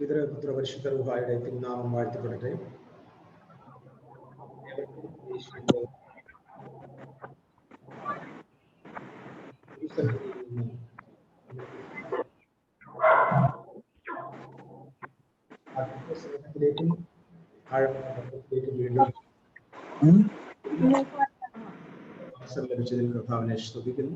പിതൃപുത്ര പരിശുദ്ധ റൂഹായുടെ തിരുനാമം വാഴ്ത്തപ്പെടട്ടെ. സ്നേഹത്തിലേക്കും ആഴത്തിലേക്കും വീണ്ടും അവസരം ലഭിച്ചതിൽ കർത്താവിനെ സ്തുതിക്കുന്നു.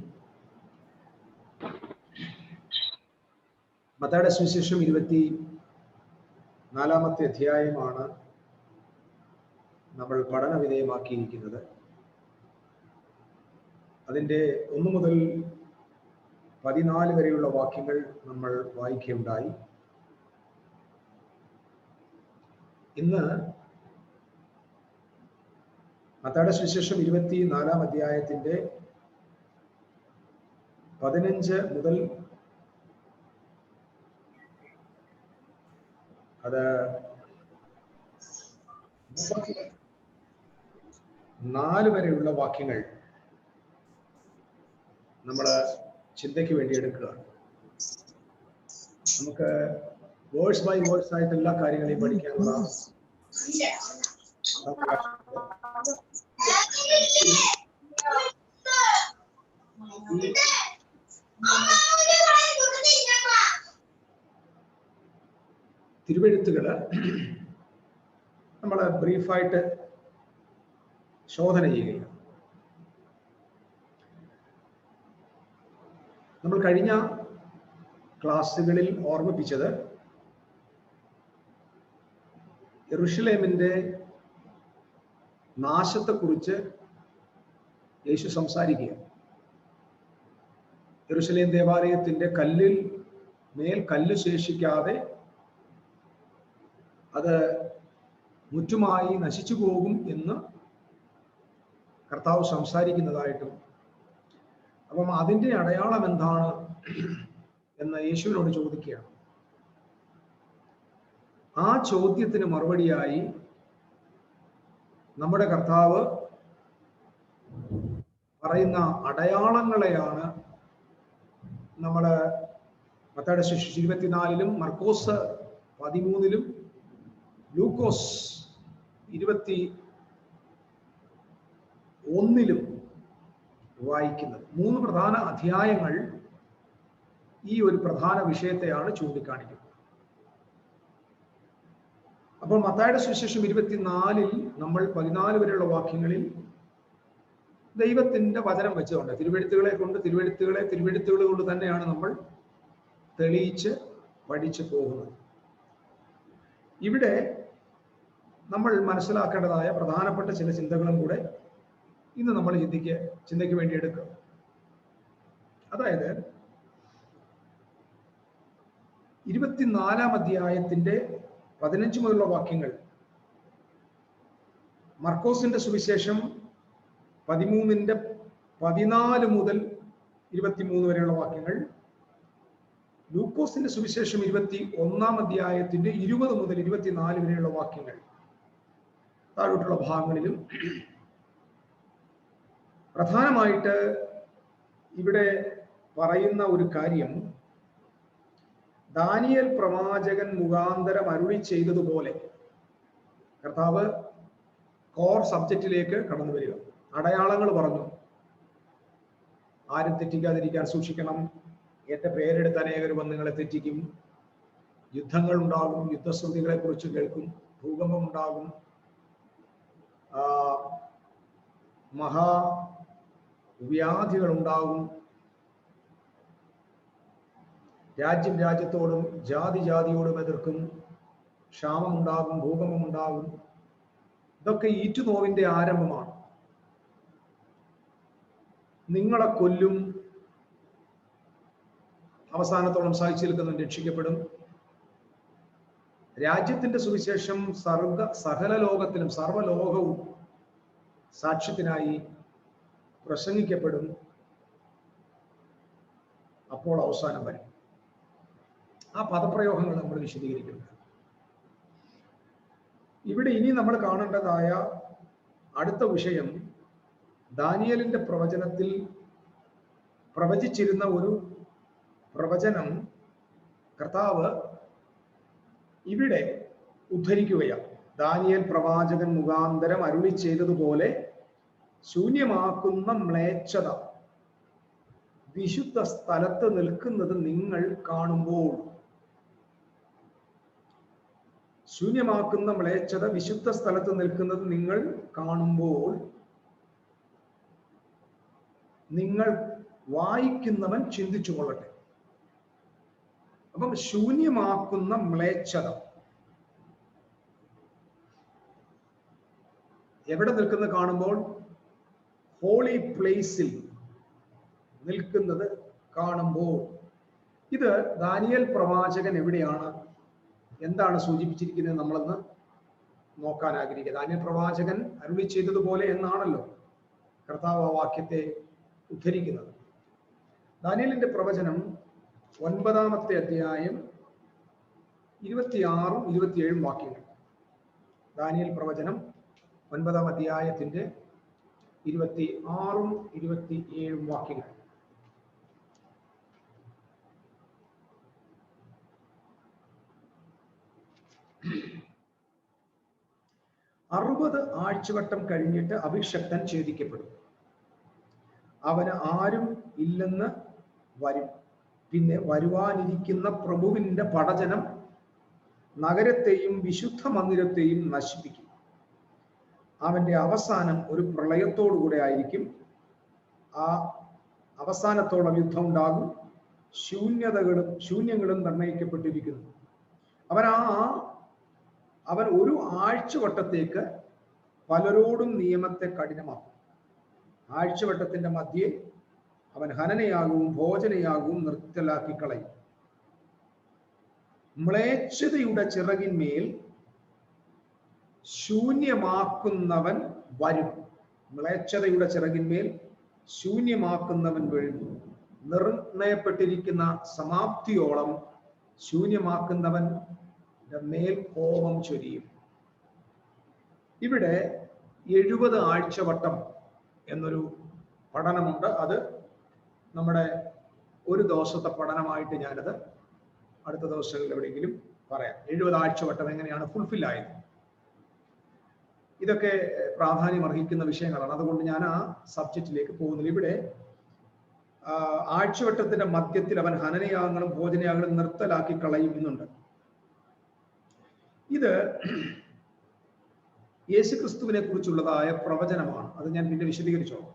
മത്തായിയുടെ സുവിശേഷം 24-ാമത്തെ അധ്യായമാണ് നമ്മൾ പഠന വിധേയമാക്കിയിരിക്കുന്നത്. അതിൻ്റെ 1 മുതൽ 14 വരെയുള്ള വാക്യങ്ങൾ നമ്മൾ വായിക്കുകയുണ്ടായി. ഇന്ന് മത്തായിയുടെ സുവിശേഷം 24-ാം അധ്യായത്തിൻ്റെ 15 മുതൽ അത് 4 വരെയുള്ള വാക്യങ്ങൾ നമ്മൾ ചിന്തയ്ക്ക് വേണ്ടി എടുക്കുകയാണ്. നമുക്ക് വേഴ്സ് ബൈ വേഴ്സ് ആയിട്ട് എല്ലാ കാര്യങ്ങളെയും പഠിക്കാനുള്ള തിരുവെഴുത്തുകൾ നമ്മൾ ബ്രീഫായിട്ട് ശോധന ചെയ്യുകയാണ്. നമ്മൾ കഴിഞ്ഞ ക്ലാസ്സുകളിൽ ഓർമ്മിപ്പിച്ചത് യെരുശലേമിന്റെ നാശത്തെക്കുറിച്ച് യേശു സംസാരിക്കുക. യെരുശലേം ദേവാലയത്തിന്റെ മേൽ കല്ല് ശേഷിക്കാതെ അത് മുറ്റുമായി നശിച്ചു പോകും എന്ന് കർത്താവ് സംസാരിക്കുന്നതായിട്ടും, അപ്പം അതിൻ്റെ അടയാളം എന്താണ് എന്ന് യേശുവിനോട് ചോദിക്കുകയാണ്. ആ ചോദ്യത്തിന് മറുപടിയായി നമ്മുടെ കർത്താവ് പറയുന്ന അടയാളങ്ങളെയാണ് നമ്മൾ മത്തായിയുടെ സുവിശേഷം 24-ലും മർക്കോസ് 13-ലും ലൂക്കോസ് 21-ലും വായിക്കുന്നത്. 3 പ്രധാന അധ്യായങ്ങൾ ഈ ഒരു പ്രധാന വിഷയത്തെയാണ് ചൂണ്ടിക്കാണിക്കുന്നത്. അപ്പോൾ മത്തായിയുടെ സുവിശേഷം 24-ൽ നമ്മൾ 14 വരെയുള്ള വാക്യങ്ങളിൽ ദൈവത്തിന്റെ വചനം വെച്ചുകൊണ്ട് തിരുവെഴുത്തുകൾ കൊണ്ട് തന്നെയാണ് നമ്മൾ തെളിയിച്ച് പഠിച്ചു പോകുന്നത്. ഇവിടെ നമ്മൾ മനസ്സിലാക്കേണ്ടതായ പ്രധാനപ്പെട്ട ചില ചിന്തകളും കൂടെ ഇന്ന് നമ്മൾ ചിന്തയ്ക്ക് വേണ്ടി എടുക്കുക. അതായത് 24-ാം അധ്യായത്തിന്റെ 15 മുതലുള്ള വാക്യങ്ങൾ, മർക്കോസിന്റെ സുവിശേഷം 13-ന്റെ 14 മുതൽ 23 വരെയുള്ള വാക്യങ്ങൾ, ലൂക്കോസിന്റെ സുവിശേഷം 21-ാം അധ്യായത്തിന്റെ 20 മുതൽ 24 വരെയുള്ള വാക്യങ്ങൾ, താഴോട്ടുള്ള ഭാഗങ്ങളിലും പ്രധാനമായിട്ട് ഇവിടെ പറയുന്ന ഒരു കാര്യം, ദാനിയേൽ പ്രവാചകൻ മുഖാന്തരം അരുളി ചെയ്തതുപോലെ കർത്താവ് കോർ സബ്ജക്റ്റിലേക്ക് കടന്നു വരിക. അടയാളങ്ങൾ പറഞ്ഞു, ആരും തെറ്റിക്കാതിരിക്കാൻ സൂക്ഷിക്കണം, എന്റെ പേരെടുത്ത് അനേകർ വന്ന് നിങ്ങളെ തെറ്റിക്കും, യുദ്ധങ്ങൾ ഉണ്ടാകും, യുദ്ധശ്രുതികളെ കുറിച്ച് കേൾക്കും, ഭൂകമ്പം ഉണ്ടാകും, മഹാവ്യാധികൾ ഉണ്ടാകും, രാജ്യം രാജ്യത്തോടും ജാതി ജാതിയോടും എതിർക്കും, ക്ഷാമം ഉണ്ടാകും, ഭൂകമ്പം ഉണ്ടാകും. ഇതൊക്കെ ഈറ്റുനോവിന്റെ ആരംഭമാണ്. നിങ്ങളെ കൊല്ലും, അവസാനത്തോളം സഹിച്ചു നിൽക്കുന്നവൻ രക്ഷിക്കപ്പെടും. രാജ്യത്തിന്റെ സുവിശേഷം സകല ലോകത്തിലും സർവ്വലോകവും സാക്ഷ്യത്തിനായി പ്രസംഗിക്കപ്പെടും. അപ്പോൾ അവസാനം വരും. ആ പദപ്രയോഗങ്ങൾ നമ്മൾ വിശദീകരിക്കുന്നത്. ഇവിടെ ഇനി നമ്മൾ കാണേണ്ടതായ അടുത്ത വിഷയം, ദാനിയേലിന്റെ പ്രവചനത്തിൽ പ്രവചിച്ചിരുന്ന ഒരു പ്രവചനം കർത്താവ് ഇവിടെ ഉദ്ധരിക്കുകയാണ്. ദാനിയേൽ പ്രവാചകൻ മുഖാന്തരം അരുളി ചെയ്തതുപോലെ ശൂന്യമാക്കുന്ന മ്ലേച്ഛത വിശുദ്ധ സ്ഥലത്ത് നിൽക്കുന്നത് നിങ്ങൾ കാണുമ്പോൾ, ശൂന്യമാക്കുന്ന മ്ലേച്ഛത വിശുദ്ധ സ്ഥലത്ത് നിൽക്കുന്നത് നിങ്ങൾ കാണുമ്പോൾ നിങ്ങൾ വായിക്കുന്നവൻ ചിന്തിച്ചു കൊള്ളട്ടെ. അപ്പം ശൂന്യമാക്കുന്ന മ്ലേച്ഛത എവിടെ നിൽക്കുന്നത് കാണുമ്പോൾ? ഹോളി പ്ലേസിൽ നിൽക്കുന്നത് കാണുമ്പോൾ. ഇത് ദാനിയേൽ പ്രവാചകൻ എവിടെയാണ്, എന്താണ് സൂചിപ്പിച്ചിരിക്കുന്നത് നമ്മളെന്ന് നോക്കാൻ ആഗ്രഹിക്കുക. ദാനിയേൽ പ്രവാചകൻ അരുളി ചെയ്തതുപോലെ എന്നാണല്ലോ കർത്താവ് ആ വാക്യത്തെ ഉദ്ധരിക്കുന്നത്. ദാനിയേലിന്റെ പ്രവചനം 9-ാമത്തെ അധ്യായം 26ഉം 27ഉം വാക്യങ്ങൾ. ദാനിയേൽ പ്രവചനം 9-ാം അധ്യായത്തിന്റെ 26ഉം 27ഉം വാക്യങ്ങൾ. അറുപത് ആഴ്ചവട്ടം കഴിഞ്ഞിട്ട് അഭിഷക്തൻ ഛേദിക്കപ്പെടും. അവന് ആരും ഇല്ലെന്ന് വരും. പിന്നെ വരുവാനിരിക്കുന്ന പ്രഭുവിന്റെ പടജനം നഗരത്തെയും വിശുദ്ധ മന്ദിരത്തെയും നശിപ്പിക്കും. അവന്റെ അവസാനം ഒരു പ്രളയത്തോടുകൂടെ ആയിരിക്കും. ആ അവസാനത്തോളം യുദ്ധം ഉണ്ടാകും. ശൂന്യങ്ങളും നിർണയിക്കപ്പെട്ടിരിക്കുന്നു. അവൻ ഒരു ആഴ്ചവട്ടത്തേക്ക് പലരോടും നിയമത്തെ കഠിനമാക്കും. ആഴ്ചവട്ടത്തിന്റെ മധ്യേ അവൻ ഹനനയാകവും ഭോജനയാകവും നിർത്തലാക്കി കളയും. മ്ലേച്ഛതയുടെ ചിറകിന്മേൽ ശൂന്യമാക്കുന്നവൻ വരും. മ്ലേച്ഛതയുടെ ചിറകിന്മേൽ ശൂന്യമാക്കുന്നവൻ വരും. നിർണയപ്പെട്ടിരിക്കുന്ന സമാപ്തിയോളം ശൂന്യമാക്കുന്നവന്റെ മേൽ കോപം ചൊരിയും. ഇവിടെ 70 ആഴ്ചവട്ടം എന്നൊരു പഠനമുണ്ട്. അത് നമ്മുടെ ഒരു ദിവസത്തെ പഠനമായിട്ട് ഞാനത് അടുത്ത ദിവസങ്ങളിൽ എവിടെയെങ്കിലും പറയാം. 70 ആഴ്ചവട്ടം എങ്ങനെയാണ് ഫുൾഫിൽ ആയത്, ഇതൊക്കെ പ്രാധാന്യം അർഹിക്കുന്ന വിഷയങ്ങളാണ്. അതുകൊണ്ട് ഞാൻ ആ സബ്ജക്റ്റിലേക്ക് പോകുന്നില്ല. ഇവിടെ ആഴ്ചവട്ടത്തിന്റെ മധ്യത്തിൽ അവൻ ഹനനയാഗങ്ങളും ഭോജനയാഗങ്ങളും നിർത്തലാക്കി കളയുന്നുണ്ട്. ഇത് യേശുക്രിസ്തുവിനെ കുറിച്ചുള്ളതായ പ്രവചനമാണ്. അത് ഞാൻ പിന്നെ വിശദീകരിച്ചോളാം.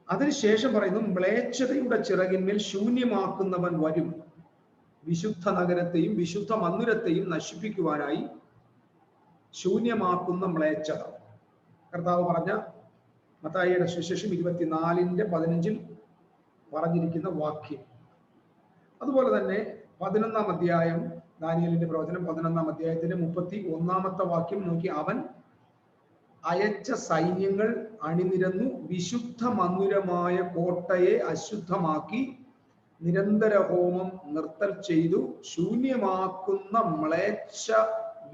അതിനുശേഷം പറയുന്നു, മ്ലേച്ഛതയുടെ ചിറകിന്മേൽ ശൂന്യമാക്കുന്നവൻ വരും. വിശുദ്ധ നഗരത്തെയും വിശുദ്ധ മന്ദിരത്തെയും നശിപ്പിക്കുവാനായി ശൂന്യമാക്കുന്ന മ്ലേച്ഛത. കർത്താവ് പറഞ്ഞ മത്തായിയുടെ സുവിശേഷം 24:15 പറഞ്ഞിരിക്കുന്ന വാക്യം. അതുപോലെ തന്നെ 11-ാം അധ്യായം ദാനിയേലിന്റെ പ്രവചനം 11-ാം അധ്യായത്തിന്റെ 31-ാമത്തെ വാക്യം നോക്കി, അവൻ അയച്ച സൈന്യങ്ങൾ അണിനിരന്നു വിശുദ്ധ മന്ദിരമായ കോട്ടയെ അശുദ്ധമാക്കി നിരന്തര ഹോമം നിർത്തൽ ചെയ്തു. ശൂന്യമാക്കുന്ന മ്ലേച്ഛ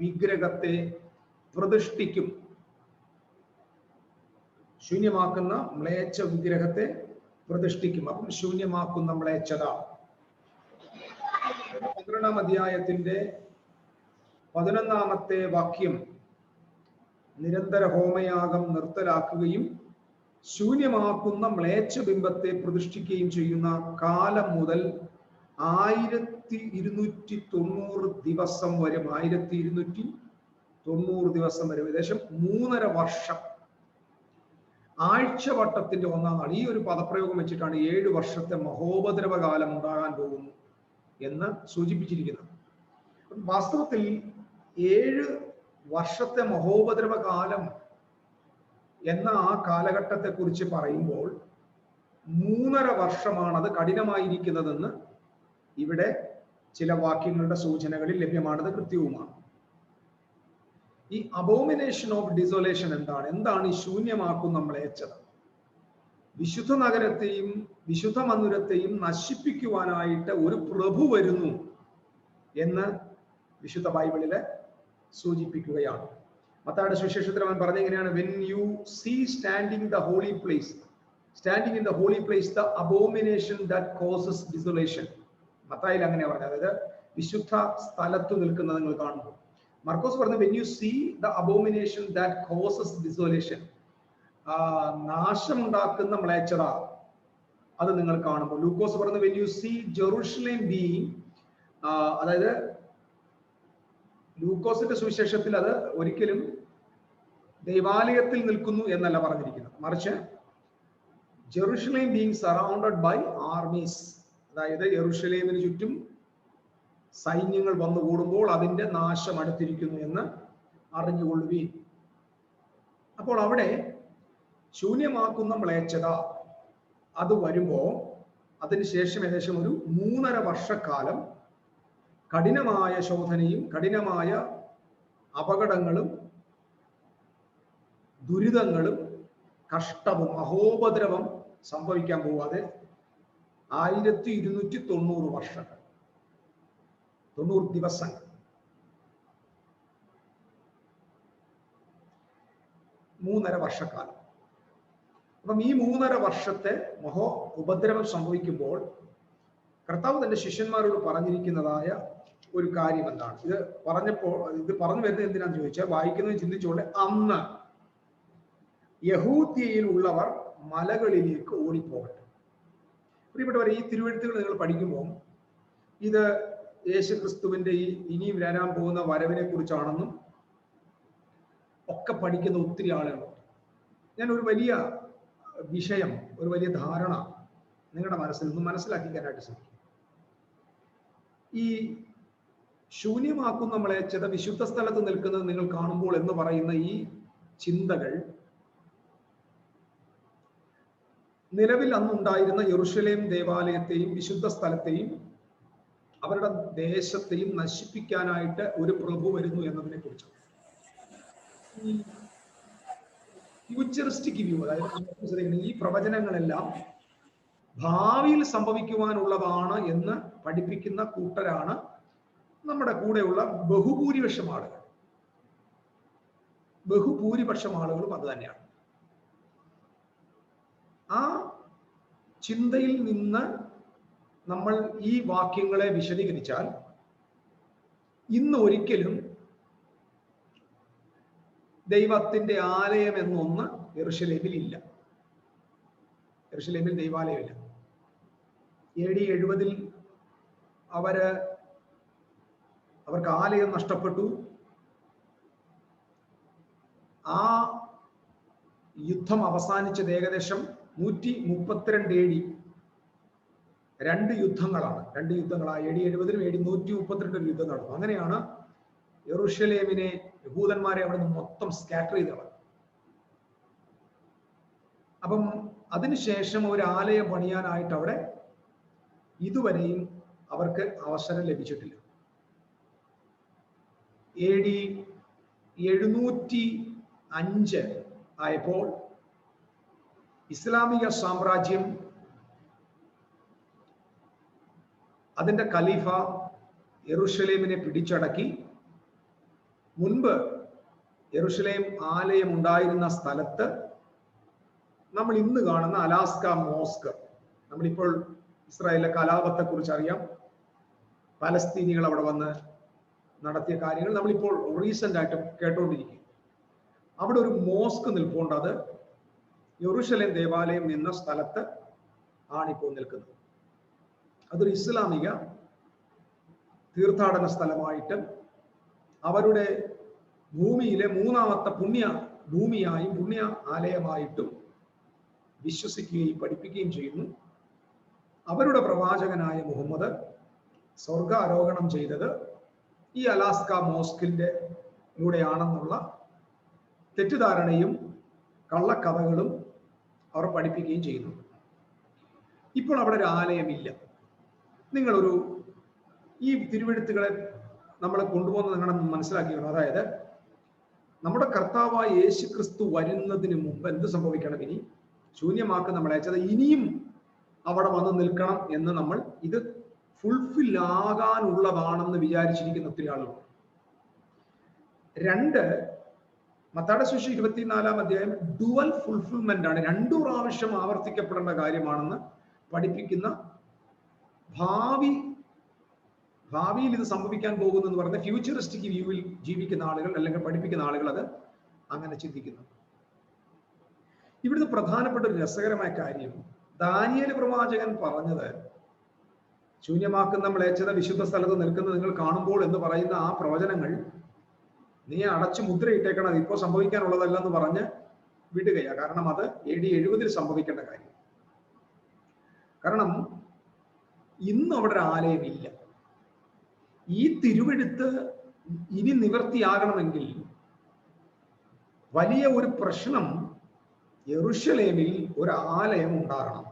വിഗ്രഹത്തെ പ്രതിഷ്ഠിക്കും. ശൂന്യമാക്കുന്ന മ്ലേച്ഛ വിഗ്രഹത്തെ പ്രതിഷ്ഠിക്കും. അപ്പം ശൂന്യമാക്കുന്ന മ്ലേച്ഛത 12-ാം അധ്യായത്തിന്റെ 11-ാമത്തെ വാക്യം, നിരന്തര ഹോമയാഗം നിർത്തലാക്കുകയും ശൂന്യമാക്കുന്ന മ്ലേച്ഛ ബിംബത്തെ പ്രതിഷ്ഠിക്കുകയും ചെയ്യുന്ന കാലം മുതൽ 1290 ദിവസം വരെ, 1290 ദിവസം വരെ, ഏകദേശം 3.5 വർഷം. ആഴ്ചവട്ടത്തിന്റെ 1-ാം നാൾ, ഈ ഒരു പദപ്രയോഗം വെച്ചിട്ടാണ് 7 വർഷത്തെ മഹോപദ്രവ കാലം ഉണ്ടാകാൻ പോകുന്നു എന്ന് സൂചിപ്പിച്ചിരിക്കുന്നത്. വാസ്തവത്തിൽ 7 വർഷത്തെ മഹോപദ്രവ കാലം എന്ന ആ കാലഘട്ടത്തെ കുറിച്ച് പറയുമ്പോൾ 3.5 വർഷമാണ് അത് കഠിനമായിരിക്കുന്നതെന്ന് ഇവിടെ ചില വാക്യങ്ങളുടെ സൂചനകളിൽ ലഭ്യമാണത് കൃത്യവുമാണ്. ഈ അബോമിനേഷൻ ഓഫ് ഡിസോലേഷൻ എന്താണ് ഈ ശൂന്യമാക്കുന്ന മ്ലേച്ഛത? വിശുദ്ധ നഗരത്തെയും വിശുദ്ധ മന്ദിരത്തെയും നശിപ്പിക്കുവാനായിട്ട് ഒരു പ്രഭു വരുന്നു എന്ന് വിശുദ്ധ ബൈബിളില് സൂചിപ്പിക്കുകയാണ്. മത്തായിയുടെ സുവിശേഷത്തിൽ അവൻ പറഞ്ഞ എങ്ങനെയാണ്, when you see standing in the holy place the abomination that causes desolation. മത്തായിയിൽ അങ്ങനെ പറഞ്ഞത്. അതായത് വിശുദ്ധ സ്ഥലത്ത് നിൽക്കുന്നത് നിങ്ങൾ കാണുന്നു. മർക്കോസ് പറഞ്ഞു when you see the abomination that causes desolation, നാശമുണ്ടാക്കുന്ന മ്ലേച്ഛത അത് നിങ്ങൾ കാണുമ്പോൾ. ലൂക്കോസ് പറഞ്ഞു when you see Jerusalem being, അതായത് ലൂക്കോസിന്റെ സുവിശേഷത്തിൽ അത് ഒരിക്കലും ദൈവാലയത്തിൽ നിൽക്കുന്നു എന്നല്ല പറഞ്ഞിരിക്കുന്നത്, മറിച്ച് Jerusalem being surrounded by armies, അതായത് യെരൂശലേമിന് ചുറ്റും സൈന്യങ്ങൾ വന്നുകൂടുമ്പോൾ അതിന്റെ നാശം അടുത്തിരിക്കുന്നു എന്ന് അറിഞ്ഞുകൊള്ളുവീൻ. അപ്പോൾ അവിടെ ശൂന്യമാക്കുന്ന മ്ലേച്ഛത അത് വരുമ്പോ അതിനുശേഷം ഏകദേശം ഒരു 3.5 വർഷക്കാലം കഠിനമായ ശോധനയും കഠിനമായ അപകടങ്ങളും ദുരിതങ്ങളും കഷ്ടവും അഹോപദ്രവം സംഭവിക്കാൻ പോവാതെ 1290 വർഷങ്ങൾ, 90 ദിവസങ്ങൾ, 3.5 വർഷക്കാലം. അപ്പം ഈ 3.5 വർഷത്തെ ഉപദ്രവം സംഭവിക്കുമ്പോൾ കർത്താവ് തന്റെ ശിഷ്യന്മാരോട് പറഞ്ഞിരിക്കുന്നതായ ഒരു കാര്യം എന്താണ്? ഇത് പറഞ്ഞു വരുന്നത് എന്തിനാന്ന് ചോദിച്ചാൽ, വായിക്കുന്നത് ചിന്തിച്ചുകൊണ്ട്, അന്ന് യഹൂദ്യയിൽ ഉള്ളവർ മലകളിലേക്ക് ഓടിപ്പോകട്ടെ. പ്രിയപ്പെട്ടവരെ, ഈ തിരുവെഴുത്തുകൾ നിങ്ങൾ പഠിക്കുമ്പോൾ ഇത് യേശുക്രിസ്തുവിന്റെ ഈ ഇനിയും വരാൻ പോകുന്ന വരവിനെ കുറിച്ചാണെന്നും ഒക്കെ പഠിക്കുന്ന ഒത്തിരി ആളുകളുണ്ട്. ഞാൻ ഒരു വലിയ വിഷയം, ഒരു വലിയ ധാരണ നിങ്ങളുടെ മനസ്സിൽ നിന്ന് മനസ്സിലാക്കിക്കാനായിട്ട് ശ്രമിക്കും. ഈ ശൂന്യമാക്കുന്ന മ്ലേച്ഛത വിശുദ്ധ സ്ഥലത്ത് നിൽക്കുന്നത് നിങ്ങൾ കാണുമ്പോൾ എന്ന് പറയുന്ന ഈ ചിന്തകൾ നിലവിൽ അന്നുണ്ടായിരുന്ന യെരൂശലേം ദേവാലയത്തെയും വിശുദ്ധ സ്ഥലത്തെയും അവരുടെ ദേശത്തെയും നശിപ്പിക്കാനായിട്ട് ഒരു പ്രഭു വരുന്നു എന്നതിനെ കുറിച്ചാണ്. ഫ്യൂച്ചറിസ്റ്റിക് വ്യൂ, അതായത് ഈ പ്രവചനങ്ങളെല്ലാം ഭാവിയിൽ സംഭവിക്കുവാനുള്ളതാണ് എന്ന് പഠിപ്പിക്കുന്ന കൂട്ടരാണ് നമ്മുടെ കൂടെയുള്ള ബഹുഭൂരിപക്ഷം ആളുകൾ. ബഹുഭൂരിപക്ഷം ആളുകളും അത് തന്നെയാണ്. ആ ചിന്തയിൽ നിന്ന് നമ്മൾ ഈ വാക്യങ്ങളെ വിശദീകരിച്ചാൽ, ഇന്ന് ഒരിക്കലും ദൈവത്തിന്റെ ആലയം എന്നൊന്ന് യെരൂശലേമിൽ ഇല്ല. യെരൂശലേമിൽ ദൈവാലയമില്ല. AD 70 അവർക്ക് ആലയം നഷ്ടപ്പെട്ടു. ആ യുദ്ധം അവസാനിച്ചത് ഏകദേശം 132 AD. 2 യുദ്ധങ്ങളാണ്. AD 70 AD 132 യുദ്ധം നടന്നു. അങ്ങനെയാണ് യെരൂശലേമിനെ, യഹൂദന്മാരെ അവിടെ നിന്ന് മൊത്തം സ്കാറ്റർ ചെയ്ത് കളഞ്ഞു. അപ്പം അതിനുശേഷം ഒരു ആലയം പണിയാനായിട്ട് അവിടെ ഇതുവരെയും അവർക്ക് അവസരം ലഭിച്ചിട്ടില്ല. AD 705 ആയപ്പോൾ ഇസ്ലാമിക സാമ്രാജ്യം, അതിന്റെ ഖലീഫ യെരൂശലേമിനെ പിടിച്ചടക്കി. മുൻപ് യെരൂശലേം ആലയം ഉണ്ടായിരുന്ന സ്ഥലത്ത് നമ്മൾ ഇന്ന് കാണുന്ന അലാസ്ക മോസ്ക്, നമ്മളിപ്പോൾ ഇസ്രായേലിലെ കലാപത്തെ കുറിച്ച് അറിയാം, പലസ്തീനികൾ അവിടെ വന്ന് നടത്തിയ കാര്യങ്ങൾ നമ്മളിപ്പോൾ റീസെന്റ് ആയിട്ട് കേട്ടോണ്ടിരിക്കും. അവിടെ ഒരു മോസ്ക് നിൽപ്പുണ്ട്. അത് യെരൂശലേം ദേവാലയം നിന്ന സ്ഥലത്ത് ആണിപ്പോൾ നിൽക്കുന്നത്. അതൊരു ഇസ്ലാമിക തീർത്ഥാടന സ്ഥലമായിട്ട് അവരുടെ ഭൂമിയിലെ 3ാമത്തെ പുണ്യ ഭൂമിയായും പുണ്യ ആലയമായിട്ടും വിശ്വസിക്കുകയും പഠിപ്പിക്കുകയും ചെയ്യുന്നു. അവരുടെ പ്രവാചകനായ മുഹമ്മദ് സ്വർഗാരോഹണം ചെയ്തത് ഈ അലാസ്ക മോസ്കിന്റെ ലൂടെയാണെന്നുള്ള തെറ്റിദ്ധാരണയും കള്ളക്കഥകളും അവർ പഠിപ്പിക്കുകയും ചെയ്യുന്നു. ഇപ്പോൾ അവിടെ ഒരു ആലയമില്ല. നിങ്ങളൊരു ഈ തിരുവെഴുത്തുകളെ നമ്മളെ കൊണ്ടുപോകുന്നത് നിങ്ങളെ മനസ്സിലാക്കിക്കണം. അതായത് നമ്മുടെ കർത്താവായ യേശു ക്രിസ്തു വരുന്നതിന് മുമ്പ് എന്ത് സംഭവിക്കണം? ഇനി ശൂന്യമാക്കുന്ന മ്ലേച്ഛത ഇനിയും അവിടെ വന്ന് നിൽക്കണം എന്ന് നമ്മൾ ഇത് ഫുൾഫിൽ ആകാനുള്ളതാണെന്ന് വിചാരിച്ചിരിക്കുന്ന ഒത്തിരി ആളുകളുണ്ട്. 2 മത്തായിയുടെ സുവിശേഷം 24-ാം അധ്യായം ഡുവൽ ഫുൾഫിൽമെന്റ് ആണ്. 2 പ്രാവശ്യം ആവർത്തിക്കപ്പെടേണ്ട കാര്യമാണെന്ന് പഠിപ്പിക്കുന്ന ഭാവി ഭാവിയിൽ ഇത് സംഭവിക്കാൻ പോകുന്നു എന്ന് പറയുന്ന ഫ്യൂച്ചറിസ്റ്റിക് വ്യൂവിൽ ജീവിക്കുന്ന ആളുകൾ അല്ലെങ്കിൽ പഠിപ്പിക്കുന്ന ആളുകൾ അത് അങ്ങനെ ചിന്തിക്കുന്നു. ഇവിടുത്തെ പ്രധാനപ്പെട്ട ഒരു രസകരമായ കാര്യം, ദാനിയേൽ പ്രവാചകൻ പറഞ്ഞത് ശൂന്യമാക്കുന്ന മ്ലേച്ഛത വിശുദ്ധ സ്ഥലത്ത് നിൽക്കുന്നത് നിങ്ങൾ കാണുമ്പോൾ എന്ന് പറയുന്ന ആ പ്രവചനങ്ങൾ നീ അടച്ചു മുദ്രയിട്ടേക്കണം, അത് ഇപ്പോൾ സംഭവിക്കാനുള്ളതല്ല എന്ന് പറഞ്ഞ് വിടുകയാ. കാരണം അത് AD 70 സംഭവിക്കേണ്ട കാര്യം. കാരണം ഇന്ന് അവിടെ ഒരു ആലയമില്ല. ഈ തിരുവെഴുത്ത് ഇനി നിവർത്തിയാകണമെങ്കിൽ വലിയ ഒരു പ്രശ്നം, യെരുശലേമിൽ ഒരു ആലയം ഉണ്ടാകണം.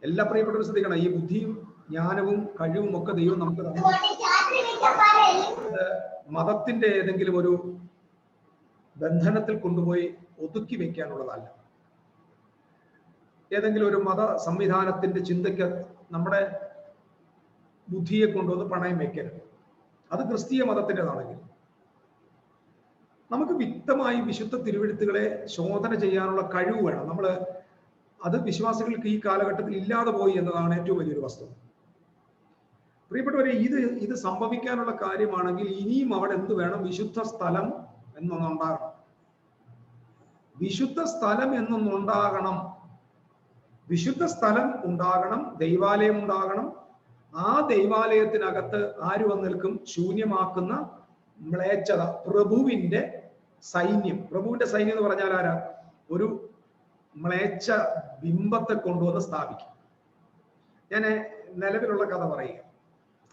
എല്ലാ പ്രിയപ്പെട്ടവരും ശ്രദ്ധിക്കണം, ഈ ബുദ്ധിയും ജ്ഞാനവും കഴിവും ഒക്കെ ദൈവം നമുക്ക് മതത്തിന്റെ ഏതെങ്കിലും ഒരു ബന്ധനത്തിൽ കൊണ്ടുപോയി ഒതുക്കി വെക്കാനുള്ളതല്ല. ഏതെങ്കിലും ഒരു മത സംവിധാനത്തിന്റെ ചിന്തയ്ക്ക് നമ്മുടെ ബുദ്ധിയെ കൊണ്ടുവന്ന് പണയം വെക്കരുത്. അത് ക്രിസ്തീയ മതത്തിൻ്റെതാണെങ്കിൽ നമുക്ക് വ്യക്തമായി വിശുദ്ധ തിരുവെഴുത്തുകളെ ശോധന ചെയ്യാനുള്ള കഴിവ് വേണം. അത് വിശ്വാസികൾക്ക് ഈ കാലഘട്ടത്തിൽ ഇല്ലാതെ പോയി എന്നതാണ് ഏറ്റവും വലിയൊരു വസ്തുത. പ്രിയപ്പെട്ടവരെ, ഇത് സംഭവിക്കാനുള്ള കാര്യമാണെങ്കിൽ ഇനിയും അവിടെ എന്ത് വേണം? വിശുദ്ധ സ്ഥലം എന്നൊന്നുണ്ടാകണം. വിശുദ്ധ സ്ഥലം എന്നൊന്നുണ്ടാകണം. വിശുദ്ധ സ്ഥലം ഉണ്ടാകണം, ദൈവാലയം ഉണ്ടാകണം. ആ ദൈവാലയത്തിനകത്ത് ആര് വന്ന് നിൽക്കും? ശൂന്യമാക്കുന്ന മ്ലേച്ഛത, പ്രഭുവിന്റെ സൈന്യം. പ്രഭുവിന്റെ സൈന്യം എന്ന് പറഞ്ഞാൽ ആരാ? ഒരു മ്ലേച്ഛ ബിംബത്തെ കൊണ്ടുവന്ന് സ്ഥാപിക്കും. ഞാൻ നിലവിലുള്ള കഥ പറയുക.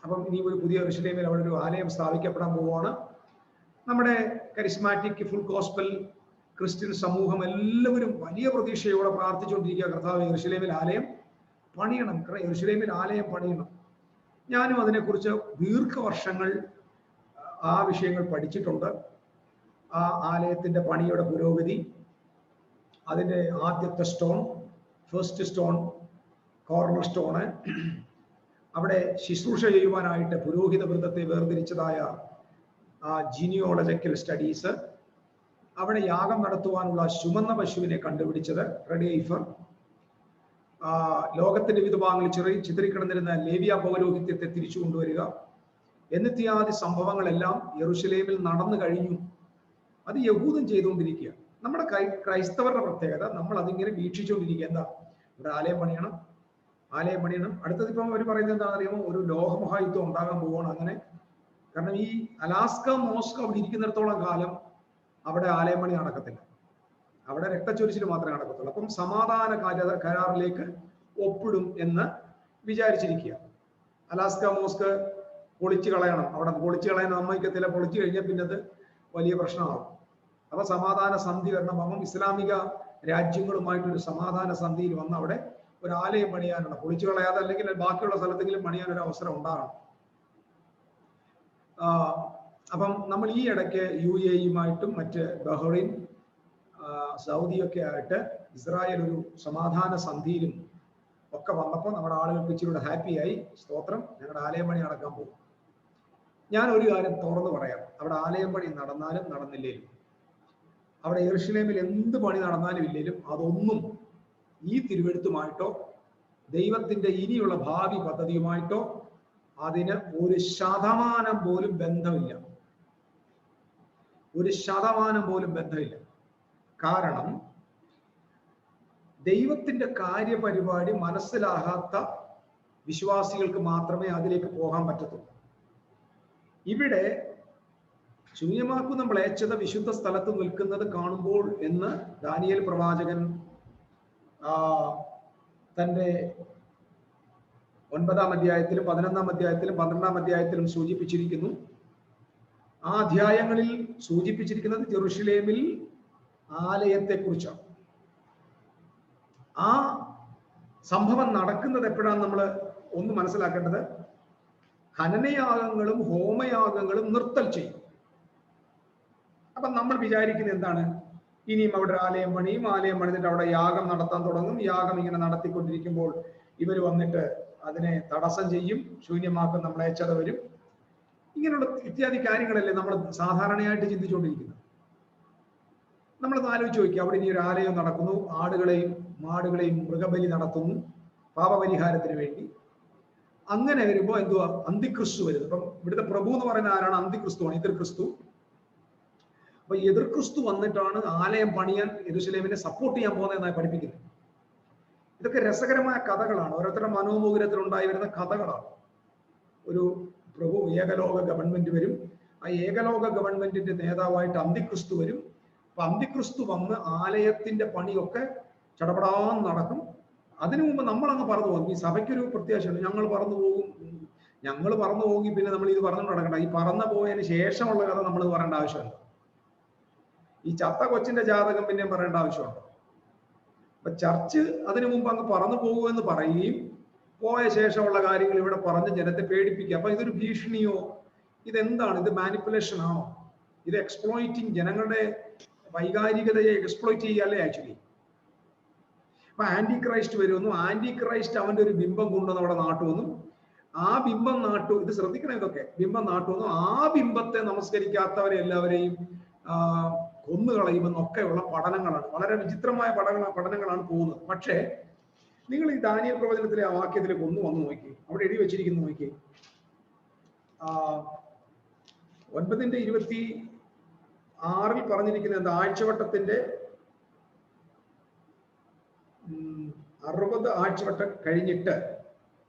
അപ്പം ഇനി ഒരു പുതിയ യെരുശലേമിൽ അവിടെ ഒരു ആലയം സ്ഥാപിക്കപ്പെടാൻ പോവുകയാണ്. നമ്മുടെ കരിസ്മാറ്റിക് ഫുൾ ഗോസ്പൽ ക്രിസ്ത്യൻ സമൂഹം എല്ലാവരും വലിയ പ്രതീക്ഷയോടെ പ്രാർത്ഥിച്ചുകൊണ്ടിരിക്കുക, കർത്താവ് യെരുശലേമിൽ ആലയം പണിയണം, യെരുശലേമിൽ ആലയം പണിയണം. ഞാനും അതിനെക്കുറിച്ച് ദീർഘവർഷങ്ങൾ ആ വിഷയങ്ങൾ പഠിച്ചിട്ടുണ്ട്. ആ ആലയത്തിന്റെ പണിയുടെ പുരോഗതി, അതിന്റെ ആദ്യത്തെ stone, first stone, corner stone, അവിടെ ശുശ്രൂഷ ചെയ്യുവാനായിട്ട് പുരോഹിത വൃന്ദത്തെ വേർതിരിച്ചതായ ജീനിയോളജിക്കൽ സ്റ്റഡീസ്, അവിടെ യാഗം നടത്തുവാനുള്ള ചുമന്ന പശുവിനെ കണ്ടുപിടിച്ചത്, റെഡ് ഐഫർ, ലോകത്തിന്റെ വിവിധ ഭാഗങ്ങളിൽ ചിതറിക്കിടന്നിരുന്ന ലേവ്യ പൗരോഹിത്യത്തെ തിരിച്ചു കൊണ്ടുവരിക എന്നിത്യാദി സംഭവങ്ങളെല്ലാം യെരുശലേമിൽ നടന്നു കഴിഞ്ഞു. അത് യഹൂദൻ ചെയ്തുകൊണ്ടിരിക്കുക. നമ്മുടെ ക്രൈസ്തവരുടെ പ്രത്യേകത, നമ്മൾ അതിങ്ങനെ വീക്ഷിച്ചുകൊണ്ടിരിക്കുക. എന്താ? ഇവിടെ ആലയം പണിയണം, ആലയം പണിയണം. അടുത്തത് ഇപ്പം അവർ പറയുന്നത് എന്താണെന്ന് അറിയുമോ? ഒരു ലോകമഹായുദ്ധം ഉണ്ടാകാൻ പോവുകയാണ്. അങ്ങനെ കാരണം ഈ അലാസ്ക മോസ്കോ അവിടെ ഇരിക്കുന്നിടത്തോളം കാലം അവിടെ ആലയം പണി നടക്കത്തില്ല. അവിടെ രക്തച്ചൊരിച്ചിൽ മാത്രമേ നടക്കത്തുള്ളൂ. അപ്പം സമാധാന കരാറിലേക്ക് ഒപ്പിടും എന്ന് വിചാരിച്ചിരിക്കുക. അലാസ്ക മോസ്ക് പൊളിച്ചു കളയണം, അവിടെ പൊളിച്ചു കളയാൻ സമ്മതിക്കത്തില്ല. പൊളിച്ചു കഴിഞ്ഞാൽ പിന്നെ അത് വലിയ പ്രശ്നമാകും. അപ്പൊ സമാധാന സന്ധി വരണം. അപ്പം ഇസ്ലാമിക രാജ്യങ്ങളുമായിട്ടൊരു സമാധാന സന്ധിയിൽ വന്ന് അവിടെ ഒരു ആലയം പണിയാനുള്ള, പൊളിച്ചു കളയാതെ അല്ലെങ്കിൽ ബാക്കിയുള്ള സ്ഥലത്തെങ്കിലും പണിയാൻ ഒരു അവസരം ഉണ്ടാകണം. അപ്പം നമ്മൾ ഈ ഇടയ്ക്ക് UAE-യുമായിട്ടും മറ്റ് ബഹ്റൈൻ, സൗദിയൊക്കെ ആയിട്ട് ഇസ്രായേൽ ഒരു സമാധാന സന്ധിയിലും ഒക്കെ വന്നപ്പോൾ നമ്മുടെ ആളുകൾക്ക് ഇച്ചിരി ഹാപ്പിയായി. സ്തോത്രം, ഞങ്ങളുടെ ആലയം പണി നടക്കാൻ പോകും. ഞാൻ ഒരു കാര്യം തുറന്നു പറയാം, അവിടെ ആലയം പണി നടന്നാലും നടന്നില്ലേലും, അവിടെ യെരുശലേമിൽ എന്ത് പണി നടന്നാലും ഇല്ലേലും, അതൊന്നും ഈ തിരുവെഴുത്തുമായിട്ടോ ദൈവത്തിന്റെ ഇനിയുള്ള ഭാവി പദ്ധതിയുമായിട്ടോ അതിന് 1% പോലും ബന്ധമില്ല. 1% പോലും ബന്ധമില്ല. കാരണം ദൈവത്തിന്റെ കാര്യപരിപാടി മനസ്സിലാകാത്ത വിശ്വാസികൾക്ക് മാത്രമേ അതിലേക്ക് പോകാൻ പറ്റത്തുള്ളൂ. ഇവിടെ ശൂന്യമാക്കുന്ന മ്ലേച്ഛത വിശുദ്ധ സ്ഥലത്ത് നിൽക്കുന്നത് കാണുമ്പോൾ എന്ന് ദാനിയേൽ പ്രവാചകൻ തന്റെ 9-ാം അധ്യായത്തിലും 11-ാം അധ്യായത്തിലും 12-ാം അധ്യായത്തിലും സൂചിപ്പിച്ചിരിക്കുന്നു. ആ അധ്യായങ്ങളിൽ സൂചിപ്പിച്ചിരിക്കുന്നത് ജെറുസലേമിൽ ആലയത്തെക്കുറിച്ചാണ്. ആ സംഭവം നടക്കുന്നത് എപ്പോഴാണ് നമ്മൾ ഒന്ന് മനസ്സിലാക്കേണ്ടത്? ഹനനയാഗങ്ങളും ഹോമയാഗങ്ങളും നിർത്തൽ ചെയ്യും. അപ്പൊ നമ്മൾ വിചാരിക്കുന്നത് എന്താണ്? ഇനിയും അവിടെ ഒരു ആലയം പണിയും, ആലയം പണിതിട്ട് അവിടെ യാഗം നടത്താൻ തുടങ്ങും. യാഗം ഇങ്ങനെ നടത്തിക്കൊണ്ടിരിക്കുമ്പോൾ ഇവർ വന്നിട്ട് അതിനെ തടസ്സം ചെയ്യും, ശൂന്യമാക്കും, മ്ലേച്ഛത വരും. ഇങ്ങനെയുള്ള ഇത്യാദി കാര്യങ്ങളല്ലേ നമ്മൾ സാധാരണയായിട്ട് ചിന്തിച്ചുകൊണ്ടിരിക്കുന്നത്. നമ്മളത് ആലോചിച്ച് നോക്കി, അവിടെ ഇനി ഒരു ആലയം നടക്കുന്നു, ആടുകളെയും മാടുകളെയും മൃഗബലി നടത്തുന്നു പാപപരിഹാരത്തിന് വേണ്ടി. അങ്ങനെ വരുമ്പോൾ എന്തുവാ, അന്തിക്രിസ്തു വരുന്നത്. അപ്പം ഇവിടുത്തെ പ്രഭു എന്ന് പറയുന്ന ആരാണ്? അന്തിക്രിസ്തുവാണ്, എതിർ ക്രിസ്തു. അപ്പൊ എതിർ ക്രിസ്തു വന്നിട്ടാണ് ആലയം പണിയാൻ യെരൂശലേമിനെ സപ്പോർട്ട് ചെയ്യാൻ പോകുന്നതെന്നാണ് പഠിപ്പിക്കുന്നത്. ഇതൊക്കെ രസകരമായ കഥകളാണ്, ഓരോരുത്തരുടെ മനോമുകുരത്തിൽ ഉണ്ടായി വരുന്ന കഥകളാണ്. ഒരു പ്രഭു ഏകലോക ഗവൺമെന്റ് വരും, ആ ഏകലോക ഗവൺമെന്റിന്റെ നേതാവായിട്ട് അന്തിക്രിസ്തു വരും. അപ്പൊ അന്തിക്രിസ്തു വന്ന് ആലയത്തിന്റെ പണിയൊക്കെ ചടപടാന്ന് നടക്കും. അതിനു മുമ്പ് നമ്മളങ്ങ് പറന്നു പോകും. ഈ സഭയ്ക്കൊരു പ്രത്യാശയുണ്ട്, ഞങ്ങൾ പറന്നു പോകും, ഞങ്ങൾ പറന്നു പോകി പിന്നെ നമ്മൾ ഇത് പറഞ്ഞു നടക്കണ്ട. ഈ പറന്നു പോയതിന് ശേഷമുള്ള കഥ നമ്മൾ പറയേണ്ട ആവശ്യമുണ്ട്. ഈ ചത്ത കൊച്ചിന്റെ ജാതകം പിന്നെയും പറയേണ്ട ആവശ്യമുണ്ട്. അപ്പൊ ചർച്ച് അതിനു മുമ്പ് അങ്ങ് പറന്നു പോകുമെന്ന് പറയുകയും പോയ ശേഷമുള്ള കാര്യങ്ങൾ ഇവിടെ പറഞ്ഞ് ജനത്തെ പേടിപ്പിക്കുക. അപ്പൊ ഇതൊരു ഭീഷണിയോ, ഇതെന്താണ്? ഇത് മാനിപ്പുലേഷൻ ആണോ? ഇത് എക്സ്പ്ലോയിറ്റിംഗ്, ജനങ്ങളുടെ വൈകാരികതയെ എക്സ്പ്ലോയിറ്റ് ചെയ്യല്ലേ ആക്ച്വലി. അപ്പൊ ആന്റി ക്രൈസ്റ്റ് വരുമെന്നും ആന്റി ക്രൈസ്റ്റ് അവന്റെ ഒരു ബിംബം കൊണ്ടുവന്ന് അവിടെ നാട്ടുവെന്നും ആ ബിംബം നാട്ടു, ഇത് ശ്രദ്ധിക്കണം, ഇതൊക്കെ ബിംബം നാട്ടുവെന്നും ആ ബിംബത്തെ നമസ്കരിക്കാത്തവരെ എല്ലാവരെയും കൊന്നുകളയുമെന്നൊക്കെയുള്ള പഠനങ്ങളാണ്. വളരെ വിചിത്രമായ പഠനങ്ങളാണ് പോകുന്നത്. പക്ഷേ നിങ്ങൾ ഈ ദാനിയേൽ പ്രവചനത്തിലെ ആ വാക്യത്തിലേക്ക് ഒന്ന് വന്നു നോക്കി, അവിടെ എഴുതി വെച്ചിരിക്കുന്നു നോക്കി. 9:26 പറഞ്ഞിരിക്കുന്നത് എന്താ? ആഴ്ചവട്ടത്തിന്റെ 60 ആഴ്ചവട്ടം കഴിഞ്ഞിട്ട്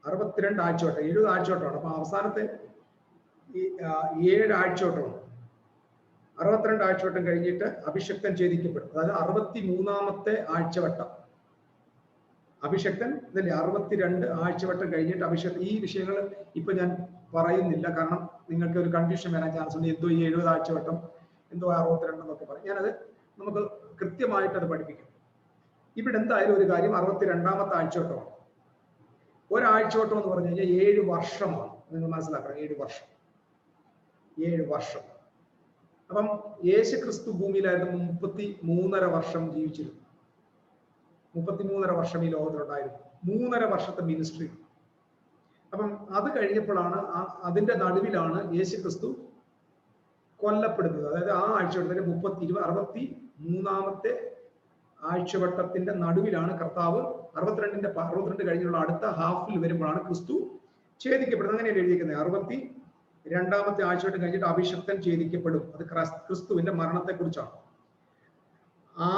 62 ആഴ്ചവട്ടം, 70 ആഴ്ചവട്ടമാണ്. അപ്പൊ അവസാനത്തെ 7 ആഴ്ചവട്ടമാണ്. 62 ആഴ്ചവട്ടം കഴിഞ്ഞിട്ട് അഭിഷക്തൻ ഛേദിക്കപ്പെടും. അതായത് 63ാമത്തെ ആഴ്ചവട്ടം അഭിഷക്തൻ ഇതല്ലേ. 62 ആഴ്ചവട്ടം കഴിഞ്ഞിട്ട് അഭിഷക്തൻ. ഈ വിഷയങ്ങൾ ഇപ്പൊ ഞാൻ പറയുന്നില്ല, കാരണം നിങ്ങൾക്ക് ഒരു കൺഫ്യൂഷൻ വരാൻ ചാൻസ് ഉണ്ട്. എന്തോ ഈ 70 ആഴ്ചവട്ടം, എന്തോ 62 എന്നൊക്കെ പറയും. ഞാനത് നമുക്ക് കൃത്യമായിട്ട് അത് പഠിപ്പിക്കും. ഇവിടെ എന്തായാലും ഒരു കാര്യം, 62ാമത്തെ ആഴ്ചവട്ടമാണ്. ഒരാഴ്ചവട്ടം എന്ന് പറഞ്ഞു കഴിഞ്ഞാൽ 7 വർഷമാണ്. നിങ്ങൾ മനസ്സിലാക്കണം, 7 വർഷം, 7 വർഷം. അപ്പം യേശു ക്രിസ്തു ഭൂമിയിലായിരുന്നു 33.5 വർഷം ജീവിച്ചിരുന്നു. 33.5 വർഷം ഈ ലോകത്തിലുണ്ടായിരുന്നു. 3.5 വർഷത്തെ മിനിസ്ട്രി. അപ്പം അത് കഴിഞ്ഞപ്പോഴാണ്, അതിന്റെ നടുവിലാണ് യേശു ക്രിസ്തു കൊല്ലപ്പെടുന്നത്. അതായത് ആ ആഴ്ചവട്ടത്തിന്റെ 63ാമത്തെ ആഴ്ചവട്ടത്തിന്റെ നടുവിലാണ് കർത്താവ് 62 കഴിഞ്ഞുള്ള അടുത്ത ഹാഫിൽ വരുമ്പോഴാണ് ക്രിസ്തു ഛേദിക്കപ്പെടുന്നത്. അങ്ങനെയല്ലേ എഴുതിയിരിക്കുന്നത്? 62ാമത്തെ ആഴ്ചവട്ടം കഴിഞ്ഞിട്ട് അഭിഷക്തൻ ഛേദിക്കപ്പെടും. അത് ക്രിസ്തുവിന്റെ മരണത്തെ കുറിച്ചാണ്. ആ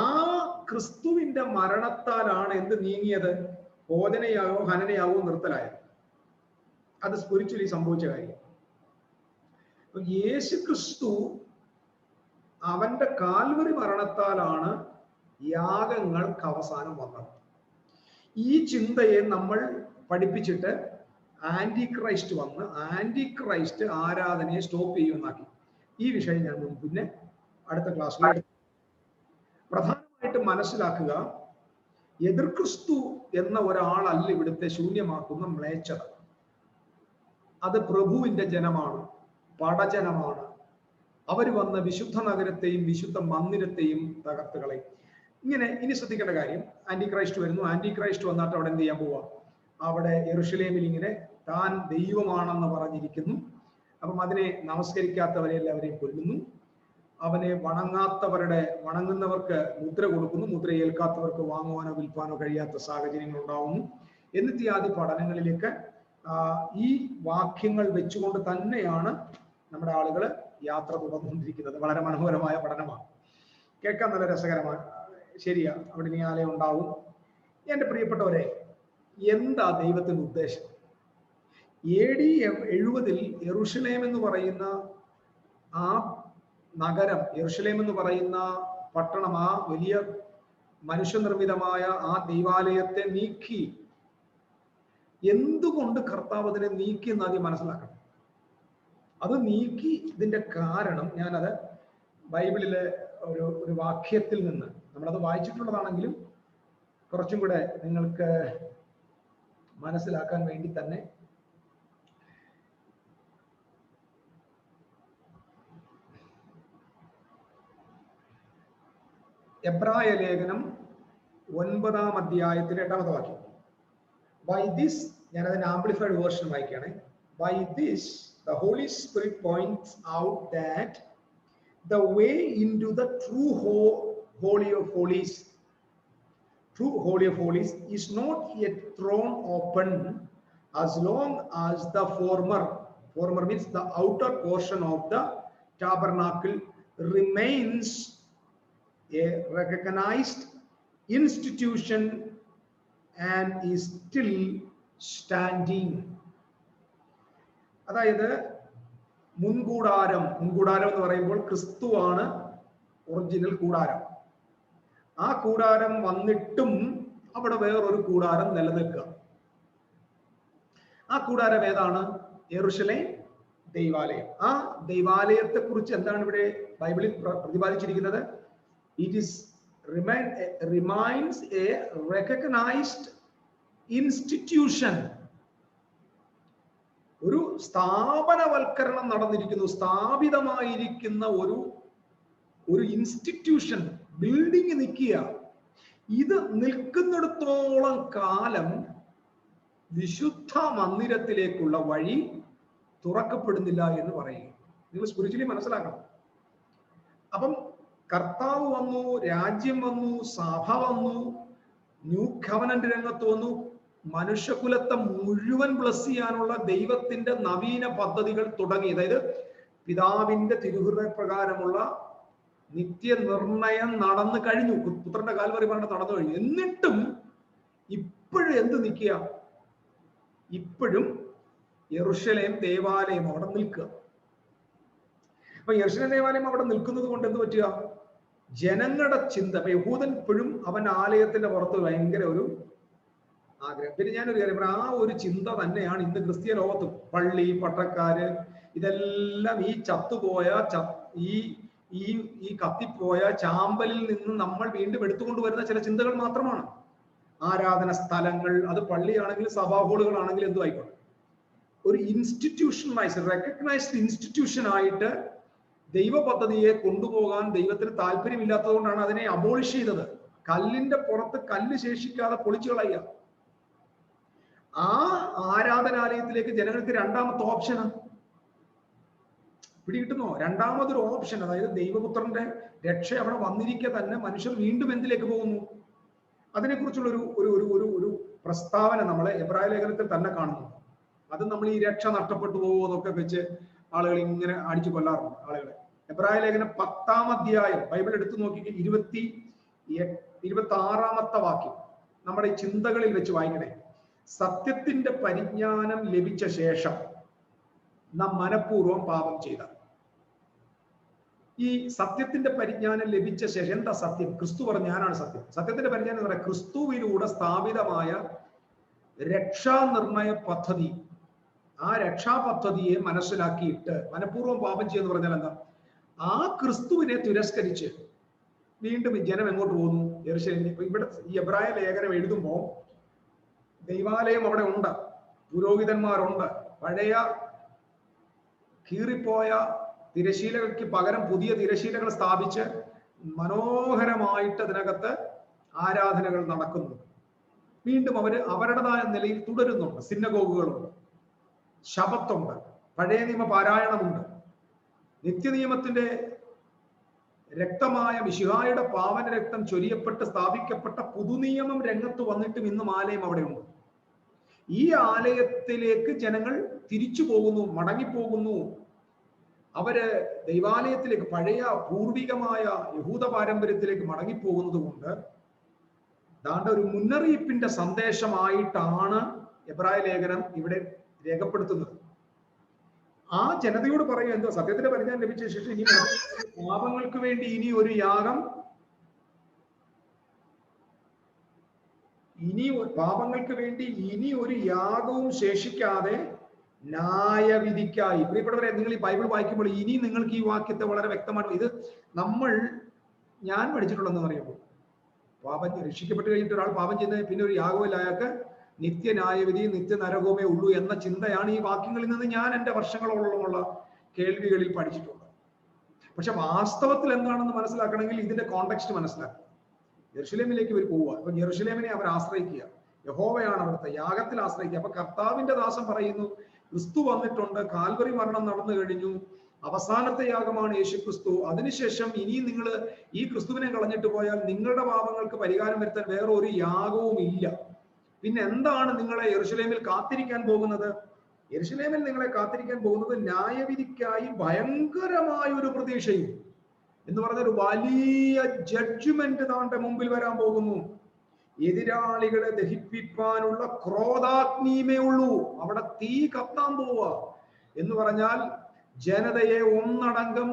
ക്രിസ്തുവിന്റെ മരണത്താലാണ് എന്ത് നീങ്ങിയത്? ഭോജനയാവോ ഹനനയാവോ നിർത്തലായത്. അത് സ്പിരിച്വലി സംഭവിച്ച കാര്യം. യേശു ക്രിസ്തു അവന്റെ കാൽവരി മരണത്താലാണ് യാഗങ്ങൾക്ക് അവസാനം വന്നത്. ഈ ചിന്തയെ നമ്മൾ പഠിപ്പിച്ചിട്ട് ആന്റി ക്രൈസ്റ്റ് വന്ന് ആന്റി ക്രൈസ്റ്റ് ആരാധനയെ സ്റ്റോപ്പ് ചെയ്യുമെന്നാക്കി. ഈ വിഷയം ഞാൻ പിന്നെ അടുത്ത ക്ലാസ്സിൽ പ്രധാനമായിട്ട് മനസ്സിലാക്കുക. എതിർ ക്രിസ്തു എന്ന ഒരാളല്ല ഇവിടുത്തെ ശൂന്യമാക്കുന്ന മ്ലേച്ഛത. അത് പ്രഭുവിന്റെ ജനമാണ്, പടജനമാണ്. അവർ വന്ന വിശുദ്ധ നഗരത്തെയും വിശുദ്ധ മന്ദിരത്തെയും തകർത്ത് കളയും. ഇനി ശ്രദ്ധിക്കേണ്ട കാര്യം, ആന്റി ക്രൈസ്റ്റ് വരുന്നു. ആന്റി ക്രൈസ്റ്റ് വന്നിട്ട് അവിടെ എന്ത് ചെയ്യാൻ പോവാ? അവിടെ യെരൂശലേമിൽ ഇങ്ങനെ താൻ ദൈവമാണെന്ന് പറഞ്ഞിരിക്കുന്നു. അപ്പം അതിനെ നമസ്കരിക്കാത്തവരെ എല്ലാവരെയും കൊല്ലുന്നു. അവനെ വണങ്ങുന്നവർക്ക് മുദ്ര കൊടുക്കുന്നു. മുദ്ര ഏൽക്കാത്തവർക്ക് വാങ്ങുവാനോ വിൽപ്പാനോ കഴിയാത്ത സാഹചര്യങ്ങൾ ഉണ്ടാവുന്നു. എന്നിത്യാദി പഠനങ്ങളിലേക്ക് ഈ വാക്യങ്ങൾ വെച്ചുകൊണ്ട് തന്നെയാണ് നമ്മുടെ ആളുകൾ യാത്ര തുടർന്നുകൊണ്ടിരിക്കുന്നത്. വളരെ മനോഹരമായ പഠനമാണ്, കേൾക്കാൻ നല്ല രസകരമാണ്. ശരിയാ, അവിടെ ഇനി ആലയം ഉണ്ടാവും. എൻ്റെ പ്രിയപ്പെട്ടവരെ, എന്താ ദൈവത്തിന്റെ ഉദ്ദേശം? AD 70 യെരൂശലേം എന്ന് പറയുന്ന ആ നഗരം, യെരൂശലേം എന്ന് പറയുന്ന പട്ടണം, ആ വലിയ മനുഷ്യനിർമ്മിതമായ ആ ദൈവാലയത്തെ നീക്കി. എന്തുകൊണ്ട് കർത്താവ് അതിനെ നീക്കി എന്ന് ആദ്യം മനസ്സിലാക്കണം. അത് നീക്കി ഇതിന്റെ കാരണം ഞാനത് ബൈബിളിലെ ഒരു വാക്യത്തിൽ നിന്ന്, നമ്മളത് വായിച്ചിട്ടുള്ളതാണെങ്കിലും കുറച്ചും കൂടെ നിങ്ങൾക്ക് മനസ്സിലാക്കാൻ വേണ്ടി തന്നെ എബ്രായ ലേഖനം 9-ാം അധ്യായത്തിലെ 8-ാമത്തെ വാക്യം. By this, ഞാനതിന്റെ ആംപ്ലിഫൈഡ് വേർഷൻ വായിക്കുകയാണ്. By this the Holy Spirit points out that the way into the true holy of holies is not yet thrown open as long as the former means the outer portion of the tabernacle remains a recognized institution and is still standing. അതായത് മുൻകൂടാരം എന്ന് പറയുമ്പോൾ ക്രിസ്തുവാണ് original കൂടാരം. ആ കൂടാരം വന്നിട്ടും അവിടെ വേറൊരു കൂടാരം നിലനിൽക്കുക. ആ കൂടാരം ഏതാണ്? യെരൂശലേം ദൈവാലയം. ആ ദൈവാലയത്തെ കുറിച്ച് എന്താണ് ഇവിടെ ബൈബിളിൽ പ്രതിപാദിച്ചിരിക്കുന്നത്? It is remains a recognised institution. ഒരു സ്ഥാപനവൽക്കരണം നടന്നിരിക്കുന്നു, സ്ഥാപിതമായിരിക്കുന്ന ഒരു ഇൻസ്റ്റിറ്റ്യൂഷൻ, ബിൽഡിംഗ് നിൽക്കുക. ഇത് നിൽക്കുന്നിടത്തോളം കാലം വിശുദ്ധ മന്ദിരത്തിലേക്കുള്ള വഴി തുറക്കപ്പെടുന്നില്ല എന്ന് പറയുക. നിങ്ങൾ സ്പിരിച്വലി മനസ്സിലാക്കണം. അപ്പം കർത്താവ് വന്നു, രാജ്യം വന്നു, സഭ വന്നു, ന്യൂ കവനന്റ് രംഗത്ത് വന്നു, മനുഷ്യകുലത്തെ മുഴുവൻ ബ്ലസ് ചെയ്യാനുള്ള ദൈവത്തിന്റെ നവീന പദ്ധതികൾ തുടങ്ങി. അതായത് പിതാവിന്റെ തിരുഹൃദയ പ്രകാരമുള്ള നിത്യനിർണയം നടന്നു കഴിഞ്ഞു. പുത്രന്റെ കാൽവരി മരണം നടന്നു കഴിഞ്ഞു. എന്നിട്ടും ഇപ്പോഴും എന്ത് നിൽക്കുക? ഇപ്പോഴും യെരൂശലേം ദേവാലയം അവിടെ നിൽക്കുക. അപ്പൊ യെരൂശലേം ദേവാലയം അവിടെ നിൽക്കുന്നത് കൊണ്ട് എന്ത് പറ്റുക? ജനങ്ങളുടെ ചിന്ത. അപ്പൊ യഹൂദൻ ഇപ്പോഴും അവൻ ആലയത്തിന്റെ പുറത്ത് ഭയങ്കര ഒരു ആഗ്രഹം. പിന്നെ ഞാനൊരു കാര്യം പറയാം, ആ ഒരു ചിന്ത തന്നെയാണ് ഇന്ന് ക്രിസ്തീയ ലോകത്തും. പള്ളി, പട്ടക്കാര്, ഇതെല്ലാം ഈ ചത്തുപോയ ഈ കത്തിപ്പോയ ചാമ്പലിൽ നിന്ന് നമ്മൾ വീണ്ടും എടുത്തുകൊണ്ടുവരുന്ന ചില ചിന്തകൾ മാത്രമാണ്. ആരാധന സ്ഥലങ്ങൾ, അത് പള്ളിയാണെങ്കിലും സഭാ ഹോളുകളാണെങ്കിലും എന്തും ആയിക്കോട്ടെ, ഒരു ഇൻസ്റ്റിറ്റ്യൂഷനലൈസ് റെക്കഗ്നൈസ്ഡ് ഇൻസ്റ്റിറ്റ്യൂഷൻ ആയിട്ട് ദൈവ പദ്ധതിയെ കൊണ്ടുപോകാൻ ദൈവത്തിന് താല്പര്യമില്ലാത്തത് കൊണ്ടാണ് അതിനെ അബോളിഷ് ചെയ്തത്. കല്ലിന്റെ പുറത്ത് കല്ല് ശേഷിക്കാതെ പൊളിച്ചു കളയുക. ആ ആരാധനാലയത്തിലേക്ക് ജനങ്ങൾക്ക് രണ്ടാമത്തെ ഓപ്ഷനാണ്. പിടികിട്ടുന്നോ? രണ്ടാമതൊരു ഓപ്ഷൻ, അതായത് ദൈവപുത്രന്റെ രക്ഷ അവിടെ വന്നിരിക്കെ തന്നെ മനുഷ്യർ വീണ്ടും എന്തിലേക്ക് പോകുന്നു? അതിനെക്കുറിച്ചുള്ള ഒരു പ്രസ്താവന നമ്മളെ എബ്രായ ലേഖനത്തിൽ തന്നെ കാണുന്നു. അത് നമ്മൾ ഈ രക്ഷ നഷ്ടപ്പെട്ടു പോകുമോ എന്നൊക്കെ വെച്ച് ആളുകൾ ഇങ്ങനെ അടിച്ചു കൊല്ലാറുണ്ട് ആളുകളെ. എബ്രായ ലേഖനം 10-ാം അധ്യായം ബൈബിൾ എടുത്തു നോക്കി 26-ാമത്തെ വാക്യം നമ്മുടെ ഈ ചിന്തകളിൽ വെച്ച് വായിക്കണേ. സത്യത്തിന്റെ പരിജ്ഞാനം ലഭിച്ച ശേഷം നാം മനഃപൂർവ്വം പാപം ചെയ്ത. ഈ സത്യത്തിന്റെ പരിജ്ഞാനം ലഭിച്ച ശേഷം എന്താ സത്യം? ക്രിസ്തു പറഞ്ഞു ഞാനാണ് സത്യം. സത്യത്തിന്റെ പരിജ്ഞാനം എന്ന് പറയാം ക്രിസ്തുവിലൂടെ സ്ഥാപിതമായ രക്ഷാനിർണയ പദ്ധതി. ആ രക്ഷാപദ്ധതിയെ മനസ്സിലാക്കിയിട്ട് മനഃപൂർവ്വം പാപം ചെയ്യുമെന്ന് പറഞ്ഞാൽ എന്താ? ആ ക്രിസ്തുവിനെ തിരസ്കരിച്ച് വീണ്ടും ജനം എങ്ങോട്ട് പോകുന്നു? യെരൂശലേമിൽ. ഇവിടെ ഈ എബ്രായ ലേഖനം എഴുതുമ്പോൾ ദൈവാലയം അവിടെ ഉണ്ട്, പുരോഹിതന്മാരുണ്ട്, പഴയ കീറിപ്പോയ തിരശീലകൾക്ക് പകരം പുതിയ തിരശീലകൾ സ്ഥാപിച്ച് മനോഹരമായിട്ട് അതിനകത്ത് ആരാധനകൾ നടക്കുന്നു. വീണ്ടും അവരുടേതായ നിലയിൽ തുടരുന്നുണ്ട്. സിന്നഗോഗുകളുണ്ട്, ശബത്തുണ്ട്, പഴയ നിയമ പാരായണമുണ്ട്. നിത്യനിയമത്തിന്റെ രക്തമായ മിശിഹായുടെ പാവന രക്തം ചൊരിയപ്പെട്ട് സ്ഥാപിക്കപ്പെട്ട പുതുനിയമം രംഗത്ത് വന്നിട്ടും ഇന്നും ആലയം അവിടെയുണ്ട്. ഈ ആലയത്തിലേക്ക് ജനങ്ങൾ തിരിച്ചു പോകുന്നു, മടങ്ങിപ്പോകുന്നു. അവര് ദൈവാലയത്തിലേക്ക്, പഴയ പൂർവികമായ യഹൂദ പാരമ്പര്യത്തിലേക്ക് മടങ്ങിപ്പോകുന്നത് കൊണ്ട് ദാണ്ട ഒരു മുന്നറിയിപ്പിന്റെ സന്ദേശമായിട്ടാണ് എബ്രായ ലേഖനം ഇവിടെ രേഖപ്പെടുത്തുന്നത്. ആ ജനതയോട് പറയുക എന്തോ? സത്യത്തിന്റെ പരിജ്ഞാനം ലഭിച്ച ശേഷം ഇനി പാപങ്ങൾക്ക് വേണ്ടി ഇനി ഒരു യാഗം, പാപങ്ങൾക്ക് വേണ്ടി ഇനി ഒരു യാഗവും ശേഷിക്കാതെ ന്യായവിധിക്കായി. പ്രിയപ്പെട്ടവരെ, നിങ്ങൾ ഈ ബൈബിൾ വായിക്കുമ്പോൾ ഇനി നിങ്ങൾക്ക് ഈ വാക്യത്തെ വളരെ വ്യക്തമായിട്ട് ഇത് ഞാൻ പഠിച്ചിട്ടുള്ളതെന്ന് പറയുമ്പോൾ, പാപം രക്ഷിക്കപ്പെട്ട് കഴിഞ്ഞിട്ട് ഒരാൾ പാപം ചെയ്യുന്നത് പിന്നെ ഒരു യാഗമില്ല, അയാൾക്ക് നിത്യന്യായവിധി നിത്യനരകവുമേ ഉള്ളൂ എന്ന ചിന്തയാണ് ഈ വാക്യങ്ങളിൽ നിന്ന് ഞാൻ എൻ്റെ വർഷങ്ങളോളമുള്ള കേൾവികളിൽ പഠിച്ചിട്ടുള്ളത്. പക്ഷെ വാസ്തവത്തിൽ എന്താണെന്ന് മനസ്സിലാക്കണമെങ്കിൽ ഇതിന്റെ കോണ്ടെക്സ്റ്റ് മനസ്സിലാക്കുക. യെരൂശലേമിലേക്ക് ഇവർ പോവുക. അപ്പൊ യെരൂശലേമിനെ അവർ ആശ്രയിക്കുക, യഹോവയാണ് അവിടുത്തെ യാഗത്തിൽ ആശ്രയിക്കുക. അപ്പൊ കർത്താവിന്റെ ദാസൻ പറയുന്നു, ക്രിസ്തു വന്നിട്ടുണ്ട്, കാൽവറി മരണം നടന്നു കഴിഞ്ഞു, അവസാനത്തെ യാഗമാണ് യേശു ക്രിസ്തു. അതിനുശേഷം ഇനിയും നിങ്ങൾ ഈ ക്രിസ്തുവിനെ കളഞ്ഞിട്ട് പോയാൽ നിങ്ങളുടെ പാപങ്ങൾക്ക് പരിഹാരം വരുത്താൻ വേറെ ഒരു യാഗവും ഇല്ല. പിന്നെ എന്താണ് നിങ്ങളെ യെരൂശലേമിൽ കാത്തിരിക്കാൻ പോകുന്നത്? യെരൂശലേമിൽ നിങ്ങളെ കാത്തിരിക്കാൻ പോകുന്നത് ന്യായവിധിക്കായി ഭയങ്കരമായ ഒരു പ്രതീക്ഷയും, എന്ന് പറഞ്ഞ ഒരു വലിയ ജഡ്ജ്മെന്റ് താങ്കളുടെ മുമ്പിൽ വരാൻ പോകുന്നു. എതിരാളികളെ ദഹിപ്പിക്കാനുള്ള ക്രോധാഗ്നിയമേ ഉള്ളൂ. അവിടെ തീ കത്താൻ പോവുക എന്ന് പറഞ്ഞാൽ ജനതയെ ഒന്നടങ്കം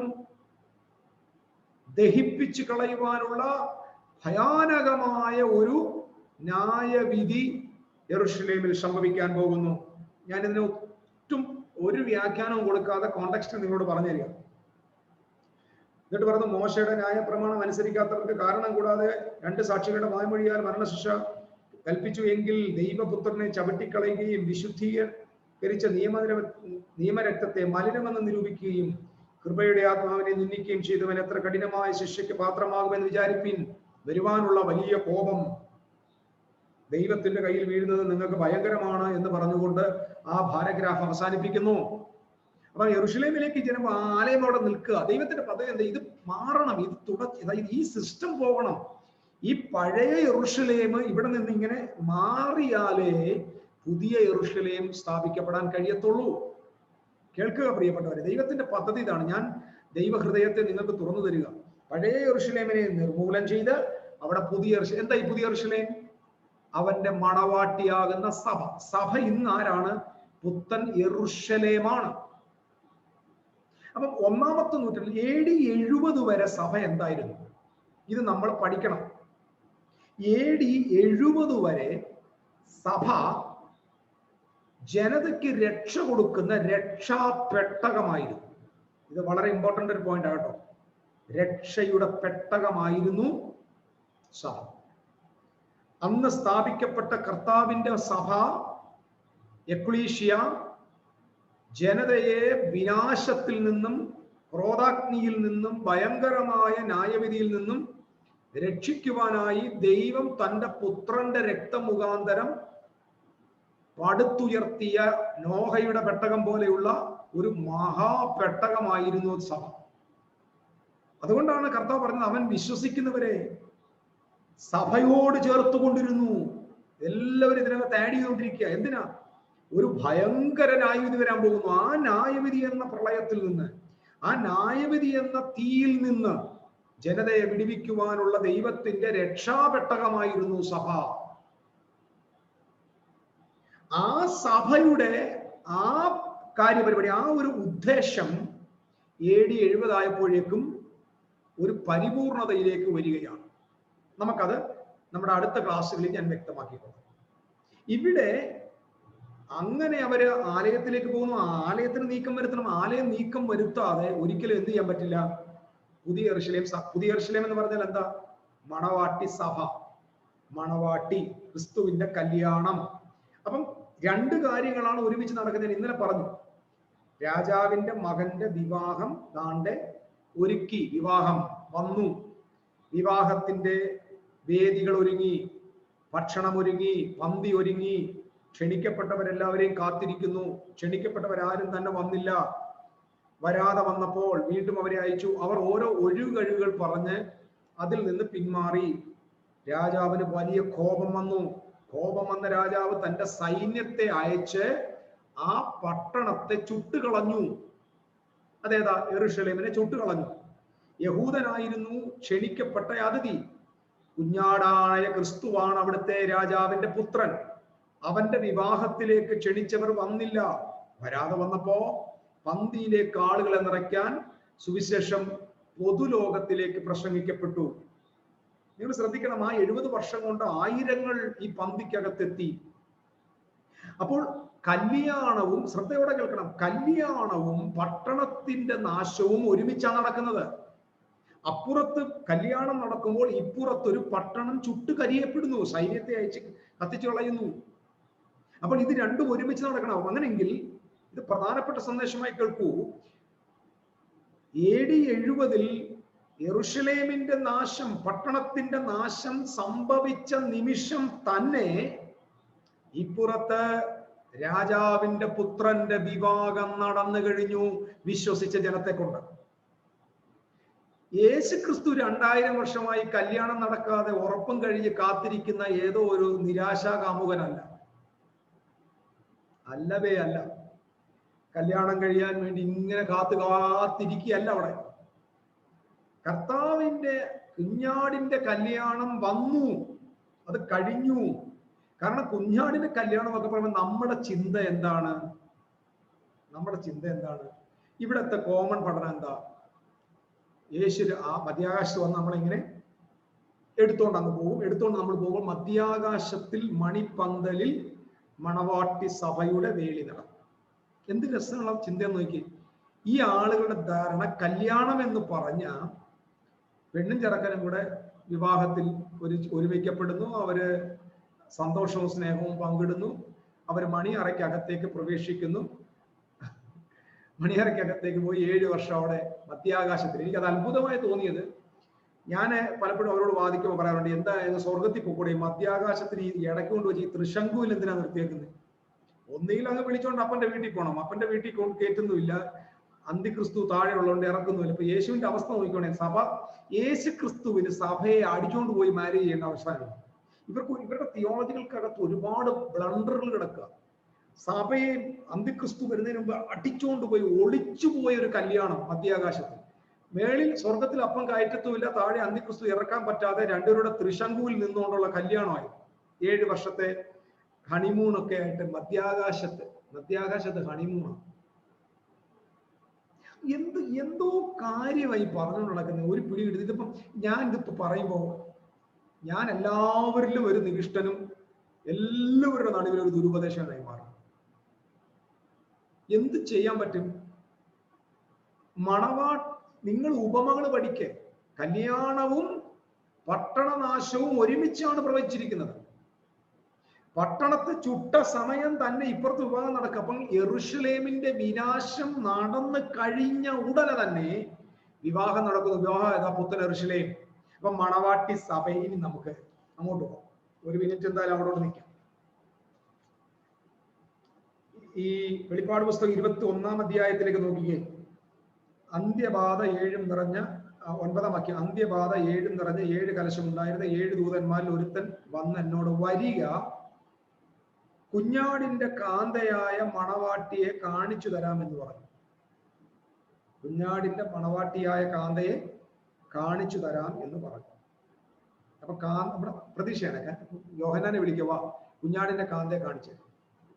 ദഹിപ്പിച്ചു കളയുവാനുള്ള ഭയാനകമായ ഒരു ന്യായവിധി യെരൂശലേമിൽ സംഭവിക്കാൻ പോകുന്നു. ഞാൻ ഇതിന് ഒട്ടും ഒരു വ്യാഖ്യാനവും കൊടുക്കാതെ കോണ്ടെക്സ്റ്റ് നിങ്ങളോട് പറഞ്ഞു തരിക. എന്നിട്ട് പറഞ്ഞു, മോശയുടെ ന്യായപ്രമാണം അനുസരിക്കാത്തവർക്ക് കാരണം കൂടാതെ 2 സാക്ഷികളുടെ വായ്മൊഴിയാൽ മരണശിക്ഷ കൽപ്പിച്ചു എങ്കിൽ ദൈവപുത്രനെ ചവിട്ടിക്കളയുകയും വിശുദ്ധീകരിച്ച നിയമരക്തത്തെ മലിനമെന്ന് നിരൂപിക്കുകയും കൃപയുടെ ആത്മാവിനെ നിന്ദിക്കുകയും ചെയ്തവൻ എത്ര കഠിനമായ ശിക്ഷയ്ക്ക് പാത്രമാകുമെന്ന് വിചാരിപ്പിൻ. വരുവാനുള്ള വലിയ കോപം ദൈവത്തിന്റെ കയ്യിൽ വീഴുന്നത് നിങ്ങൾക്ക് ഭയങ്കരമാണ് എന്ന് പറഞ്ഞുകൊണ്ട് ആ പാരഗ്രാഫ് അവസാനിപ്പിക്കുന്നു. അപ്പൊ യെരൂശലേമിലേക്ക് ജനം ആലയം അവിടെ നിൽക്കുക. ദൈവത്തിന്റെ പദ്ധതി എന്താ? ഇത് മാറണം, അതായത് ഈ സിസ്റ്റം പോകണം. ഈ പഴയ യെരൂശലേം ഇവിടെ നിന്ന് ഇങ്ങനെ മാറിയാലേ പുതിയ യെരൂശലേം സ്ഥാപിക്കപ്പെടാൻ കഴിയത്തുള്ളൂ. കേൾക്കുക പ്രിയപ്പെട്ടവരെ, ദൈവത്തിന്റെ പദ്ധതി ഇതാണ്. ഞാൻ ദൈവഹൃദയത്തെ നിങ്ങൾക്ക് തുറന്നു തരിക. പഴയ യെരൂശലേമിനെ നിർമൂലനം ചെയ്ത് അവിടെ പുതിയ എന്താ ഈ പുതിയ യെരൂശലേം? അവന്റെ മണവാട്ടിയാകുന്ന സഭ. സഭ ഇന്ന് ആരാണ്? പുത്തൻ യെരൂശലേമാണ്. അപ്പം 1-ാമത്തെ നൂറ്റാണ്ടിൽ AD 70 വരെ സഭ എന്തായിരുന്നു? ഇത് നമ്മൾ പഠിക്കണം. AD 70 വരെ സഭ ജനതയ്ക്ക് രക്ഷ കൊടുക്കുന്ന രക്ഷാപെട്ടകമായിരുന്നു. ഇത് വളരെ ഇമ്പോർട്ടന്റ് ഒരു പോയിന്റ് ആകട്ടോ. രക്ഷയുടെ പെട്ടകമായിരുന്നു സഭ. അന്ന് സ്ഥാപിക്കപ്പെട്ട കർത്താവിന്റെ സഭ, എക്ലീഷ്യ, ജനതയെ വിനാശത്തിൽ നിന്നും ക്രോധാഗ്നിയിൽ നിന്നും ഭയങ്കരമായ ന്യായവിധിയിൽ നിന്നും രക്ഷിക്കുവാനായി ദൈവം തന്റെ പുത്രന്റെ രക്തമുഖാന്തരം പടുത്തുയർത്തിയ നോഹയുടെ പെട്ടകം പോലെയുള്ള ഒരു മഹാപെട്ടകമായിരുന്നു സഭ. അതുകൊണ്ടാണ് കർത്താവ് പറഞ്ഞത്, അവൻ വിശ്വസിക്കുന്നവരെ സഭയോട് ചേർത്തുകൊണ്ടിരുന്നു. എല്ലാവരും ഇതിനകത്ത് ആഡ് ചെയ്തുകൊണ്ടിരിക്കുക. എന്തിനാ? ഒരു ഭയങ്കര ന്യായവിധി വരാൻ പോകുന്നു. ആ ന്യായവിധി എന്ന പ്രളയത്തിൽ നിന്ന്, ആ ന്യായവിധി എന്ന തീയിൽ നിന്ന് ജനതയെ വിടുവിക്കുവാനുള്ള ദൈവത്തിന്റെ രക്ഷാപെട്ടകമായിരുന്നു സഭ. ആ സഭയുടെ ആ കാര്യപരിപാടി, ആ ഒരു ഉദ്ദേശം AD 70 ആയപ്പോഴേക്കും ഒരു പരിപൂർണതയിലേക്ക് വരികയാണ്. നമുക്കത് നമ്മുടെ അടുത്ത ക്ലാസ്സുകളിൽ ഞാൻ വ്യക്തമാക്കിക്കോളാം. ഇവിടെ അങ്ങനെ അവര് ആലയത്തിലേക്ക് പോകുന്നു. ആലയത്തിന് നീക്കം വരുത്തണം. ആലയം നീക്കം വരുത്താതെ ഒരിക്കലും എന്ത് ചെയ്യാൻ പറ്റില്ല? പുതിയ യെരൂശലേം. പുതിയ യെരൂശലേം എന്ന് പറഞ്ഞാൽ എന്താ? മണവാട്ടി സഭ, മണവാട്ടി, ക്രിസ്തുവിന്റെ കല്യാണം. അപ്പം 2 കാര്യങ്ങളാണ് ഒരുമിച്ച് നടക്കുന്നത്. ഇന്നലെ പറഞ്ഞു, രാജാവിന്റെ മകന്റെ വിവാഹം താണ്ടെ ഒരുക്കി, വിവാഹം വന്നു, വിവാഹത്തിന്റെ വേദികൾ ഒരുങ്ങി, ഭക്ഷണം ഒരുങ്ങി, പന്തി ഒരുങ്ങി, ക്ഷണിക്കപ്പെട്ടവരെല്ലാവരെയും കാത്തിരിക്കുന്നു. ക്ഷണിക്കപ്പെട്ടവരാരും തന്നെ വന്നില്ല. വരാതെ വന്നപ്പോൾ വീണ്ടും അവരെ അയച്ചു. അവർ ഓരോ ഒഴികഴിവുകൾ പറഞ്ഞ് അതിൽ നിന്ന് പിന്മാറി. രാജാവിന് വലിയ കോപം വന്നു. കോപം വന്ന രാജാവ് തന്റെ സൈന്യത്തെ അയച്ച് ആ പട്ടണത്തെ ചുട്ടുകളഞ്ഞു. അതേതാ? യെരൂശലേമിനെ ചുട്ടുകളഞ്ഞു. യഹൂദനായിരുന്നു ക്ഷണിക്കപ്പെട്ട അതിഥി. കുഞ്ഞാടായ ക്രിസ്തുവാണ് അവിടുത്തെ രാജാവിന്റെ പുത്രൻ. അവന്റെ വിവാഹത്തിലേക്ക് ക്ഷണിച്ചവർ വന്നില്ല. വരാതെ വന്നപ്പോ പന്തിയിലേക്ക് ആളുകളെ നിറയ്ക്കാൻ സുവിശേഷം പൊതുലോകത്തിലേക്ക് പ്രസംഗിക്കപ്പെട്ടു. നിങ്ങൾ ശ്രദ്ധിക്കണം, ആ 70 വർഷം കൊണ്ട് ആയിരങ്ങൾ ഈ പന്തിക്കകത്തെത്തി. അപ്പോൾ കല്യാണവും, ശ്രദ്ധയോടെ കേൾക്കണം, കല്യാണവും പട്ടണത്തിന്റെ നാശവും ഒരുമിച്ചാണ് നടക്കുന്നത്. അപ്പുറത്ത് കല്യാണം നടക്കുമ്പോൾ ഇപ്പുറത്തൊരു പട്ടണം ചുട്ടുകരിയപ്പെടുന്നു, സൈന്യത്തെ അയച്ച് കത്തിച്ചു കളയുന്നു. അപ്പോൾ ഇത് രണ്ടും ഒരുമിച്ച് നടക്കണം. അങ്ങനെയെങ്കിൽ ഇത് പ്രധാനപ്പെട്ട സന്ദേശമായി കേൾക്കൂ. AD 70 യെരൂശലേമിന്റെ നാശം, പട്ടണത്തിന്റെ നാശം സംഭവിച്ച നിമിഷം തന്നെ ഇപ്പുറത്ത് രാജാവിന്റെ പുത്രന്റെ വിവാഹം നടന്നു കഴിഞ്ഞു, വിശ്വസിച്ച ജനത്തെ കൊണ്ട്. യേശു ക്രിസ്തു 2000 വർഷമായി കല്യാണം നടക്കാതെ ഉറപ്പും കഴിഞ്ഞ് കാത്തിരിക്കുന്ന ഏതോ ഒരു നിരാശാകാമുകനല്ല. അല്ലവേ അല്ല. കല്യാണം കഴിയാൻ വേണ്ടി ഇങ്ങനെ കാത്തിരിക്കുകയല്ല അവിടെ. കർത്താവിന്റെ കുഞ്ഞാടിന്റെ കല്യാണം വന്നു, അത് കഴിഞ്ഞു. കാരണം കുഞ്ഞാടിന്റെ കല്യാണം ഒക്കെ പറയുമ്പോൾ നമ്മുടെ ചിന്ത എന്താണ്? ഇവിടുത്തെ കോമൺ പഠനം എന്താ? യേശു ആ മധ്യാകാശത്ത് വന്ന് നമ്മളിങ്ങനെ എടുത്തോണ്ട് നമ്മൾ പോകുമ്പോൾ മധ്യാകാശത്തിൽ മണിപ്പന്തലിൽ മണവാട്ടി സഭയുടെ വേലി നടക്കും. എന്ത് രസമുള്ള ചിന്തയെന്ന് നോക്കി. ഈ ആളുകളുടെ ധാരണ കല്യാണം എന്ന് പറഞ്ഞ പെണ്ണും ചെറുക്കനും കൂടെ വിവാഹത്തിൽ ഒരുമിക്കപ്പെടുന്നു, അവര് സന്തോഷവും സ്നേഹവും പങ്കിടുന്നു, അവര് മണിയറയ്ക്കകത്തേക്ക് പ്രവേശിക്കുന്നു. മണിയറയ്ക്കകത്തേക്ക് പോയി 7 വർഷം അവിടെ മധ്യാകാശത്തിൽ. എനിക്കത് അത്ഭുതമായി തോന്നിയത്, ഞാൻ പലപ്പോഴും അവരോട് വാദിക്കുമ്പോൾ പറയാറുണ്ട്, എന്താ സ്വർഗത്തിൽ പോയിക്കൂടെ? മധ്യാകാശത്തിൽ ഈ ഇടയ്ക്ക് കൊണ്ട് വെച്ച് ഈ തൃശങ്കുവിൽ എന്തിനാ നിർത്തിയേക്കുന്നത്? ഒന്നുകിൽ അങ്ങ് വിളിച്ചോണ്ട് അപ്പന്റെ വീട്ടിൽ പോകണം, അപ്പന്റെ വീട്ടിൽ കയറ്റുന്നുമില്ല, അന്തിക്രിസ്തു താഴെ ഉള്ളതുകൊണ്ട് ഇറക്കുന്നുമില്ല. ഇപ്പൊ യേശുവിന്റെ അവസ്ഥ നോക്കിക്കോണേ, സഭ യേശു ക്രിസ്തുവിന് സഭയെ അടിച്ചുകൊണ്ട് പോയി മാരേജ് ചെയ്യേണ്ട അവസാനം. ഇവരുടെ തിയോളജികൾക്കകത്ത് ഒരുപാട് ബ്ലണ്ടറുകൾ കിടക്കുക. സഭയെ അന്തിക്രിസ്തു വരുന്നതിന് മുമ്പ് അടിച്ചുകൊണ്ട് പോയി ഒളിച്ചുപോയ ഒരു കല്യാണം മധ്യാകാശത്തിൽ. മേളിൽ സ്വർഗത്തിൽ അപ്പം കയറ്റത്തുമില്ല, താഴെ അന്തിക്രിസ്തു ഇറക്കാൻ പറ്റാതെ രണ്ടുപേരുടെ തൃശങ്കുവിൽ നിന്നുകൊണ്ടുള്ള കല്യാണമായി. 7 വർഷത്തെ ഹണിമൂണൊക്കെ ആയിട്ട് മധ്യാകാശത്ത് ഹണിമൂണാണ്. എന്തോ കാര്യമായി പറഞ്ഞു നടക്കുന്നത്, ഒരു പിടി കിട്ടുന്നത്. ഇതിപ്പോ പറയുമ്പോ ഞാൻ എല്ലാവരിലും ഒരു നിവിഷ്ടനും എല്ലാവരുടെ നടുവിൽ ഒരു ദുരുപദേശമായി മാറും. എന്ത് ചെയ്യാൻ പറ്റും? നിങ്ങൾ ഉപമകൾ പഠിക്കേ. കല്യാണവും പട്ടണനാശവും ഒരുമിച്ചാണ് പ്രവചിച്ചിരിക്കുന്നത്. പട്ടണത്തെ ചുട്ട സമയം തന്നെ ഇപ്പുറത്ത് വിവാഹം നടക്കുക. അപ്പം യെരൂശലേമിന്റെ വിനാശം നടന്നു കഴിഞ്ഞ ഉടനെ തന്നെ വിവാഹം നടക്കുന്നു. വിവാഹം പുത്തൻ യെരൂശലേം. അപ്പൊ മണവാട്ടി സഭയിൽ നമുക്ക് അങ്ങോട്ട് പോകാം. ഒരു മിനിറ്റ് എന്തായാലും അവിടെ നിൽക്കാം. ഈ വെളിപ്പാട് പുസ്തകം 21-ാം അധ്യായത്തിലേക്ക് നോക്കിക്കേ. അന്ത്യബാധ 7 നിറഞ്ഞ 9-ാം വാക്യം. അന്ത്യബാധ 7 നിറഞ്ഞ 7 കലശം ഉണ്ടായിരുന്ന 7 ദൂതന്മാരിൽ ഒരുത്തൻ വന്ന് എന്നോട്, വരിക, കുഞ്ഞാടിന്റെ കാന്തയായ മണവാട്ടിയെ കാണിച്ചു തരാമെന്ന് പറഞ്ഞു. കുഞ്ഞാടിന്റെ മണവാട്ടിയായ കാന്തയെ കാണിച്ചു തരാം എന്ന് പറഞ്ഞു. അപ്പൊ നമ്മുടെ പ്രതീക്ഷയാണ്, യോഹന്നാനെ വിളിക്കുക, കുഞ്ഞാടിന്റെ കാന്തയെ കാണിച്ചു.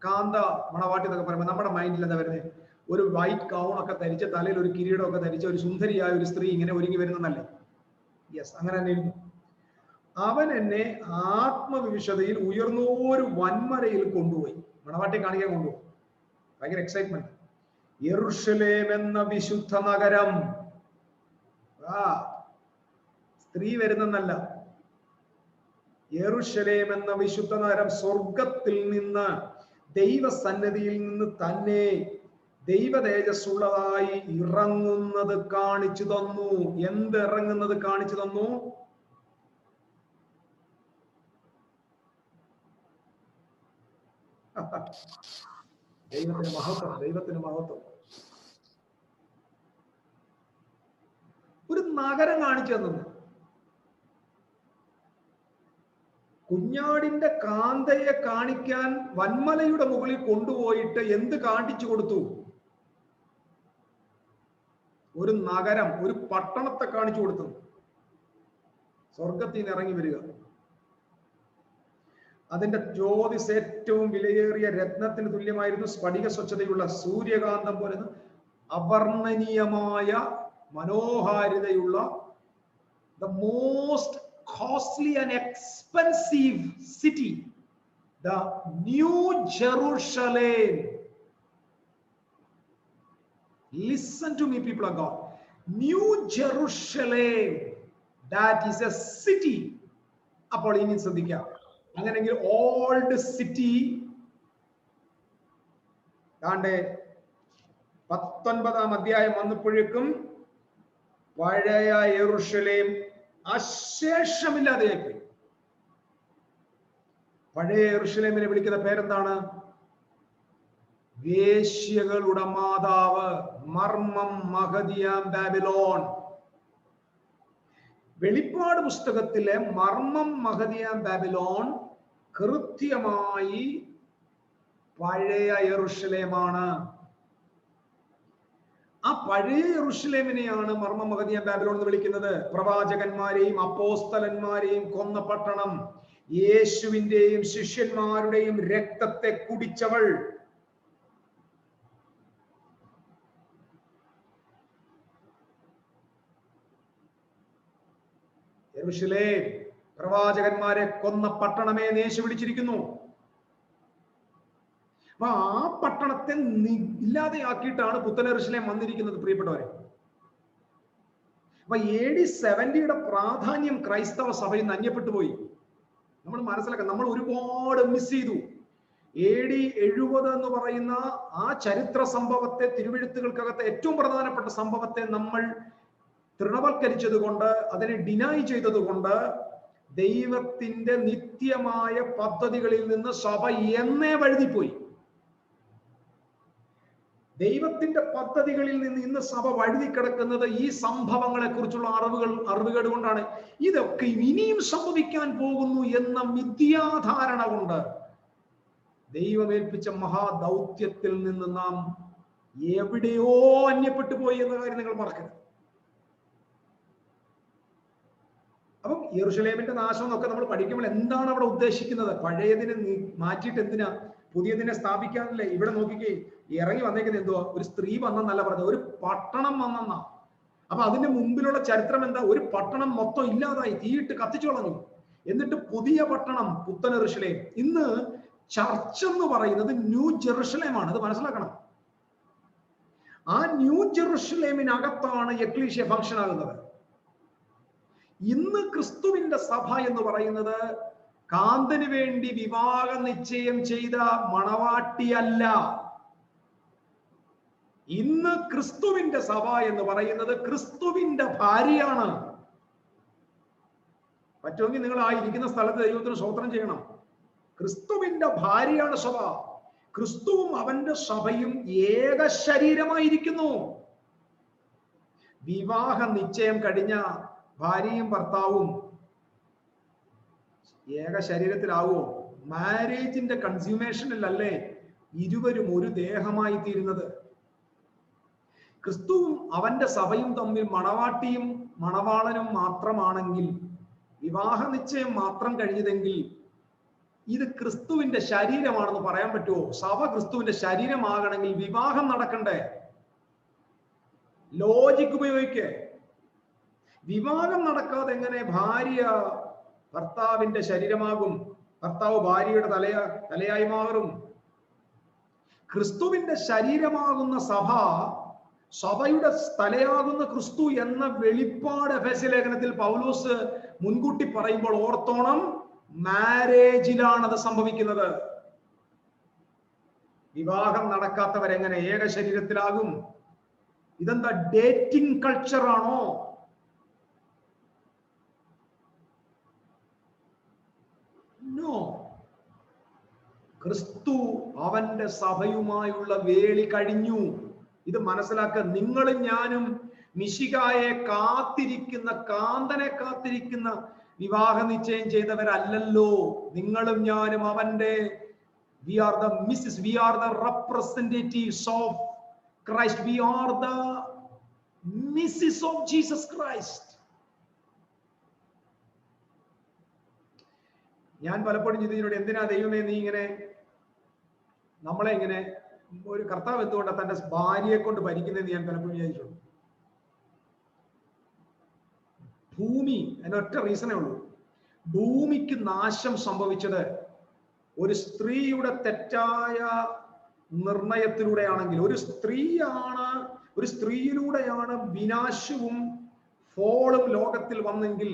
കാന്ത മണവാട്ടി എന്നൊക്കെ പറയുമ്പോൾ നമ്മുടെ മൈൻഡിൽ എന്താ വരുന്നത്? ഒരു വൈറ്റ് ഗൗൺ ഒക്കെ ധരിച്ച് തലയിൽ ഒരു കിരീടമൊക്കെ ധരിച്ച ഒരു സുന്ദരിയായ ഒരു സ്ത്രീ ഇങ്ങനെ ഒരുങ്ങി വരുന്നതല്ലേ? യെസ്, അങ്ങനെ തന്നെ ഇരുന്നു. അവൻ എന്നെ ആത്മവിശുദ്ധയിൽ ഉയർന്നോരു വൻമരയിൽ കൊണ്ടുപോയി, മണവാട്ടി കാണിക്കാൻ കൊണ്ടുപോയി. ഭയങ്കര എക്സൈറ്റ്മെന്റ്. യെരൂശലേം എന്ന വിശുദ്ധ നഗരം, സ്ത്രീ വരുന്നല്ല, യെരൂശലേം എന്ന വിശുദ്ധ നഗരം സ്വർഗത്തിൽ നിന്ന്, ദൈവസന്നിധിയിൽ നിന്ന് തന്നെ ദൈവ തേജസ്സുള്ളതായി ഇറങ്ങുന്നത് കാണിച്ചു തന്നു. എന്ത് ഇറങ്ങുന്നത് കാണിച്ചു തന്നു? ദൈവത്തിന് മഹത്വം, ദൈവത്തിന് മഹത്വം. ഒരു നഗരം കാണിച്ചു തന്നു. കുഞ്ഞാടിന്റെ കാന്തയെ കാണിക്കാൻ വന്മലയുടെ മുകളിൽ കൊണ്ടുപോയിട്ട് എന്ത് കാണിച്ചു കൊടുത്തു? ഒരു നഗരം, ഒരു പട്ടണത്തെ കാണിച്ചു കൊടുത്തു. സ്വർഗത്തിൽ നിന്ന് ഇറങ്ങി വരിക. അതിന്റെ ജ്യോതിസ് ഏറ്റവും വിലയേറിയ രത്നത്തിന് തുല്യമായിരുന്നു. സ്ഫടിക സ്വച്ഛതയുള്ള സൂര്യകാന്തം പോലെ അവർണ്ണനീയമായ മനോഹാരിതയുള്ള, the most costly and expensive city, the New Jerusalem. Listen to me, people of God. New Jerusalem, that is a city. അപ്പോൾ ഇനി ശ്രദ്ധിക്കാം. അങ്ങനെയെങ്കിൽ ഓൾഡ് സിറ്റി, താണ്ടെ 19-ാം അധ്യായം വന്നപ്പോഴേക്കും പഴയ യെരൂശലേം അശേഷമില്ലാതെയായി പോയി. പഴയ യെരൂശലേമിനെ വിളിക്കുന്ന പേരെന്താണ്? വേശ്യകളുടെ മാതാവ്, മർമ്മം, മഹദിയാം ബാബിലോൺ. വെളിപ്പാട് പുസ്തകത്തിലെ മർമ്മം മഹദിയാം ബാബിലോൺ കൃത്യമായി പഴയ യെരൂശലേമാണ്. ആ പഴയ യെരൂശലേമിനെയാണ് മർമ്മം മഹദിയാം ബാബിലോൺ എന്ന് വിളിക്കുന്നത്. പ്രവാചകന്മാരെയും അപ്പോസ്തലന്മാരെയും കൊന്ന പട്ടണം, യേശുവിന്റെയും ശിഷ്യന്മാരുടെയും രക്തത്തെ കുടിച്ചവൾ. യെരൂശലേം പ്രവാചകന്മാരെ കൊന്ന പട്ടണമേ എന്ന് യേശു വിളിച്ചിരിക്കുന്നു. അപ്പൊ ആ പട്ടണത്തെ ഇല്ലാതെയാക്കിയിട്ടാണ് പുത്തൻ യെരൂശലേം വന്നിരിക്കുന്നത് പ്രിയപ്പെട്ടവരെ. അപ്പൊ AD 70 പ്രാധാന്യം ക്രൈസ്തവ സഭയിൽ നിന്ന് അന്യപ്പെട്ടു പോയി. നമ്മൾ മനസ്സിലാക്കാം, നമ്മൾ ഒരുപാട് മിസ് ചെയ്തു. AD 70 എന്ന് പറയുന്ന ആ ചരിത്ര സംഭവത്തെ, തിരുവെഴുത്തുകൾക്കകത്തെ ഏറ്റവും പ്രധാനപ്പെട്ട സംഭവത്തെ നമ്മൾ തൃണവൽക്കരിച്ചത് കൊണ്ട്, അതിനെ ഡിനൈ ചെയ്തത് കൊണ്ട് ദൈവത്തിന്റെ നിത്യമായ പദ്ധതികളിൽ നിന്ന് സഭ എന്നേ വഴുതിപ്പോയി. ദൈവത്തിന്റെ പദ്ധതികളിൽ നിന്ന് ഇന്ന് സഭ വഴുതി കിടക്കുന്നത് ഈ സംഭവങ്ങളെ കുറിച്ചുള്ള അറിവുകേട് കൊണ്ടാണ്. ഇതൊക്കെ ഇനിയും സംഭവിക്കാൻ പോകുന്നു എന്ന മിഥ്യാധാരണ കൊണ്ട് ദൈവമേൽപ്പിച്ച മഹാദൗത്യത്തിൽ നിന്ന് നാം എവിടെയോ അന്യപ്പെട്ടു പോയി എന്ന കാര്യം നിങ്ങൾ മറക്കരുത്. അപ്പം യെരൂശലേമിന്റെ നാശം എന്നൊക്കെ നമ്മൾ പഠിക്കുമ്പോൾ എന്താണ് അവിടെ ഉദ്ദേശിക്കുന്നത്? പഴയതിനെ മാറ്റിയിട്ട് എന്തിനാ പുതിയതിനെ സ്ഥാപിക്കാനല്ലേ? ഇവിടെ നോക്കിക്കേ, ഇറങ്ങി വന്നേക്കുന്നത് എന്തുവാ? ഒരു സ്ത്രീ വന്നെന്നല്ല പറഞ്ഞത്, ഒരു പട്ടണം വന്നെന്നാ. അപ്പൊ അതിന്റെ മുമ്പിലുള്ള ചരിത്രം എന്താ? ഒരു പട്ടണം മൊത്തം ഇല്ലാതായി, തീയിട്ട് കത്തിച്ചു കളഞ്ഞു. എന്നിട്ട് പുതിയ പട്ടണം പുത്തൻ യെരൂശലേം. ഇന്ന് ചർച്ച് എന്ന് പറയുന്നത് ന്യൂ ജെറുസലേമാണ്. അത് മനസ്സിലാക്കണം. ആ ന്യൂ ജെറുസലേമിനകത്താണ് എക്ലീഷ്യ ഫംഗ്ഷൻ ആകുന്നത്. ഇന്ന് ക്രിസ്തുവിന്റെ സഭ എന്ന് പറയുന്നത് കാന്തന് വേണ്ടി വിവാഹ നിശ്ചയം ചെയ്ത മണവാട്ടിയല്ല. ഇന്ന് ക്രിസ്തുവിന്റെ സഭ എന്ന് പറയുന്നത് ക്രിസ്തുവിന്റെ ഭാര്യയാണ്. പറ്റുമെങ്കിൽ നിങ്ങൾ ആ ഇരിക്കുന്ന സ്ഥലത്ത് ദൈവത്തിന് സ്തോത്രം ചെയ്യണം. ക്രിസ്തുവിന്റെ ഭാര്യയാണ് സഭ. ക്രിസ്തുവും അവന്റെ സഭയും ഏക ശരീരമായിരിക്കുന്നു. വിവാഹ നിശ്ചയം കഴിഞ്ഞ ഭാര്യയും ഭർത്താവും ഏക ശരീരത്തിലാവോ? മാരേജിന്റെ കൺസ്യൂമേഷനിലല്ലേ ഇരുവരും ഒരു ദേഹമായി തീരുന്നത്? ക്രിസ്തുവും അവന്റെ സഭയും തമ്മിൽ മണവാട്ടിയും മണവാളനും മാത്രമാണെങ്കിൽ, വിവാഹ നിശ്ചയം മാത്രം കഴിഞ്ഞതെങ്കിൽ ഇത് ക്രിസ്തുവിന്റെ ശരീരമാണെന്ന് പറയാൻ പറ്റുമോ? സഭ ക്രിസ്തുവിന്റെ ശരീരമാകണമെങ്കിൽ വിവാഹം നടക്കണ്ടേ? ലോജിക് ഉപയോഗിക്കേ. വിവാഹം നടക്കാതെ എങ്ങനെ ഭാര്യ ഭർത്താവിന്റെ ശരീരമാകും? ഭർത്താവ് ഭാര്യയുടെ തലയായി മാറും. ക്രിസ്തുവിന്റെ ശരീരമാകുന്ന സഭ, സഭയുടെ തലയാകുന്ന ക്രിസ്തു എന്ന വെളിപ്പാട് എഫെസ്യ ലേഖനത്തിൽ പൗലോസ് മുൻകൂട്ടി പറയുമ്പോൾ ഓർത്തോണം, മാരേജിലാണ് അത് സംഭവിക്കുന്നത്. വിവാഹം നടക്കാത്തവരെങ്ങനെ ഏക ശരീരത്തിലാകും? ഇതെന്താ ഡേറ്റിംഗ് കൾച്ചർ ആണോ? നോ. ക്രിസ്തു അവന്റെ സഭയുമായുള്ള വേളി കഴിഞ്ഞു. ഇത് മനസ്സിലാക്കുക. നിങ്ങളും ഞാനും മിശിഹായെ കാത്തിരിക്കുന്ന, കാന്തനെ കാത്തിരിക്കുന്ന വിവാഹ നിശ്ചയം ചെയ്തവരല്ലല്ലോ. നിങ്ങളും ഞാനും അവന്റെ we are the representatives of Christ. We are the misses of Jesus Christ. ഞാൻ പലപ്പോഴും ഇതിനോട്, എന്തിനാ ദൈവമേ നീ ഇങ്ങനെ നമ്മളെ ഇങ്ങനെ, ഒരു കർത്താവ് എന്തുകൊണ്ടാണ് തന്റെ ഭാര്യയെ കൊണ്ട് ഭരിക്കുന്നതെന്ന് ഞാൻ പലപ്പോഴും വിചാരിച്ചിട്ടുണ്ട്. ഭൂമി, അതിനൊറ്റ റീസണേ ഉള്ളൂ. ഭൂമിക്ക് നാശം സംഭവിച്ചത് ഒരു സ്ത്രീയുടെ തെറ്റായ നിർണയത്തിലൂടെയാണെങ്കിൽ, ഒരു സ്ത്രീയിലൂടെയാണ് വിനാശവും ഫോളും ലോകത്തിൽ വന്നെങ്കിൽ,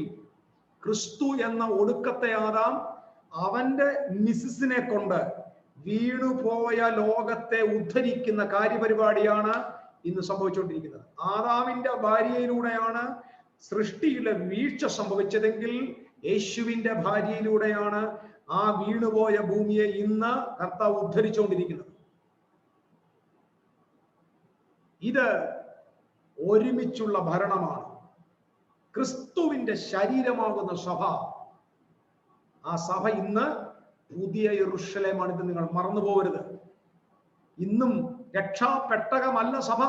ക്രിസ്തു എന്ന ഒടുക്കത്തെ ആദാം അവന്റെ മിസിസിനെ കൊണ്ട് വീണുപോയ ലോകത്തെ ഉദ്ധരിക്കുന്ന കാര്യപരിപാടിയാണ് ഇന്ന് സംഭവിച്ചുകൊണ്ടിരിക്കുന്നത്. ആദാമിന്റെ ഭാര്യയിലൂടെയാണ് സൃഷ്ടിയിലെ വീഴ്ച സംഭവിച്ചതെങ്കിൽ, യേശുവിന്റെ ഭാര്യയിലൂടെയാണ് ആ വീണുപോയ ഭൂമിയെ ഇന്ന് കർത്താവ് ഉദ്ധരിച്ചുകൊണ്ടിരിക്കുന്നത്. ഇത് ഒരുമിച്ചുള്ള ഭരണമാണ്. ക്രിസ്തുവിന്റെ ശരീരമാകുന്ന സഭ, ആ സഭ ഇന്ന് പുതിയ യെരൂശലേമാണ്. ഇത് നിങ്ങൾ മറന്നു പോകരുത്. ഇന്നും രക്ഷാപെട്ടകമല്ല സഭ.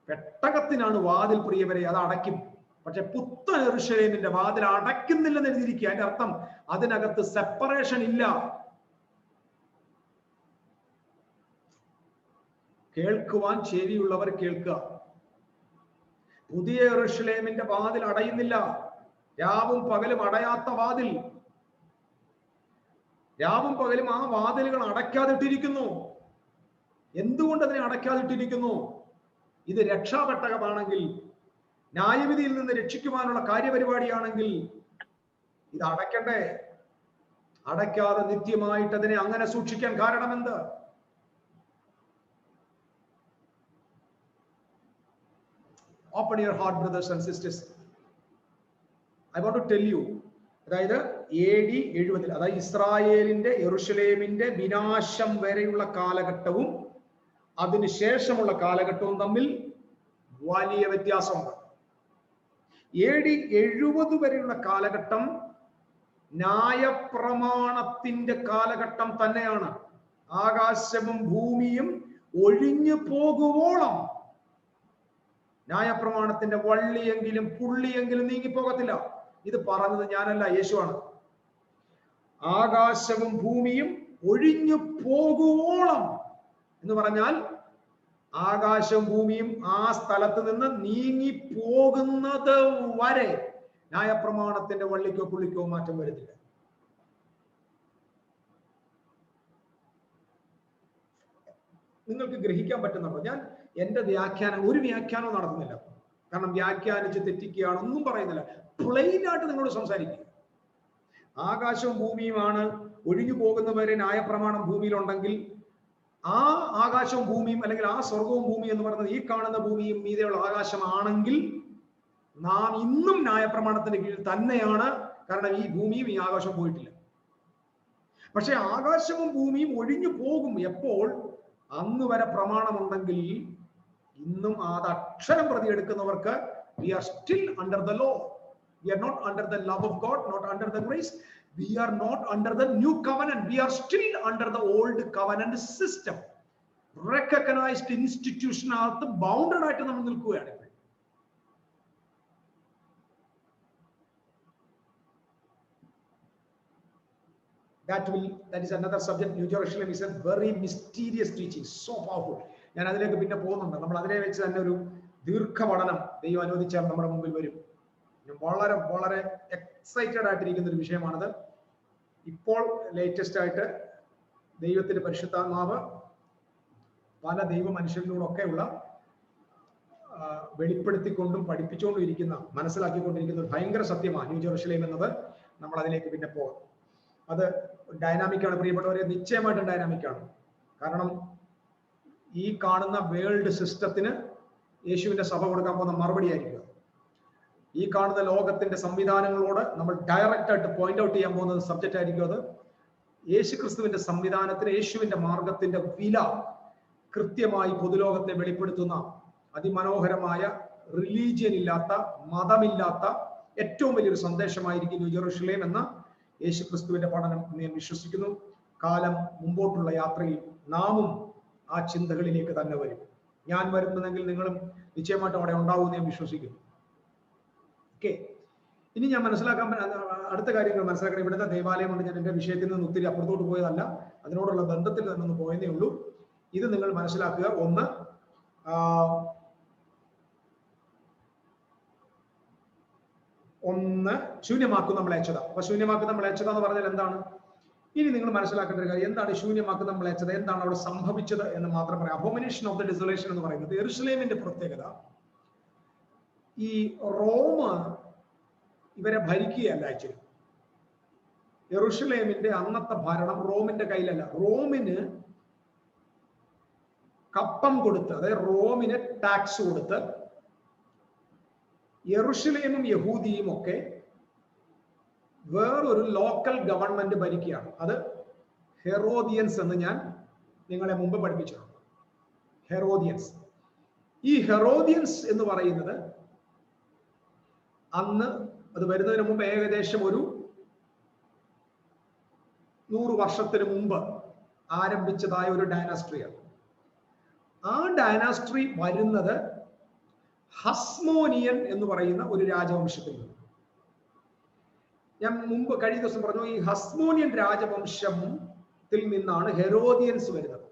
പെട്ടകത്തിനാണ് വാതിൽ, പ്രിയവരെ, അത് അടയ്ക്കും. പക്ഷെ പുത്തൻ യെരൂശലേമിന്റെ വാതിൽ അടയ്ക്കുന്നില്ലെന്ന് എഴുതിയിരിക്കുക. അതിന്റെ അർത്ഥം അതിനകത്ത് സെപ്പറേഷൻ ഇല്ല. കേൾക്കുവാൻ ചെവിയുള്ളവർ കേൾക്കുക. പുതിയ യെരൂശലേമിന്റെ വാതിൽ അടയുന്നില്ല. രാവും പകലും അടയാത്ത വാതിൽ, രാവും പകലും ആ വാതിലുകൾ അടയ്ക്കാതിട്ടിരിക്കുന്നു. എന്തുകൊണ്ട് അതിനെ അടയ്ക്കാതിട്ടിരിക്കുന്നു? ഇത് രക്ഷാപെട്ടകമാണെങ്കിൽ, ന്യായവിധിയിൽ നിന്ന് രക്ഷിക്കുവാനുള്ള കാര്യപരിപാടിയാണെങ്കിൽ ഇത് അടയ്ക്കണ്ടേ? അടയ്ക്കാതെ നിത്യമായിട്ട് അതിനെ അങ്ങനെ സൂക്ഷിക്കാൻ കാരണമെന്ത്? Open your heart, brothers and sisters. I want to tell you, അതായത് AD 70, അതായത് ഇസ്രായേലിന്റെ യെരൂശലേമിന്റെ വിനാശം വരെയുള്ള കാലഘട്ടവും അതിനുശേഷമുള്ള കാലഘട്ടവും തമ്മിൽ വലിയ വ്യത്യാസമുണ്ട്. AD 70 വരെയുള്ള കാലഘട്ടം ന്യായപ്രമാണത്തിന്റെ കാലഘട്ടം തന്നെയാണ്. ആകാശവും ഭൂമിയും ഒഴിഞ്ഞു പോകുവോളം ന്യായപ്രമാണത്തിന്റെ വള്ളിയെങ്കിലും പുള്ളിയെങ്കിലും നീങ്ങിപ്പോകത്തില്ല. ഇത് പറഞ്ഞത് ഞാനല്ല, യേശുവാണ്. ആകാശവും ഭൂമിയും ഒഴിഞ്ഞു പോകുവോളം എന്ന് പറഞ്ഞാൽ ആകാശവും ഭൂമിയും ആ സ്ഥലത്ത് നിന്ന് നീങ്ങി പോകുന്നത് വരെ ന്യായപ്രമാണത്തിന്റെ വള്ളിക്കോ പുള്ളിക്കോ മാറ്റം വരുന്നില്ല. നിങ്ങൾക്ക് ഗ്രഹിക്കാൻ പറ്റുന്നുണ്ടോ? ഞാൻ എന്റെ ഒരു വ്യാഖ്യാനവും നടത്തുന്നില്ല. കാരണം വ്യാഖ്യാനിച്ച് തെറ്റിക്കുകയാണൊന്നും പറയുന്നില്ല. പ്ലെയിൻ ആയിട്ട് നിങ്ങളോട് സംസാരിക്കുക. ആകാശവും ഭൂമിയുമാണ് ഒഴിഞ്ഞു പോകുന്നവരെ ന്യായപ്രമാണം ഭൂമിയിലുണ്ടെങ്കിൽ ആ ആകാശവും ഭൂമിയും അല്ലെങ്കിൽ ആ സ്വർഗവും ഭൂമിയും എന്ന് പറയുന്നത് ഈ കാണുന്ന ഭൂമിയും മീതെയുള്ള ആകാശമാണെങ്കിൽ നാം ഇന്നും ന്യായപ്രമാണത്തിന്റെ കീഴിൽ തന്നെയാണ്. കാരണം ഈ ഭൂമിയും ഈ ആകാശവും പോയിട്ടില്ല. പക്ഷെ ആകാശവും ഭൂമിയും ഒഴിഞ്ഞു പോകും എപ്പോൾ? അന്ന് വരെ പ്രമാണമുണ്ടെങ്കിൽ ഇന്നും അത് അക്ഷരം പ്രതി എടുക്കുന്നവർക്ക് we are still under the law. We are not under the love of God, not under the grace. We are not under the new covenant. We are still under the old covenant system. Recognized institution ആയിട്ട് bounded ആയിട്ട് നമ്മൾ നിൽക്കുകയാണ്. That is another subject. New Jerusalem is a very mysterious teaching, so powerful. ഞാൻ അതിലേക്ക് പിന്നെ പോകുന്നുണ്ട്. നമ്മൾ അതിനെ വെച്ച് തന്നെ ഒരു ദീർഘപഠനം ദൈവം അനുവദിച്ചാൽ നമ്മുടെ മുമ്പിൽ വരും. വളരെ വളരെ എക്സൈറ്റഡ് ആയിട്ടിരിക്കുന്ന ഒരു വിഷയമാണിത്. ഇപ്പോൾ ലേറ്റസ്റ്റ് ആയിട്ട് ദൈവത്തിന്റെ പരിശുദ്ധാത്മാവ് പല ദൈവ മനുഷ്യരിലൂടെയൊക്കെയുള്ള വെളിപ്പെടുത്തിക്കൊണ്ടും പഠിപ്പിച്ചുകൊണ്ടും ഇരിക്കുന്ന, മനസ്സിലാക്കിക്കൊണ്ടിരിക്കുന്ന ഒരു ഭയങ്കര സത്യമാണ് ന്യൂ ജെറുസലേം എന്നത്. നമ്മൾ അതിലേക്ക് പിന്നെ പോകാം. അത് ഡൈനാമിക്കാണ് പ്രിയപ്പെട്ടവരെ, നിശ്ചയമായിട്ടും ഡൈനാമിക്കാണ്. കാരണം ഈ കാണുന്ന വേൾഡ് സിസ്റ്റത്തിന് യേശുവിന്റെ സഭ കൊടുക്കാൻ പോകുന്ന മറുപടി ആയിരിക്കും. ഈ കാണുന്ന ലോകത്തിന്റെ സംവിധാനങ്ങളോട് നമ്മൾ ഡയറക്റ്റ് ആയിട്ട് പോയിന്റ് ഔട്ട് ചെയ്യാൻ പോകുന്ന സബ്ജക്റ്റ് ആയിരിക്കും അത്. യേശു ക്രിസ്തുവിന്റെ സംവിധാനത്തിന്, യേശുവിന്റെ മാർഗത്തിന്റെ വില കൃത്യമായി പൊതുലോകത്തെ വെളിപ്പെടുത്തുന്ന അതിമനോഹരമായ, റിലീജിയൻ ഇല്ലാത്ത, മതമില്ലാത്ത ഏറ്റവും വലിയൊരു സന്ദേശമായിരിക്കും ന്യൂ ജെറുസലേം എന്ന യേശു ക്രിസ്തുവിന്റെ പഠനം ഞാൻ വിശ്വസിക്കുന്നു. കാലം മുമ്പോട്ടുള്ള യാത്രയിൽ നാമും ആ ചിന്തകളിലേക്ക് തന്നെ വരും. ഞാൻ വരുന്നതെങ്കിൽ നിങ്ങളും നിശ്ചയമായിട്ടും അവിടെ ഉണ്ടാവുമെന്ന് ഞാൻ വിശ്വസിക്കുന്നു. ഓക്കെ, ഇനി ഞാൻ അടുത്ത കാര്യങ്ങൾ മനസ്സിലാക്കണം. ഇവിടുത്തെ ദേവാലയം കൊണ്ട് ഞാൻ എന്റെ വിഷയത്തിൽ നിന്ന് ഒത്തിരി അപ്പുറത്തോട്ട് പോയതല്ല, അതിനോടുള്ള ബന്ധത്തിൽ തന്നെ ഒന്ന് പോയതേ ഉള്ളൂ. ഇത് നിങ്ങൾ മനസ്സിലാക്കുക. ഒന്ന് ശൂന്യമാക്കുന്ന മ്ലേച്ഛത. അപ്പൊ ശൂന്യമാക്കുന്ന മ്ലേച്ഛത എന്ന് പറഞ്ഞാൽ എന്താണ്? ഇനി നിങ്ങൾ മനസ്സിലാക്കേണ്ട ഒരു കാര്യം, എന്താണ് ശൂന്യമാക്കുന്ന മ്ലേച്ഛത, എന്താണ് അവിടെ സംഭവിച്ചത് എന്ന് മാത്രം പറയാം. അബോമിനേഷൻ ഓഫ് ദ ഡിസൊലേഷൻ എന്ന് പറയുന്നത് യെരുശലേമിന്റെ പ്രത്യേകത. ഈ റോം ഇവരെ ഭരിക്കുകയല്ല. ആക്ച്വലി യെരുശലേമിന്റെ അന്നത്തെ ഭരണം റോമിന്റെ കയ്യിലല്ല. റോമിന് കപ്പം കൊടുത്ത്, അതായത് റോമിന് ടാക്സ് കൊടുത്ത് യെരുശലേമും യഹൂദിയും ഒക്കെ വേറൊരു ലോക്കൽ ഗവൺമെന്റ് ഭരിക്കുകയാണ്. അത് ഹെറോദിയൻസ് എന്ന് ഞാൻ നിങ്ങളെ മുമ്പ് പഠിപ്പിച്ചിട്ടുണ്ട്. ഹെറോദിയൻസ്. ഈ ഹെറോദിയൻസ് എന്ന് പറയുന്നത് അന്ന് അത് വരുന്നതിന് മുമ്പ് ഏകദേശം ഒരു 100 വർഷത്തിന് മുമ്പ് ആരംഭിച്ചതായ ഒരു ഡൈനാസ്ട്രിയാണ്. ആ ഡൈനാസ്ട്രി വരുന്നത് ഹസ്മോനിയൻ എന്ന് പറയുന്ന ഒരു രാജവംശത്തിൽ നിന്ന്. ഞാൻ മുമ്പ് കഴിഞ്ഞ ദിവസം പറഞ്ഞു, ഈ ഹസ്മോനിയൻ രാജവംശത്തിൽ നിന്നാണ് ഹെറോദിയൻസ് വരുന്നത്.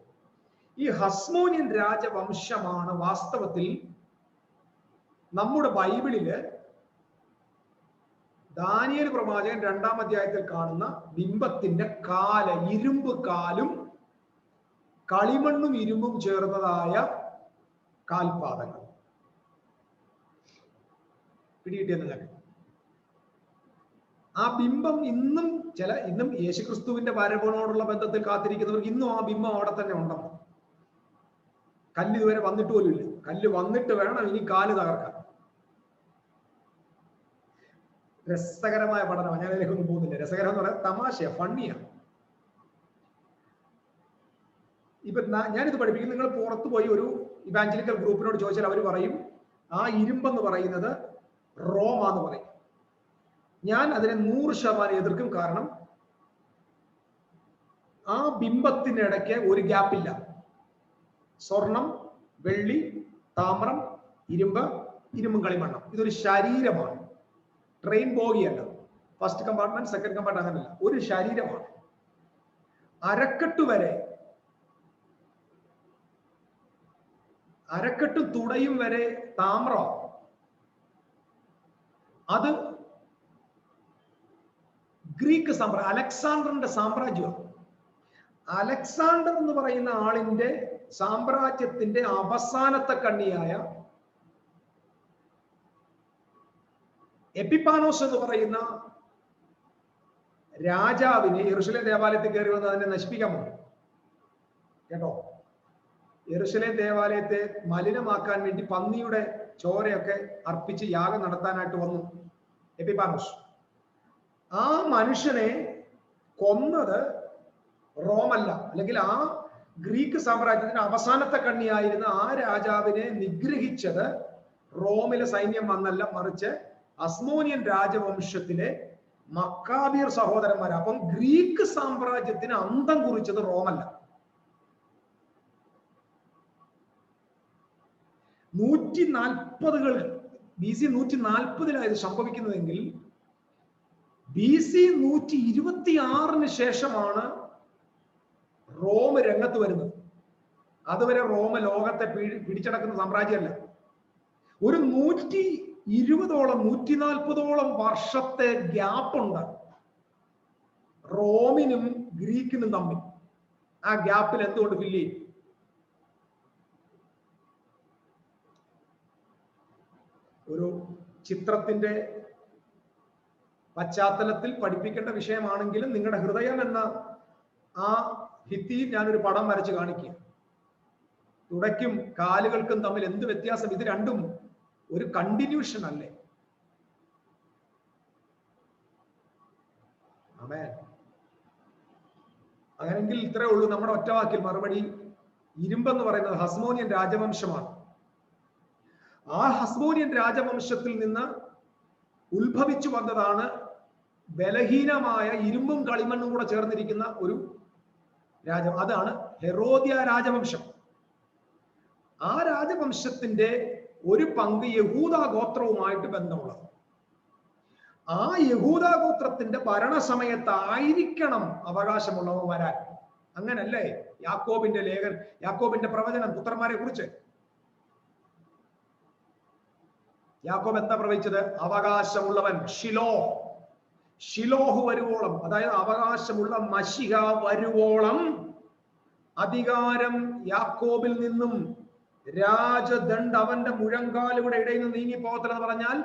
ഈ ഹസ്മോനിയൻ രാജവംശമാണ് വാസ്തവത്തിൽ നമ്മുടെ ബൈബിളില് ദാനിയേൽ പ്രവാചകൻ 2-ാം അധ്യായത്തിൽ കാണുന്ന ബിംബത്തിന്റെ കാല്, ഇരുമ്പ് കാലും കളിമണ്ണും ഇരുമ്പും ചേർന്നതായ കാൽപാദങ്ങൾ. പിടികിട്ടിയെന്ന് ഞാൻ ആ ബിംബം ഇന്നും യേശുക്രിസ്തുവിന്റെ വരവിനോടുള്ള ബന്ധത്തിൽ കാത്തിരിക്കുന്നവർക്ക് ഇന്നും ആ ബിംബം അവിടെ തന്നെ ഉണ്ടെന്ന്. കല്ല് ഇതുവരെ വന്നിട്ട് പോലും ഇല്ല. കല്ല് വന്നിട്ട് വേണം ഇനി കാല് തകർക്കാൻ. രസകരമായ പഠനമാണ്, ഞാൻ അതിലേക്കൊന്നും പോകുന്നില്ല. രസകരം എന്ന് പറയാൻ തമാശയാ, ഫണ്ണിയാണ്. ഇപ്പൊ ഞാനിത് പഠിപ്പിക്കും. നിങ്ങൾ പുറത്തു പോയി ഒരു ഇവാഞ്ചലിക്കൽ ഗ്രൂപ്പിനോട് ചോദിച്ചാൽ അവർ പറയും ആ ഇരുമ്പെന്ന് പറയുന്നത് റോമാന്ന് പറയും. ഞാൻ അതിനെ 100% എതിർക്കും. കാരണം ആ ബിംബത്തിനിടയ്ക്ക് ഒരു ഗ്യാപ്പില്ല. സ്വർണം, വെള്ളി, താമ്രം, ഇരുമ്പും കളിമണ്ണം. ഇതൊരു ശരീരമാണ്, ട്രെയിൻ ബോഗിയല്ല. ഫസ്റ്റ് കമ്പാർട്ട്മെന്റ്, സെക്കൻഡ് കമ്പാർട്ട്മെന്റ് അങ്ങനല്ല, ഒരു ശരീരമാണ്. അരക്കെട്ടും തുടയും വരെ താമ്രമാണ്. അത് ഗ്രീക്ക് സാമ്രാജ്യം, അലക്സാണ്ടറിന്റെ സാമ്രാജ്യമാണ്. അലക്സാണ്ടർ എന്ന് പറയുന്ന ആളിന്റെ സാമ്രാജ്യത്തിന്റെ അവസാനത്തെ കണ്ണിയായ എപ്പിപ്പാനോസ് എന്ന് പറയുന്ന രാജാവിനെ യെരുശലേം ദേവാലയത്തിൽ കയറി വന്ന് അതിനെ നശിപ്പിക്കാൻ വന്നു. കേട്ടോ, യെരുശലേം ദേവാലയത്തെ മലിനമാക്കാൻ വേണ്ടി പന്നിയുടെ ചോരയൊക്കെ അർപ്പിച്ച് യാഗം നടത്താനായിട്ട് വന്നു എപ്പിപ്പാനോസ്. ആ മനുഷ്യനെ കൊന്നത് റോമല്ല, അല്ലെങ്കിൽ ആ ഗ്രീക്ക് സാമ്രാജ്യത്തിന്റെ അവസാനത്തെ കണ്ണിയായിരുന്ന ആ രാജാവിനെ നിഗ്രഹിച്ചത് റോമിലെ സൈന്യം വന്നല്ല, മറിച്ച് അസ്മോനിയൻ രാജവംശത്തിലെ മക്കാബിയർ സഹോദരന്മാർ. അപ്പം ഗ്രീക്ക് സാമ്രാജ്യത്തിന് അന്തം കുറിച്ചത് റോമല്ല. 140 BC 140 സംഭവിക്കുന്നതെങ്കിൽ BC 126 ശേഷമാണ് റോം രംഗത്ത് വരുന്നത്. അതുവരെ റോം ലോകത്തെ പിടിച്ചടക്കുന്ന സാമ്രാജ്യമല്ല. ഒരു 120ഓളം 140ഓളം വർഷത്തെ ഗ്യാപ്പുണ്ട് റോമിനും ഗ്രീക്കിനും തമ്മിൽ. ആ ഗ്യാപ്പിൽ എന്തുകൊണ്ട് ഫില്ല് ചെയ്യും? ഒരു ചിത്രത്തിന്റെ പശ്ചാത്തലത്തിൽ പഠിപ്പിക്കേണ്ട വിഷയമാണെങ്കിലും നിങ്ങളുടെ ഹൃദയം എന്ന ആ ഭിത്തിയിൽ ഞാനൊരു പടം വരച്ച് കാണിക്കുക. തുടയ്ക്കും കാലുകൾക്കും തമ്മിൽ എന്ത് വ്യത്യാസം? ഇത് രണ്ടും ഒരു കണ്ടിന്യൂഷൻ അല്ലേ? ആമേൻ. അങ്ങനെങ്കിൽ ഇത്രേ ഉള്ളൂ നമ്മുടെ ഒറ്റവാക്കിൽ മറുപടി. ഇരുമ്പെന്ന് പറയുന്നത് ഹസ്മോനിയൻ രാജവംശമാണ്. ആ ഹസ്മോനിയൻ രാജവംശത്തിൽ നിന്ന് ഉത്ഭവിച്ചു വന്നതാണ് ബലഹീനമായ ഇരുമ്പും കളിമണ്ണും കൂടെ ചേർന്നിരിക്കുന്ന ഒരു രാജം. അതാണ് ഹെറോദ്യ രാജവംശം. ആ രാജവംശത്തിന്റെ ഒരു പങ്ക് യഹൂദ ഗോത്രവുമായിട്ട് ബന്ധമുള്ളത്. ആ യഹൂദ ഗോത്രത്തിന്റെ ഭരണസമയത്തായിരിക്കണം അവകാശമുള്ളവ വരാൻ. അങ്ങനല്ലേ യാക്കോബിന്റെ പ്രവചനം പുത്രന്മാരെ കുറിച്ച്? യാക്കോബ് എന്താ പ്രവചിച്ചത്? അവകാശമുള്ളവൻ ഷിലോഹ് വരുവോളം, അതായത് അവകാശമുള്ള മശിഹ വരുവോളം അധികാരം യാക്കോബിൽ നിന്നും രാജദണ്ഡ് അവന്റെ മുഴങ്കാലുകളുടെ ഇടയിൽ നിന്ന് നീങ്ങി പോകത്തില്ലെന്ന് പറഞ്ഞാൽ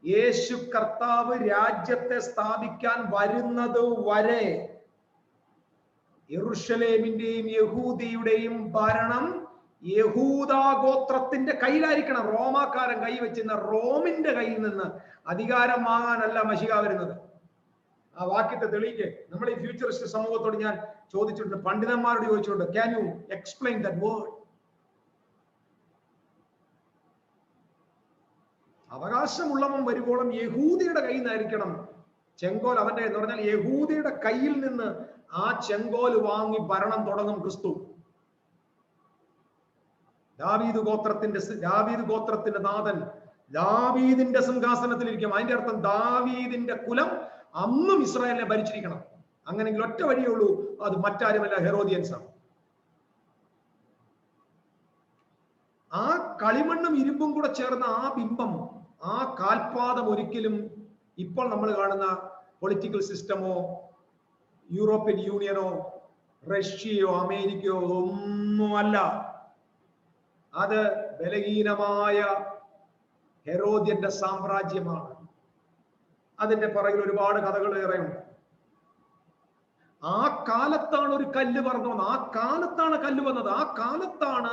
യേശു കർത്താവ് രാജ്യത്തെ സ്ഥാപിക്കാൻ വരുന്നത് വരെ യെരൂശലേമിന്റെയും യഹൂദിയുടെയും ഭരണം യഹൂദാഗോത്രത്തിന്റെ കയ്യിലായിരിക്കണം. റോമാക്കാരൻ കൈവച്ചിരുന്ന റോമിന്റെ കയ്യിൽ നിന്ന് അധികാരം വാങ്ങാനല്ല മശിഹ വരുന്നത്. ആ വാക്യത്തെ തെളിയിക്കെ. നമ്മൾ ഈ ഫ്യൂച്ചറിസ്റ്റ് സമൂഹത്തോട് ഞാൻ ചോദിച്ചിട്ടുണ്ട്, പണ്ഡിതന്മാരോട് ചോദിച്ചിട്ടുണ്ട്, can you explain that word? അവകാശമുള്ളവൻ വരുവോളം യഹൂദിയുടെ കയ്യിൽ നിന്നായിരിക്കണം ചെങ്കോൽ അവന്റെ എന്ന് പറഞ്ഞാൽ യഹൂദിയുടെ കയ്യിൽ നിന്ന് ആ ചെങ്കോൽ വാങ്ങി ഭരണം തുടങ്ങും ക്രിസ്തു. ദാവീദ് ഗോത്രത്തിന്റെ നാഥൻ ദാവീദിന്റെ സിംഹാസനത്തിൽ ഇരിക്കും. അതിന്റെ അർത്ഥം ദാവീദിന്റെ കുലം അന്നും ഇസ്രായേലിനെ ഭരിച്ചിരിക്കണം. അങ്ങനെങ്കിൽ ഒറ്റ വഴിയേ ഉള്ളൂ, അത് മറ്റാരുമല്ല, ഹെറോദിയൻസാണ്. ആ കളിമണ്ണും ഇരുമ്പും കൂടെ ചേർന്ന ആ ബിംബം, ആ കാൽപാദം ഒരിക്കലും ഇപ്പോൾ നമ്മൾ കാണുന്ന പൊളിറ്റിക്കൽ സിസ്റ്റമോ യൂറോപ്യൻ യൂണിയനോ റഷ്യയോ അമേരിക്കയോ ഒന്നുമല്ല. അത് ബലഹീനമായ ഹെറോദ്യന്റെ സാമ്രാജ്യമാണ്. അതിന്റെ പുറകിൽ ഒരുപാട് കഥകൾ ഏറെയുണ്ട്. ആ കാലത്താണ് ഒരു കല്ല് പറഞ്ഞു വന്നത്. ആ കാലത്താണ് കല്ല് വന്നത്. ആ കാലത്താണ്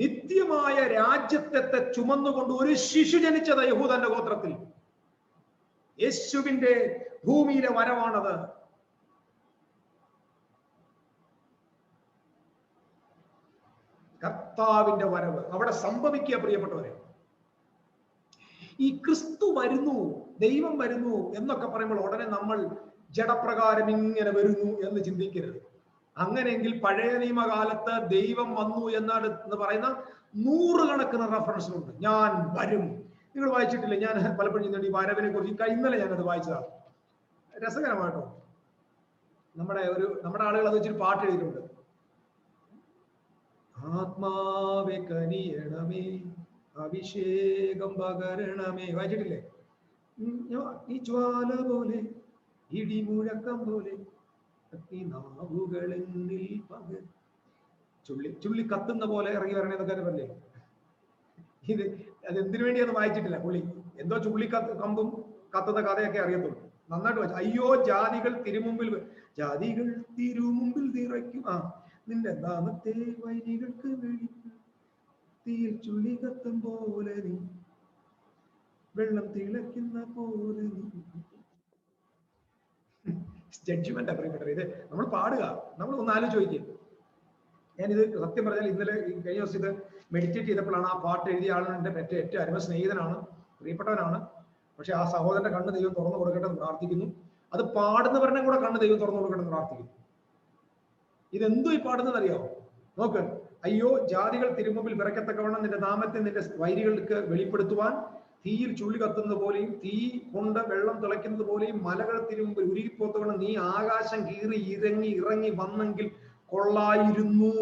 നിത്യമായ രാജ്യത്തെ ചുമന്നുകൊണ്ട് ഒരു ശിശു ജനിച്ചത് യഹൂദന്റെ ഗോത്രത്തിൽ. യേശുവിന്റെ ഭൂമിയിലെ വരവാണത്. കർത്താവിന്റെ വരവ് അവിടെ സംഭവിക്കുക. പ്രിയപ്പെട്ടവരെ, ഈ ക്രിസ്തു വരുന്നു, ദൈവം വരുന്നു എന്നൊക്കെ പറയുമ്പോൾ ഉടനെ നമ്മൾ ജഡപ്രകാരം ഇങ്ങനെ വരുന്നു എന്ന് ചിന്തിക്കരുത്. അങ്ങനെയെങ്കിൽ പഴയ നിയമകാലത്ത് ദൈവം വന്നു എന്ന് പറയുന്ന നൂറുകണക്കിന് റെഫറൻസുണ്ട്. ഞാൻ വരും. നിങ്ങൾ വായിച്ചിട്ടില്ലേ? ഞാൻ പലപ്പോഴും ഈ വരവിനെ കുറിച്ച് ഇന്നലെ ഞാനത് വായിച്ചതാണ്. രസകരമായിട്ടോ. നമ്മുടെ ആളുകൾ അത് വെച്ചൊരു പാട്ട് എഴുതിയിട്ടുണ്ട്. ആത്മാവെ കനിയണമേ, അഭിഷേകം പകരണമേ. വായിച്ചിട്ടില്ലേ? ഈ ജ്വാല പോലെ, ഇടിമുഴക്കം പോലെ ചുള്ളി കത്തുന്ന പോലെ ഇറങ്ങി വരണേന്നൊക്കെ പറയല്ലേ. ഇത് അതെന്തിനു വേണ്ടി അത് വായിച്ചിട്ടില്ല. പുള്ളി എന്തോ കമ്പും കത്തുന്ന കഥയൊക്കെ അറിയത്തുള്ളൂ. നന്നായിട്ട് വായിച്ചു. അയ്യോ ജാതികൾ തിരുമുമ്പിൽ നിറയ്ക്കും. നിന്റെ നാമത്തെ വൈരികൾക്ക് വെളിക്കും. തീയിൽ ചുള്ളി കത്തും പോലെ നീ, വെള്ളം തിളയ്ക്കുന്ന പോലെ നീ. ജഡ്ജ്മെന്റ് പ്രിയപ്പെട്ടത്. ഇത് നമ്മൾ പാടുക, നമ്മൾ ഒന്ന് ആലോചിക്കുക. ഞാനിത് സത്യം പറഞ്ഞാൽ ഇന്നലെ കഴിഞ്ഞ ദിവസം ഇത് മെഡിറ്റേറ്റ് ചെയ്തപ്പോഴാണ് ആ പാട്ട് എഴുതിയ ആളിന്റെ ഏറ്റവും അരുമ സ്നേഹിതനാണ്, പ്രിയപ്പെട്ടവനാണ്. പക്ഷെ ആ സഹോദരന്റെ കണ്ണ് ദൈവം തുറന്നു കൊടുക്കട്ടെ എന്ന് പ്രാർത്ഥിക്കുന്നു. അത് പാടുന്നവരുടെ കൂടെ കണ്ണ് ദൈവം തുറന്നു കൊടുക്കട്ടെ എന്ന് പ്രാർത്ഥിക്കുന്നു. ഇതെന്തോ ഈ പാടുന്നത് അറിയാമോ? നോക്ക്. അയ്യോ ജാതികൾ തിരുമുമ്പിൽ വിറയ്ക്കത്തക്കവണ്ണം നിന്റെ നാമത്തെ നിന്റെ വൈരികൾക്ക് വെളിപ്പെടുത്തുവാൻ തീയിൽ ചുള്ളി കത്തുന്നത് പോലെയും തീ കൊണ്ട് വെള്ളം തിളയ്ക്കുന്നത് പോലെയും മലകൾ തിരുമുമ്പിൽ ഉരുകിപ്പോത്തവണ്ണം നീ ആകാശം കീറി ഇറങ്ങി വന്നെങ്കിൽ കൊള്ളായിരുന്നു.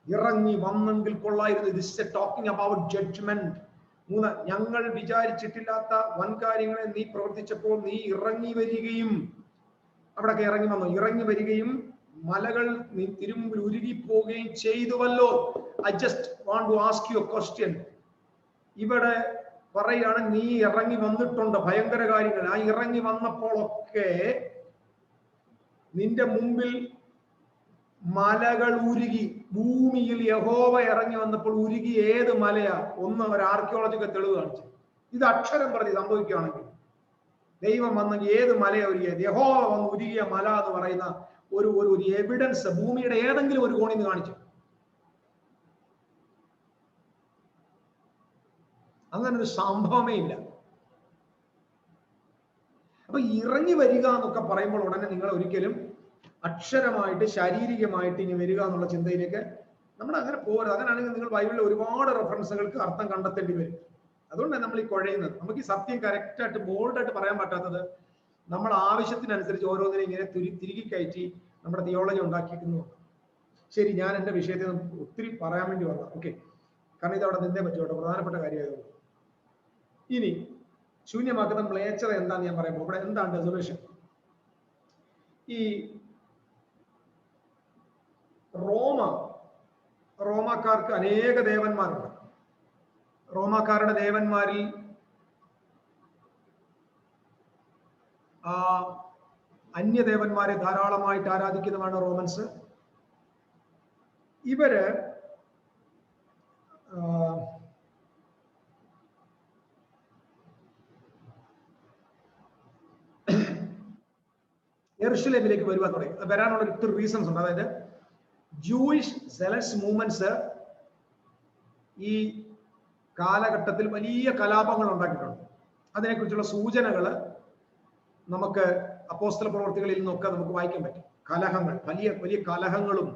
ഇറങ്ങി വന്നെങ്കിൽ കൊള്ളായിരുന്നു. This is talking about judgement. 3, ഞങ്ങൾ വിചാരിച്ചിട്ടില്ലാത്ത വൻകാര്യങ്ങളെ നീ പ്രവർത്തിച്ചപ്പോൾ നീ ഇറങ്ങി വരികയും, അവിടൊക്കെ ഇറങ്ങി വന്നു, ഇറങ്ങി വരികയും മലകൾ നീ തിരുമുമ്പിൽ ഉരുകി പോവുകയും ചെയ്തുവല്ലോ. I just want to ask you a question. ഇവിടെ പറയാണ് നീ ഇറങ്ങി വന്നിട്ടുണ്ട് ഭയങ്കര കാര്യങ്ങൾ. ആ ഇറങ്ങി വന്നപ്പോഴൊക്കെ നിന്റെ മുമ്പിൽ മലകൾ ഉരുകി. ഭൂമിയിൽ യഹോവ ഇറങ്ങി വന്നപ്പോൾ ഉരുകി ഏത് മലയാ? ഒന്ന് ഒരു ആർക്കിയോളജിക്കൽ തെളിവ് കാണിച്ചു. ഇത് അക്ഷരം പറഞ്ഞ് സംഭവിക്കുകയാണെങ്കിൽ ദൈവം വന്നെങ്കിൽ ഏത് മലയാ ഉരുകിയത്? യഹോവ വന്ന് ഉരുകിയ മല എന്ന് പറയുന്ന ഒരു എവിഡൻസ് ഭൂമിയുടെ ഏതെങ്കിലും ഒരു കോണിൽ നിന്ന് കാണിച്ചു. അങ്ങനെ ഒരു സംഭവമേ ഇല്ല. അപ്പൊ ഇറങ്ങി വരിക എന്നൊക്കെ പറയുമ്പോൾ ഉടനെ നിങ്ങൾ ഒരിക്കലും അക്ഷരമായിട്ട് ശാരീരികമായിട്ട് ഇനി വരിക എന്നുള്ള ചിന്തയിലേക്ക് നമ്മൾ അങ്ങനെ പോകരുത്. അങ്ങനെയാണെങ്കിൽ നിങ്ങൾ ബൈബിളിലെ ഒരുപാട് റെഫറൻസുകൾക്ക് അർത്ഥം കണ്ടെത്തേണ്ടി വരും. അതുകൊണ്ടാണ് നമ്മൾ ഈ കുഴയുന്നത്. നമുക്ക് ഈ സത്യം കറക്റ്റായിട്ട് ബോൾഡായിട്ട് പറയാൻ പറ്റാത്തത് നമ്മൾ ആവശ്യത്തിനനുസരിച്ച് ഓരോന്നിനും ഇങ്ങനെ തിരികെ കയറ്റി നമ്മുടെ തിയോളജി ഉണ്ടാക്കിയിരിക്കുന്നു. ശരി, ഞാൻ എൻ്റെ വിഷയത്തിൽ ഒത്തിരി പറയാൻ വേണ്ടി വന്നതാണ്. ഓക്കെ, കാരണം ഇത് അവിടെ നിന്നേ പറ്റും കേട്ടോ, പ്രധാനപ്പെട്ട കാര്യമായതുകൊണ്ട്. ഇനി ശൂന്യമാക്കുന്ന മ്ലേച്ഛത എന്താന്ന് ഞാൻ പറയുമ്പോൾ ഇവിടെ എന്താണ് റെസൊല്യൂഷൻ? ഈ റോമാക്കാർക്ക് അനേക ദേവന്മാരുണ്ട്. റോമാക്കാരുടെ ദേവന്മാരിൽ അന്യദേവന്മാരെ ധാരാളമായിട്ട് ആരാധിക്കുന്നതാണ് റോമൻസ്. ഇവര് യെരുശലേമിലേക്ക് വരുവാൻ തുടങ്ങി. വരാനുള്ള ഒത്തിരി റീസൺസ് ഉണ്ട്. അതായത് ജൂയിഷ് സെലസ് മൂവ്മെന്റ്സ് ഈ കാലഘട്ടത്തിൽ വലിയ കലാപങ്ങൾ ഉണ്ടാക്കിയിട്ടുണ്ട്. അതിനെക്കുറിച്ചുള്ള സൂചനകൾ നമുക്ക് അപ്പോസ്തല പ്രവർത്തികളിൽ നിന്നൊക്കെ നമുക്ക് വായിക്കാൻ പറ്റും. കലഹങ്ങൾ, വലിയ വലിയ കലഹങ്ങളും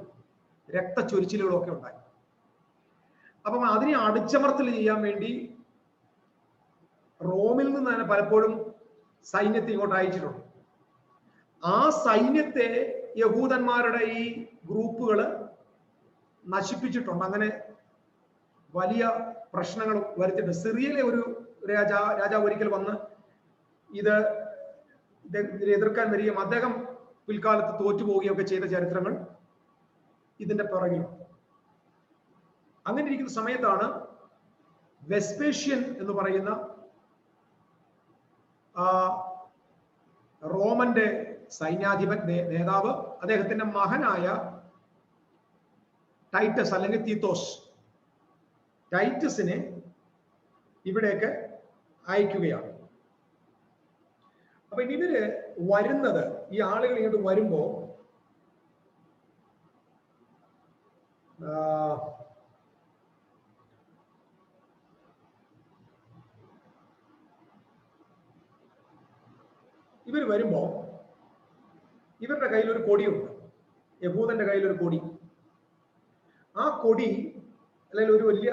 രക്തച്ചൊരിച്ചിലുകളും ഒക്കെ ഉണ്ടായി. അപ്പം അതിനെ അടിച്ചമർത്തൽ ചെയ്യാൻ വേണ്ടി റോമിൽ നിന്ന് തന്നെ പലപ്പോഴും സൈന്യത്തെ ഇങ്ങോട്ട് അയച്ചിട്ടുണ്ട്. ആ സൈന്യത്തെ യഹൂദന്മാരുടെ ഈ ഗ്രൂപ്പുകൾ നശിപ്പിച്ചിട്ടുണ്ട്. അങ്ങനെ വലിയ പ്രശ്നങ്ങൾ വരുത്തിയിട്ടുണ്ട്. സിറിയയിലെ ഒരു രാജാവ് ഒരിക്കൽ വന്ന് ഇത് എതിർക്കാൻ വരികയും അദ്ദേഹം പിൽക്കാലത്ത് തോറ്റുപോവുകയൊക്കെ ചെയ്ത ചരിത്രങ്ങൾ ഇതിന്റെ പിറകിലുണ്ട്. അങ്ങനെ ഇരിക്കുന്ന സമയത്താണ് വെസ്പേഷ്യൻ എന്ന് പറയുന്ന റോമന്റെ സൈന്യാധിപൻ നേതാവ് അദ്ദേഹത്തിന്റെ മകനായ ടൈറ്റസ് അല്ലെങ്കിൽ ടൈറ്റസിനെ ഇവിടേക്ക് അയക്കുകയാണ്. അപ്പൊ ഇവര് വരുന്നത്, ഈ ആളുകൾ ഇങ്ങോട്ട് വരുമ്പോ ഇവരുടെ കയ്യിൽ ഒരു കൊടിയുണ്ട്. യഹൂദന്റെ കയ്യിൽ ഒരു കൊടി. ആ കൊടി അല്ലെങ്കിൽ ഒരു വലിയ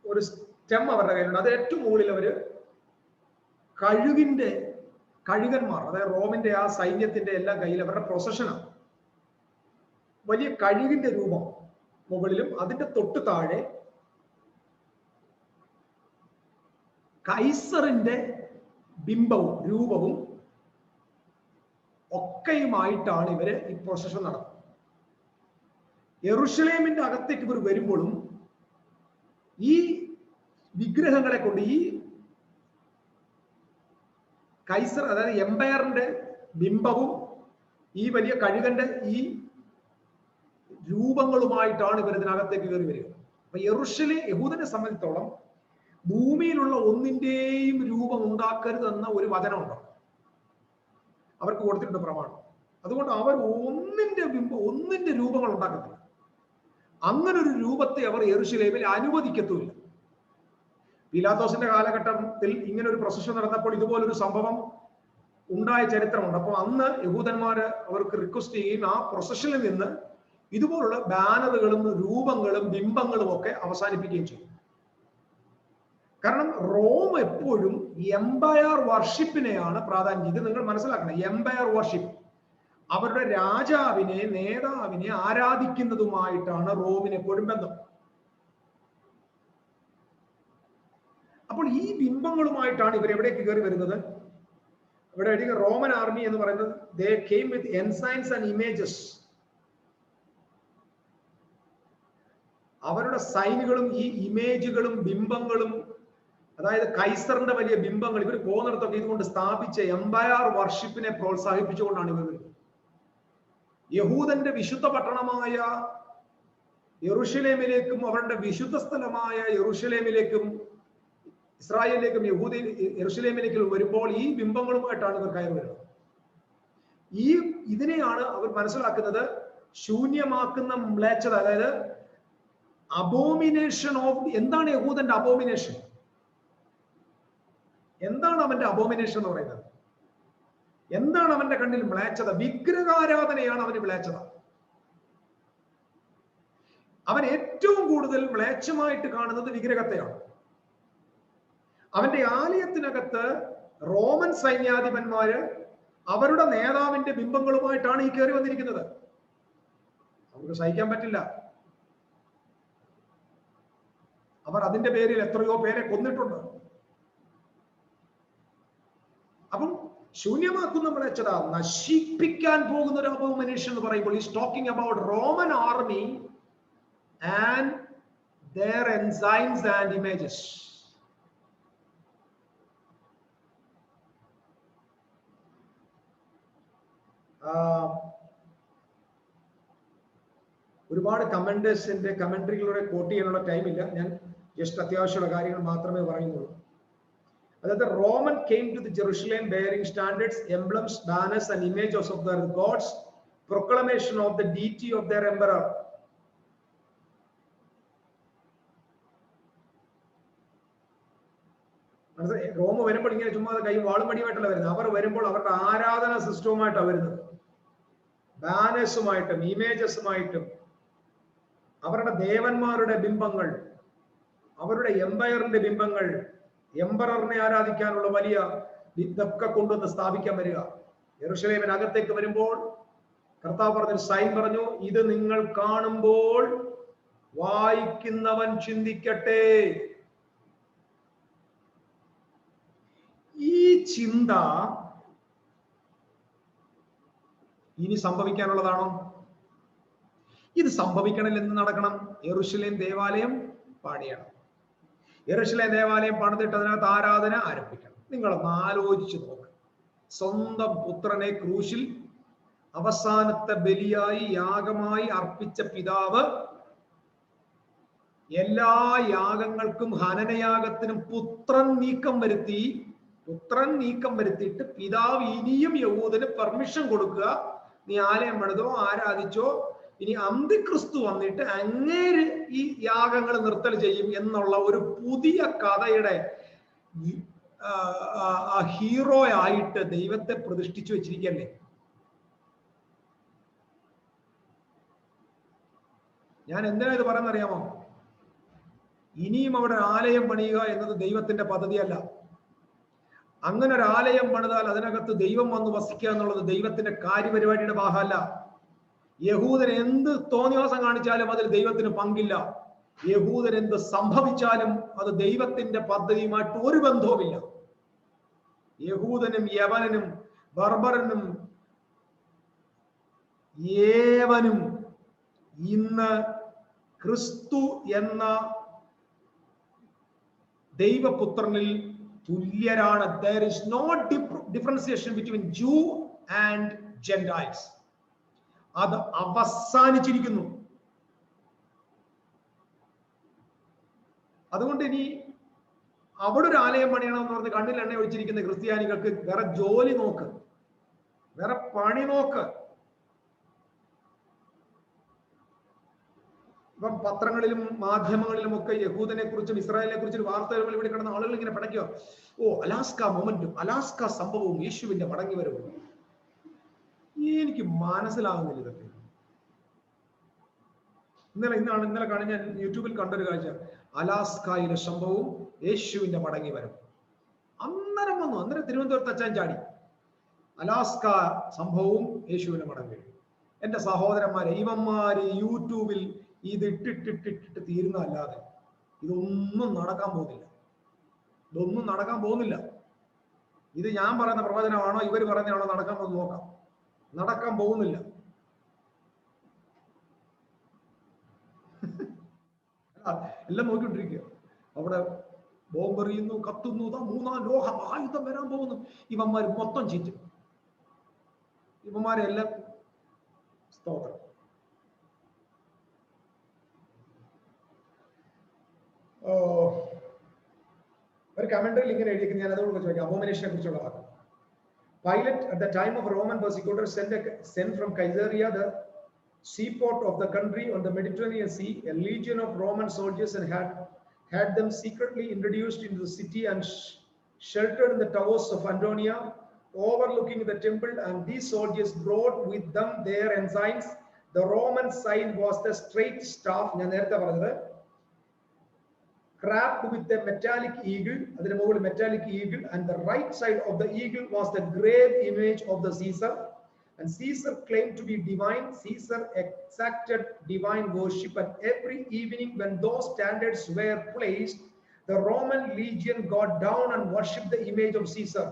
ഒരു സ്റ്റെം അവരുടെ കയ്യിലുണ്ട്. അത് ഏറ്റവും മുകളിൽ അവര് കഴുകന്മാർ, അതായത് റോമിന്റെ ആ സൈന്യത്തിന്റെ എല്ലാം കയ്യിൽ അവരുടെ പ്രൊസഷനാണ്. വലിയ കഴുകിന്റെ രൂപം മുകളിലും അതിന്റെ തൊട്ട് താഴെ കൈസറിന്റെ ബിംബവും രൂപവും ഒക്കെയുമായിട്ടാണ് ഇവര് ഈ പ്രൊസഷൻ നടത്തുന്നത്. യെരുശലേമിന്റെ അകത്തേക്ക് ഇവർ വരുമ്പോഴും ഈ വിഗ്രഹങ്ങളെ കൊണ്ട്, ഈ കൈസർ അതായത് എംപയറിന്റെ ബിംബവും ഈ വലിയ കഴുകന്റെ ഈ രൂപങ്ങളുമായിട്ടാണ് ഇവർ ഇതിനകത്തേക്ക് കയറി വരിക. അപ്പൊ യഹൂദനെ സംബന്ധിച്ചോളം ഭൂമിയിലുള്ള ഒന്നിന്റെയും രൂപം ഉണ്ടാക്കരുതെന്ന ഒരു വചനമുണ്ട്, അവർക്ക് കൊടുത്തിട്ടുണ്ട് പ്രമാണം. അതുകൊണ്ട് അവർ ഒന്നിന്റെ രൂപങ്ങൾ ഉണ്ടാക്കത്തില്ല. അങ്ങനെ ഒരു രൂപത്തെ അവർ യെരുശലേമിൽ അനുവദിക്കത്തുമില്ല. പീലാത്തോസിന്റെ കാലഘട്ടത്തിൽ ഇങ്ങനെ ഒരു പ്രൊസഷൻ നടന്നപ്പോൾ ഇതുപോലൊരു സംഭവം ഉണ്ടായ ചരിത്രമുണ്ട്. അപ്പോൾ അന്ന് യഹൂദന്മാര് അവർക്ക് റിക്വസ്റ്റ് ചെയ്യുകയും ആ പ്രൊസഷനിൽ നിന്ന് ഇതുപോലുള്ള ബാനറുകളും രൂപങ്ങളും ബിംബങ്ങളും ഒക്കെ അവസാനിപ്പിക്കുകയും ചെയ്യും. കാരണം റോം എപ്പോഴും എംപയർ വർഷിപ്പിനെയാണ് പ്രാധാന്യം. ഇത് നിങ്ങൾ മനസ്സിലാക്കണം. എംപയർ വർഷിപ്പ്, അവരുടെ രാജാവിനെ, നേതാവിനെ ആരാധിക്കുന്നതുമായിട്ടാണ് റോമിന് എപ്പോഴും ബന്ധം. അപ്പോൾ ഈ ബിംബങ്ങളുമായിട്ടാണ് ഇവർ എവിടേക്ക് കയറി വരുന്നത്? ഇവിടെ റോമൻ ആർമി എന്ന് പറയുന്നത് they came with ensigns and images. അവരുടെ സൈനുകളും ഈ ഇമേജുകളും ബിംബങ്ങളും, അതായത് കൈസറിന്റെ വലിയ ബിംബങ്ങൾ ഇവർ പോകുന്നിടത്തൊക്കെ ഇതുകൊണ്ട് സ്ഥാപിച്ച എംപയർ വർഷിപ്പിനെ പ്രോത്സാഹിപ്പിച്ചുകൊണ്ടാണ് ഇവർ വരുന്നത്. യഹൂദന്റെ വിശുദ്ധ പട്ടണമായ യെരുശലേമിലേക്കും അവരുടെ വിശുദ്ധ സ്ഥലമായ യെരുശലേമിലേക്കും ഇസ്രായേലിലേക്കും യെരുശലേമിലേക്കും വരുമ്പോൾ ഈ ബിംബങ്ങളുമായിട്ടാണ് ഇവർ കയറി വരുന്നത്. ഇതിനെയാണ് അവർ മനസ്സിലാക്കുന്നത് ശൂന്യമാക്കുന്ന മ്ലേച്ഛത, അതായത് അബോമിനേഷൻ ഓഫ്. എന്താണ് യഹൂദന്റെ അബോമിനേഷൻ? എന്താണ് അവന്റെ അബോമിനേഷൻ എന്ന് പറയുന്നത്? എന്താണ് അവന്റെ കണ്ണിൽ മ്ലേച്ഛത? വിഗ്രഹാരാധനയാണ് അവന് മ്ലേച്ഛത. അവൻ ഏറ്റവും കൂടുതൽ മ്ലേച്ഛമായിട്ട് കാണുന്നത് വിഗ്രഹത്തെയാണ്. അവന്റെ ആലയത്തിനകത്ത് റോമൻ സൈന്യാധിപന്മാര് അവരുടെ നേതാവിന്റെ ബിംബങ്ങളുമായിട്ടാണ് ഈ കയറി വന്നിരിക്കുന്നത്. അവർക്ക് സഹിക്കാൻ പറ്റില്ല. അവർ അതിന്റെ പേരിൽ എത്രയോ പേരെ കൊന്നിട്ടുണ്ട്. അപ്പം ശൂന്യമാക്കുന്ന മ്ലേച്ഛത, നശിപ്പിക്കാൻ പോകുന്ന ഒരു അബോമിനേഷൻ എന്ന് പറയുമ്പോൾ is talking about Roman army and their ensigns and images. ഒരുപാട് കമന്റേഴ്സിന്റെ കമന്ററികളുടെ കോട്ട് ചെയ്യാനുള്ള ടൈമില്ല. ഞാൻ ജസ്റ്റ് അത്യാവശ്യമുള്ള കാര്യങ്ങൾ മാത്രമേ പറയുന്നുള്ളൂ. അതായത് Roman came to the Jerusalem bearing standards, emblems, banners and images of their gods, proclamation of the deity of their emperor. Rome വരുമ്പോൾ ഇങ്ങനെ ചുമ്മാ കൈ വാളുമടിയുമായിട്ടല്ല വരുന്നത്. അവർ വരുമ്പോൾ അവരുടെ ആരാധന സിസ്റ്റവുമായിട്ടാണ് വരുന്നത്. ബാനേഴ്സുമായിട്ടും ഇമേജസുമായിട്ടും അവരുടെ ദേവന്മാരുടെ ബിംബങ്ങൾ, അവരുടെ എംപയറിന്റെ ബിംബങ്ങൾ, എംപററിനെ ആരാധിക്കാനുള്ള വലിയ ഇതൊക്കെ കൊണ്ടുവന്ന് സ്ഥാപിക്കാൻ വരിക. യെരൂശലേമിനകത്തേക്ക് വരുമ്പോൾ കർത്താവ് പറഞ്ഞൊരു സൈൻ പറഞ്ഞു, ഇത് നിങ്ങൾ കാണുമ്പോൾ വായിക്കുന്നവൻ ചിന്തിക്കട്ടെ. ഈ ചിന്ത ഇനി സംഭവിക്കാനുള്ളതാണോ? ഇത് സംഭവിക്കണമെങ്കിൽ എന്ത് നടക്കണം? യെരൂശലേം ദേവാലയം പണിയണം. യെരൂശലേം ദേവാലയം പണിതിട്ട് അതിനകത്ത് ആരാധന ആരംഭിക്കണം. നിങ്ങളൊന്ന് ആലോചിച്ച് നോക്ക്. സ്വന്തം പുത്രനെ ക്രൂശിൽ അവസാനത്തെ ബലിയായി യാഗമായി അർപ്പിച്ച പിതാവ് എല്ലാ യാഗങ്ങൾക്കും ഹനനയാഗത്തിനും പുത്രൻ നീക്കം വരുത്തിയിട്ട് പിതാവ് ഇനിയും യഹൂദന് പെർമിഷൻ കൊടുക്കുക, നീ ആലയം പണിതോ ആരാധിച്ചോ, ഇനി അന്തിക്രിസ്തു വന്നിട്ട് അങ്ങേര് ഈ യാഗങ്ങൾ നിർത്തൽ ചെയ്യും എന്നുള്ള ഒരു പുതിയ കഥയുടെ ഹീറോ ആയിട്ട് ദൈവത്തെ പ്രതിഷ്ഠിച്ചു വെച്ചിരിക്കല്ലേ. ഞാൻ എന്തിനാ ഇത് പറയുന്നറിയാമോ? ഇനിയും അവിടെ ആലയം പണിയുക എന്നത് ദൈവത്തിന്റെ പദ്ധതിയല്ല. അങ്ങനെ ഒരു ആലയം പണിതാൽ അതിനകത്ത് ദൈവം വന്ന് വസിക്കുക എന്നുള്ളത് ദൈവത്തിന്റെ കാര്യപരിപാടിയുടെ ഭാഗമല്ല. യഹൂദൻ എന്ത് തോന്നിവാസം കാണിച്ചാലും അതിൽ ദൈവത്തിന് പങ്കില്ല. യഹൂദൻ എന്ത് സംഭവിച്ചാലും അത് ദൈവത്തിന്റെ പദ്ധതിയുമായിട്ട് ഒരു ബന്ധവുമില്ല. യഹൂദനും യവനനും ബർബരനും ഏവനും ഇന്ന് ക്രിസ്തു എന്ന ദൈവപുത്രനിൽ തുല്യരാണ്. There is no differentiation between Jew and Gentiles. അത് അവസാനിച്ചിരിക്കുന്നു. അതുകൊണ്ട് ഇനി അവിടെ ഒരു ആലയം പണിയണമെന്ന് പറഞ്ഞ് കണ്ണിൽ എണ്ണ ഒഴിച്ചിരിക്കുന്ന ക്രിസ്ത്യാനികൾക്ക് വേറെ ജോലി നോക്ക്, വേറെ പണി നോക്ക്. ഇപ്പം പത്രങ്ങളിലും മാധ്യമങ്ങളിലും ഒക്കെ യഹൂദനെ കുറിച്ചും ഇസ്രായേലിനെ കുറിച്ചും വാർത്തകൾ ഇവിടെ കിടന്ന ആളുകൾ ഇങ്ങനെ പടയ്ക്കുക, ഓ അലാസ്ക മൊമെന്റും അലാസ്ക സംഭവവും യേശുവിന്റെ മടങ്ങി വരവും. എനിക്ക് മനസ്സിലാകുന്നില്ല ഇതൊക്കെ. ഇന്നലെ കാണി ഞാൻ യൂട്യൂബിൽ കണ്ടൊരു കാഴ്ച, അലാസ്കയിലെ സംഭവവും യേശുവിന്റെ മടങ്ങി വരും. അന്നേരം തിരുവനന്തപുരത്ത് അച്ചാൻ ചാടി, അലാസ്ക സംഭവവും യേശുവിന്റെ മടങ്ങി വരും. എന്റെ സഹോദരന്മാരെ, ഇവന്മാര് യൂട്യൂബിൽ ഇത് ഇട്ടിട്ടിട്ടിട്ട് തീരുന്നതല്ലാതെ ഇതൊന്നും നടക്കാൻ പോകുന്നില്ല. ഇത് ഞാൻ പറയുന്ന പ്രവചനമാണോ ഇവർ പറയുന്നതാണോ നടക്കാൻ പോകുന്നത് നോക്കാം. നടക്കാൻ പോകുന്നില്ല. എല്ലാം നോക്കിക്കൊണ്ടിരിക്കുക. അവിടെ ബോംബെറിയുന്നു, കത്തുന്നു, മൂന്നാം ലോക ആയുധം വരാൻ പോകുന്നു. ഇവന്മാർ മൊത്തം ചീറ്റും. ഇവന്മാരെല്ലാം സ്തോത്രം. ഒരു കമന്ററിൽ ഇങ്ങനെ എഴുതിയിരിക്കുന്നു, ഞാൻ അതോട് ചോദിക്കാം. അബോമിനേഷനെ കുറിച്ചുള്ള വാക്ക്. Pilate, at the time of Roman persecutors, sent from Caesarea, the seaport of the country on the Mediterranean Sea, a legion of Roman soldiers, and had them secretly introduced into the city and sheltered in the towers of Antonia, overlooking the temple. And these soldiers brought with them their ensigns. The Roman sign was the straight staff, crabbed with a metallic eagle, and the right side of the eagle was the grave image of the Caesar. And Caesar claimed to be divine. Caesar exacted divine worship, and every evening when those standards were placed, the Roman legion got down and worshipped the image of Caesar.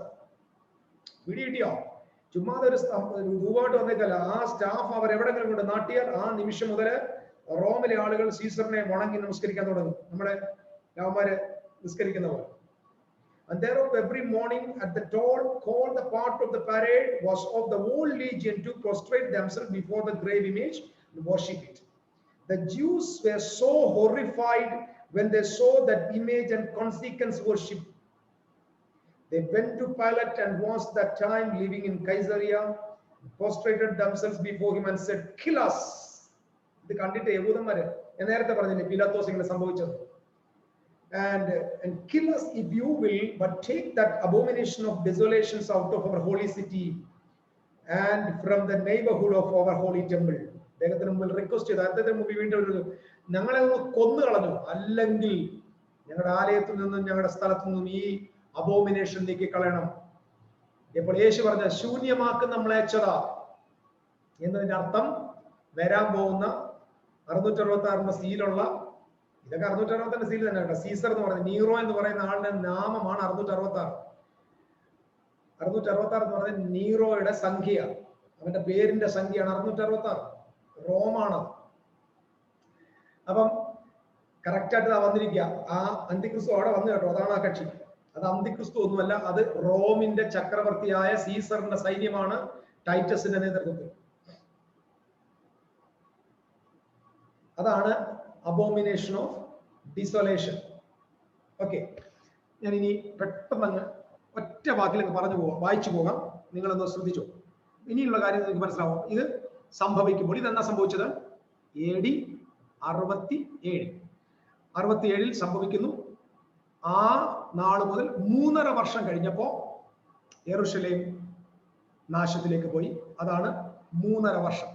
Video. ചുമ്മാതെ ഒരു രൂപമായിട്ട് വന്നേക്കല്ല. ആ staff അവർ എവിടെങ്കിലും കൊണ്ട് നാട്ടിയാൽ ആ നിമിഷം മുതൽ റോമിലെ ആളുകൾ സീസറിനെ വണങ്ങി നമസ്കരിക്കാൻ തുടങ്ങും. നമ്മുടെ രാമന്മാരെ നിസ്കരിക്കുന്ന പോലെ. And thereof every morning at the toll called the part of the parade was of the whole legion to prostrate themselves before the grave image and worship it. The Jews were so horrified when they saw that image and consequence worship. They went to Pilate and was that time living in Caesarea, prostrated themselves before him and said, "Kill us." ഇത് കണ്ടിട്ട് യഹൂദന്മാര് നേരത്തെ പറഞ്ഞില്ലേ പിലാത്തോസ് ഇങ്ങനെ സംഭവിച്ചത്. and kill us if you will, but take that abomination of desolations out of our holy city and from the neighborhood of our holy temple. അദ്ദേഹത്തിന് മുമ്പിൽ request ചെയ്തു, അദ്ദേഹത്തിന് മുമ്പിൽ വീണ്ടും ഒരു ഞങ്ങളെ ഒന്ന് കൊന്നു കളഞ്ഞു, അല്ലെങ്കിൽ ഞങ്ങളുടെ ആലയത്തിൽ നിന്നും ഞങ്ങളുടെ സ്ഥലത്തു നിന്നും ഈ അബോമിനേഷൻ നീക്കി കളയണം. ഇപ്പോൾ യേശു പറഞ്ഞ ശൂന്യമാക്കുന്ന നമ്മളേച്ചത എന്നതിന്റെ അർത്ഥം വരാൻ പോകുന്ന 666 സീലുള്ള, ഇതൊക്കെ 666 സീൽ തന്നെ കേട്ടോ. സീസർ എന്ന് പറയുന്നത്, നീറോ എന്ന് പറയുന്ന ആളുടെ നാമമാണ് 666. 666 എന്ന് പറയുന്നത് നീറോയുടെ സംഖ്യ, അവന്റെ പേരിന്റെ സംഖ്യയാണ് 666. റോമാണ്. അപ്പം കറക്റ്റായിട്ട് വന്നിരിക്കുക. ആ അന്തിക്രിസ്തു അവിടെ വന്നു കേട്ടോ, അതാണ് ആ കക്ഷി. അത് അന്തിക്രിസ്തു ഒന്നുമല്ല, അത് റോമിന്റെ ചക്രവർത്തിയായ സീസറിന്റെ സൈന്യമാണ്, ടൈറ്റസിന്റെ നേതൃത്വത്തിൽ. അതാണ് അബോമിനേഷൻ ഓഫ് ഡിസോലേഷൻ. ഓക്കെ, ഞാൻ ഇനി പെട്ടെന്ന് ഒറ്റ വാക്കിലേക്ക് വായിച്ചു പോകാം. നിങ്ങളൊന്ന് ശ്രദ്ധിച്ചോ, ഇനിയുള്ള കാര്യം നിങ്ങൾക്ക് മനസ്സിലാവും. ഇത് സംഭവിക്കുമ്പോൾ ഇതെന്നാ സംഭവിച്ചത്? AD 67 സംഭവിക്കുന്നു. ആ നാൾ മുതൽ 3.5 വർഷം കഴിഞ്ഞപ്പോ യെരൂശലേം നാശത്തിലേക്ക് പോയി. അതാണ് 3.5 വർഷം.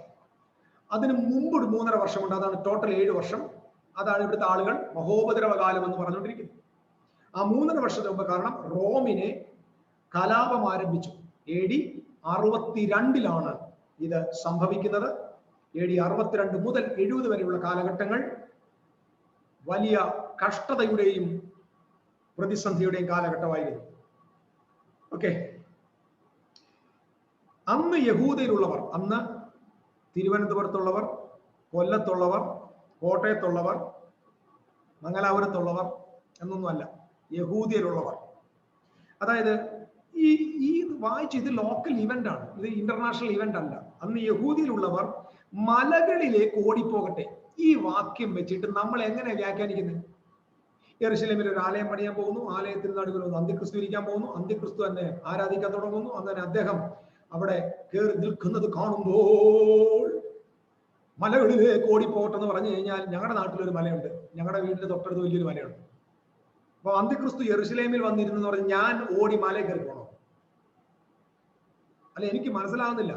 അതിന് മുമ്പ് ഒരു 3.5 വർഷമുണ്ട്, അതാണ് ടോട്ടൽ 7 വർഷം. അതാണ് ഇവിടുത്തെ ആളുകൾ മഹോപദ്രവകാലം എന്ന് പറഞ്ഞുകൊണ്ടിരിക്കുന്നത്. ആ 3.5 വർഷത്തിന് മുമ്പ്, കാരണം റോമിനെ കലാപം ആരംഭിച്ചു. AD 62 ഇത് സംഭവിക്കുന്നത്. AD 62 മുതൽ 70 വരെയുള്ള കാലഘട്ടങ്ങൾ വലിയ കഷ്ടതയുടെയും പ്രതിസന്ധിയുടെയും കാലഘട്ടമായിരുന്നു. ഓക്കെ, അന്ന് യഹൂദയിലുള്ളവർ, അന്ന് തിരുവനന്തപുരത്തുള്ളവർ, കൊല്ലത്തുള്ളവർ, കോട്ടയത്തുള്ളവർ, മംഗലാപുരത്തുള്ളവർ എന്നൊന്നുമല്ല, യഹൂദിയയിലുള്ളവർ. അതായത് ഈ വായിച്ച് ഇത് ലോക്കൽ ഇവന്റ് ആണ്, ഇത് ഇന്റർനാഷണൽ ഇവന്റ് അല്ല. അന്ന് യഹൂദിയിലുള്ളവർ മലകളിലേക്ക് ഓടിപ്പോകട്ടെ. ഈ വാക്യം വെച്ചിട്ട് നമ്മൾ എങ്ങനെ വ്യാഖ്യാനിക്കുന്നത്? യെരൂശലേമിൽ ഒരു ആലയം പണിയാൻ പോകുന്നു, ആലയത്തിന് നടുവിൽ ഒന്ന് അന്തിക്രിസ്തു ഇരിക്കാൻ പോകുന്നു, അന്തിക്രിസ്തു തന്നെ ആരാധിക്കാൻ തുടങ്ങുന്നു. അങ്ങനെ അദ്ദേഹം അവിടെ കയറി നിൽക്കുന്നത് കാണുമ്പോൾ മലകളിലേക്ക് ഓടിപ്പോട്ടെന്ന് പറഞ്ഞു കഴിഞ്ഞാൽ, ഞങ്ങളുടെ നാട്ടിലൊരു മലയുണ്ട്, ഞങ്ങളുടെ വീടിന്റെ തൊട്ടടുത്ത് വലിയൊരു മലയുണ്ട്. അപ്പൊ അന്തിക്രിസ്തു യെരൂശലേമിൽ വന്നിരുന്നെന്ന് പറഞ്ഞ് ഞാൻ ഓടി മലയിൽ കയറി പോകണം? അല്ല, എനിക്ക് മനസ്സിലാവുന്നില്ല.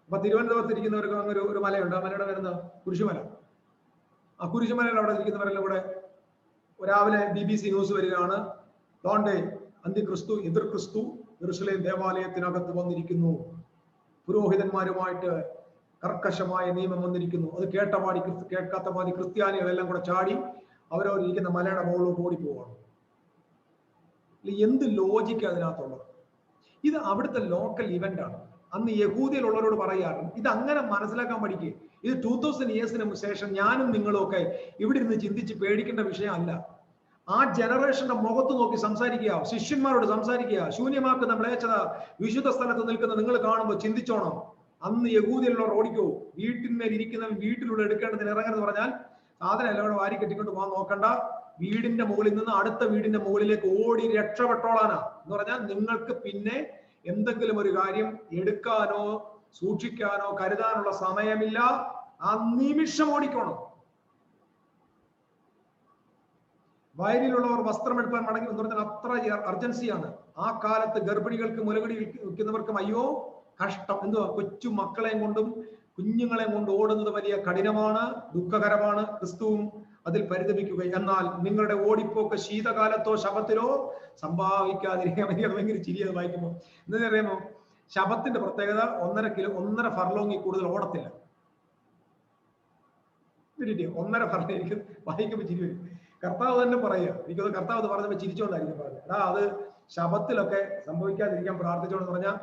അപ്പൊ തിരുവനന്തപുരത്ത് ഇരിക്കുന്നവർക്ക് അങ്ങനെ ഒരു മലയുണ്ട്, ആ മലയുടെ വരുന്ന കുരിശുമല. ആ കുരിശുമലയിൽ അവിടെ ഇരിക്കുന്നവരെല്ലാം കൂടെ രാവിലെ BBC ന്യൂസ് വരികയാണ്, ദോണ്ടേ അന്തിക്രിസ്തു, എതിർ ക്രിസ്തു യെരൂശലേം ദേവാലയത്തിനകത്ത് വന്നിരിക്കുന്നു, പുരോഹിതന്മാരുമായിട്ട് കർക്കശമായ നിയമം വന്നിരിക്കുന്നു. അത് കേൾക്കാത്ത പാതി ക്രിസ്ത്യാനികളെല്ലാം കൂടെ ചാടി അവരവരിയ്ക്കുന്ന മലയുടെ മുകളിലോട്ട് ഓടിപ്പോവാണ്. എന്ത് ലോജിക്ക് അതിനകത്തുള്ളത്? ഇത് അവിടുത്തെ ലോക്കൽ ഇവന്റ് ആണ്. അന്ന് യഹൂദിയിലുള്ളവരോട് പറയാറുണ്ട്, ഇത് അങ്ങനെ മനസ്സിലാക്കാൻ പഠിക്കുക. ഇത് 2000 ഇയേഴ്സിന് ശേഷം ഞാനും നിങ്ങളും ഒക്കെ ഇവിടെ ഇരുന്ന് ചിന്തിച്ച് പേടിക്കേണ്ട വിഷയമല്ല. ആ ജനറേഷന്റെ മുഖത്ത് നോക്കി സംസാരിക്കുക, ശിഷ്യന്മാരോട് സംസാരിക്കുക. ശൂന്യമാക്കുന്ന മ്ലേച്ഛത വിശുദ്ധ സ്ഥലത്ത് നിൽക്കുന്ന നിങ്ങൾ കാണുമ്പോൾ ചിന്തിച്ചോണം, അന്ന് യഹൂദിയിലുള്ളവർ ഓടിക്കോ. വീട്ടിന്മേൽ ഇരിക്കുന്നവൻ വീട്ടിലുള്ള എടുക്കേണ്ടതിന് ഇറങ്ങരുതെന്ന് പറഞ്ഞാൽ സാധനം എല്ലാം കൂടെ വാരി കെട്ടിക്കൊണ്ട് പോകാൻ നോക്കണ്ട. വീടിന്റെ മുകളിൽ നിന്ന് അടുത്ത വീടിന്റെ മുകളിലേക്ക് ഓടി രക്ഷപ്പെട്ടോളാനാ എന്ന് പറഞ്ഞാൽ, നിങ്ങൾക്ക് പിന്നെ എന്തെങ്കിലും ഒരു കാര്യം എടുക്കാനോ സൂക്ഷിക്കാനോ കരുതാനുള്ള സമയമില്ല. ആ നിമിഷം ഓടിക്കോണം. വയലിലുള്ളവർ വസ്ത്രമെടുക്കാൻ മടങ്ങി എന്ന് പറഞ്ഞാൽ അത്ര അർജൻസിയാണ്. ആ കാലത്ത് ഗർഭിണികൾക്ക് മുലകുടി വിൽക്കുന്നവർക്കും അയ്യോ കഷ്ടം. എന്തുവാ, കൊച്ചു മക്കളെയും കൊണ്ടും കുഞ്ഞുങ്ങളെയും കൊണ്ട് ഓടുന്നത് വലിയ കഠിനമാണ്, ദുഃഖകരമാണ്. ക്രിസ്തുവും അതിൽ പരിതപിക്കുക. എന്നാൽ നിങ്ങളുടെ ഓടിപ്പോക്ക് ശീതകാലത്തോ ശബത്തിലോ സംഭവിക്കാതിരിക്കാൻ വേണ്ടി ഭയങ്കര ചിരിയത് വായിക്കുമ്പോൾ. എന്താ അറിയാമോ, ശബത്തിന്റെ പ്രത്യേകത 1.5 ഫർലോങ്ങിൽ കൂടുതൽ ഓടത്തില്ല. 1.5 ഫർലോങ്. എനിക്ക് വായിക്കുമ്പോൾ ചിരി വരും. കർത്താവ് തന്നെ പറയുക, എനിക്കത് കർത്താവ് പറഞ്ഞപ്പോൾ ചിരിച്ചോണ്ടായിരിക്കും പറഞ്ഞത്. എടാ, അത് ശബത്തിലൊക്കെ സംഭവിക്കാതിരിക്കാൻ പ്രാർത്ഥിച്ചോണ്ടെന്ന് പറഞ്ഞാൽ,